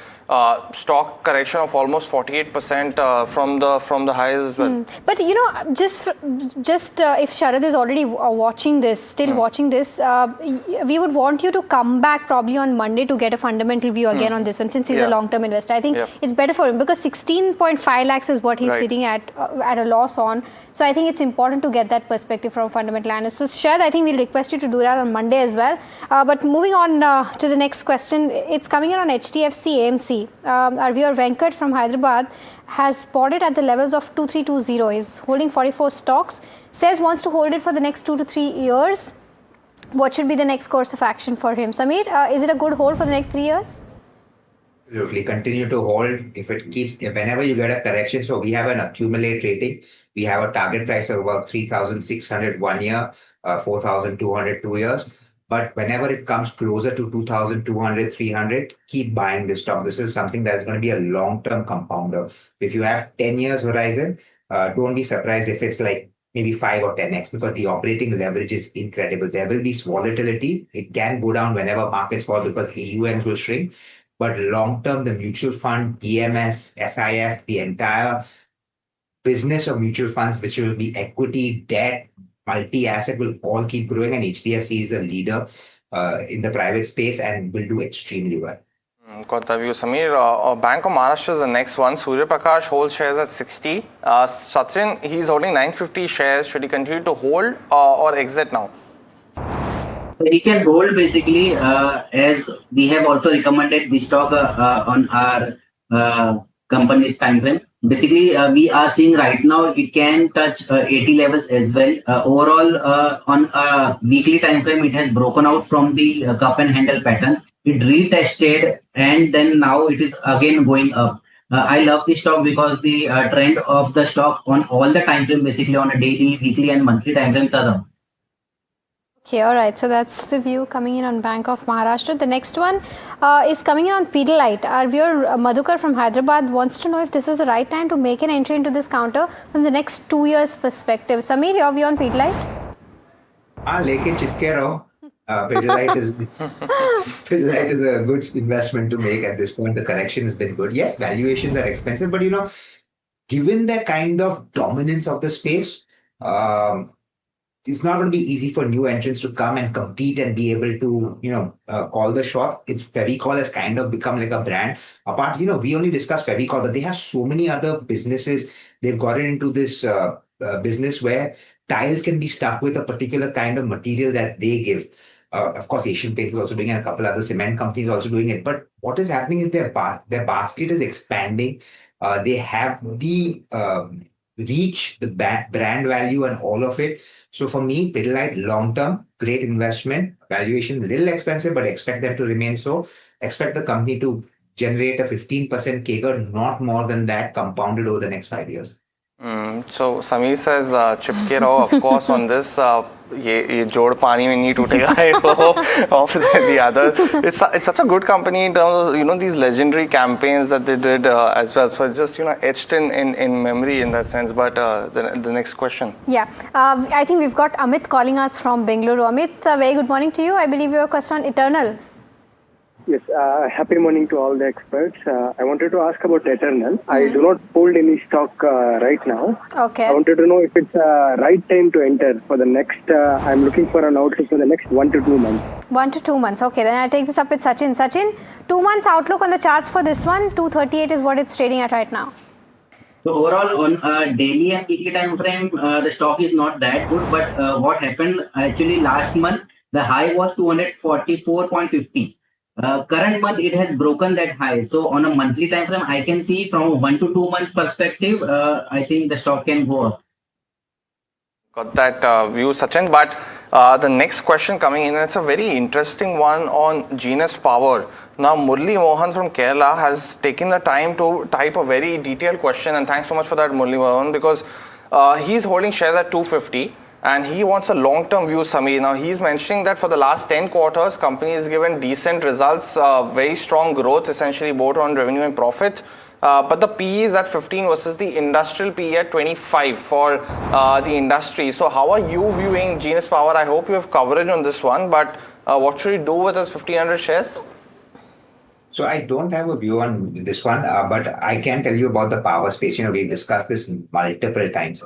stock correction of almost 48% from the highs as well. But just if Sharad is already watching this, still watching this, we would want you to come back probably on Monday to get a fundamental view again on this one, since he's a long-term investor. I think it's better for him because 16.5 lakhs is what he's sitting at a loss on. So I think it's important to get that perspective from fundamental analysts. So Sharad, I think we'll request you to do that on Monday as well. But moving on to the next question, it's coming in on HDFC AMC. Our viewer Venkat from Hyderabad has bought it at the levels of 2320. He's holding 44 stocks. Says wants to hold it for the next 2 to 3 years. What should be the next course of action for him? Samir, is it a good hold for the next 3 years? Absolutely. Continue to hold. Whenever you get a correction, so we have an accumulate rating. We have a target price of about 3,600 1 year, 4,200 2 years. But whenever it comes closer to 2,200, 300, keep buying this stock. This is something that's going to be a long-term compounder. If you have 10 years horizon, don't be surprised if it's like maybe 5 or 10x, because the operating leverage is incredible. There will be volatility. It can go down whenever markets fall because AUMs will shrink. But long-term, the mutual fund, EMS, SIF, the entire business of mutual funds, which will be equity, debt, multi-asset, will all keep growing. And HDFC is a leader in the private space and will do extremely well. Got the view, Samir. Bank of Maharashtra is the next one. Surya Prakash holds shares at 60. Sachin, he's holding 950 shares. Should he continue to hold or exit now? He can hold basically, as we have also recommended the stock on our company's time frame. Basically, we are seeing right now it can touch 80 levels as well. Overall, on a weekly time frame, it has broken out from the cup and handle pattern. It retested and then now it is again going up. I love the stock because the trend of the stock on all the time frame, basically on a daily, weekly and monthly time frames are up. Okay, all right. So that's the view coming in on Bank of Maharashtra. The next one is coming in on Pidilite. Our viewer Madhukar from Hyderabad wants to know if this is the right time to make an entry into this counter from the next 2 years perspective. Samir, your view on Pidilite? Leke chipke raho. Pidilite is a good investment to make at this point. The correction has been good. Yes, valuations are expensive, but given the kind of dominance of the space, it's not going to be easy for new entrants to come and compete and be able to, call the shots. Fevicol has kind of become like a brand. Apart, we only discussed Fevicol, but they have so many other businesses. They've gotten into this business where tiles can be stuck with a particular kind of material that they give. Of course, Asian Paints is also doing it, and a couple other cement companies also doing it. But what is happening is their basket is expanding. They have the reach, the brand value and all of it. So for me, Pidilite, long-term, great investment. Valuation, a little expensive, but expect them to remain so. Expect the company to generate a 15% CAGR, not more than that, compounded over the next 5 years. So Samir says, chipke raho, of course, on this. ये जोड़ पानी में नहीं टूटेगा of the other. It's such a good company in terms of these legendary campaigns that they did as well. So it's just etched in memory in that sense. But the next question. Yeah, I think we've got Amit calling us from Bengaluru. Amit, very good morning to you. I believe you have a question on Eternal. Yes, happy morning to all the experts. I wanted to ask about Eternal. I do not hold any stock right now. Okay. I wanted to know if it's right time to enter for the next, I'm looking for an outlook for the next 1 to 2 months. 1 to 2 months. Okay, then I'll take this up with Sachin. Sachin, 2 months outlook on the charts for this one. 238 is what it's trading at right now. So overall, on a daily and weekly time frame, the stock is not that good. But what happened actually last month, the high was 244.50. Current month it has broken that high. So on a monthly time frame, I can see from 1 to 2 months perspective, I think the stock can go up. Got that view, Sachin. But the next question coming in, it's a very interesting one on Genus Power. Now, Murli Mohan from Kerala has taken the time to type a very detailed question, and thanks so much for that, Murli Mohan, because he's holding shares at 250. And he wants a long-term view, Samir. Now, he's mentioning that for the last 10 quarters, company has given decent results, very strong growth, essentially both on revenue and profit. But the PE is at 15 versus the industrial PE at 25 for the industry. So how are you viewing Genus Power? I hope you have coverage on this one, but what should you do with his 1,500 shares? So I don't have a view on this one, but I can tell you about the power space. We've discussed this multiple times.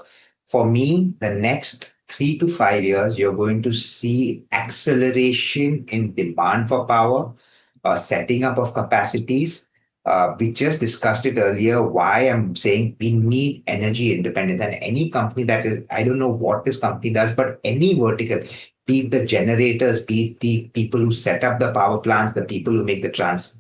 For me, the next 3 to 5 years, you're going to see acceleration in demand for power, setting up of capacities. We just discussed it earlier, why I'm saying we need energy independence. And any company that is, I don't know what this company does, but any vertical, be it the generators, be it the people who set up the power plants, the people who make the transmitters,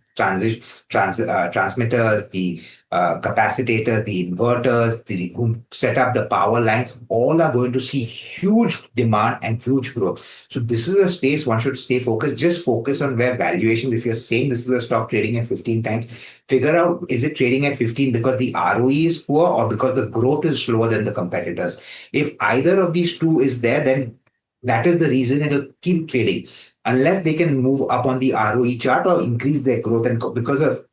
the capacitors, the inverters, who set up the power lines, all are going to see huge demand and huge growth. So this is a space one should stay focused. Just focus on where valuations, if you're saying this is a stock trading at 15 times, figure out, is it trading at 15 because the ROE is poor or because the growth is slower than the competitors? If either of these two is there, then that is the reason it'll keep trading. Unless they can move up on the ROE chart or increase their growth. And because of,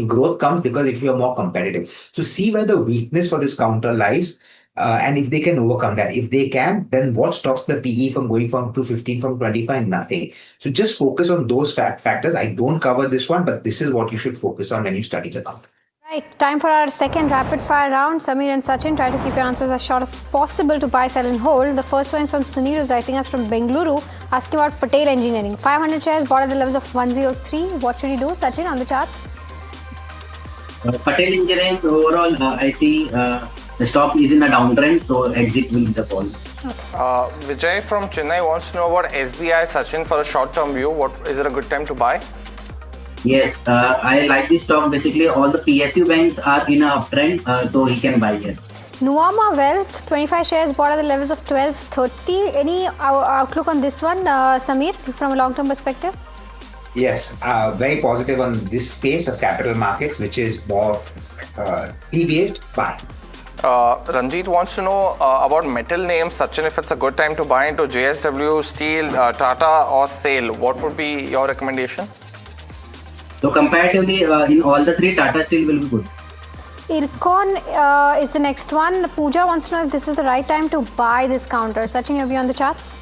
growth comes because if you're more competitive. So see where the weakness for this counter lies. And if they can overcome that. If they can, then what stops the PE from going from 215 from 25? Nothing. So just focus on those factors. I don't cover this one, but this is what you should focus on when you study the company. Right, time for our second rapid fire round. Samir and Sachin, try to keep your answers as short as possible to buy, sell and hold. The first one is from Sunil, who's writing us from Bengaluru, asking about Patel Engineering. 500 shares bought at the levels of 103. What should he do, Sachin, on the charts? Patel Engineering, overall, I see the stock is in a downtrend, so exit will be the call. Vijay from Chennai wants to know about SBI, Sachin, for a short-term view. What is it a good time to buy? Yes, I like this stock. Basically, all the PSU banks are in a uptrend, so he can buy, yes. Nuama Wealth, 25 shares bought at the levels of 1230. Any outlook on this one, Samir, from a long-term perspective? Yes, very positive on this space of capital markets, which is more fee-based, buy. Ranjit wants to know about metal names, Sachin, if it's a good time to buy into JSW, Steel, Tata or SAIL. What would be your recommendation? So comparatively, in all the three, Tata Steel will be good. Ircon is the next one. Pooja wants to know if this is the right time to buy this counter. Sachin, your view on the charts?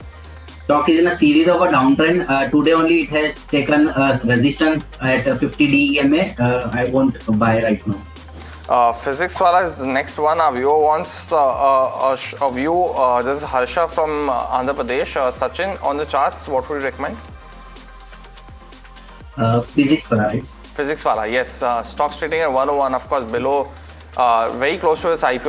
Stock is in a series of a downtrend. Today only it has taken resistance at 50 DEMA. I won't buy right now. Physics Wala is the next one. Our viewer wants a view. This is Harsha from Andhra Pradesh. Sachin, on the charts, what would you recommend? Physics Wala, right? Physics Wala, yes. Stocks trading at 101, of course, below, very close to its IPO.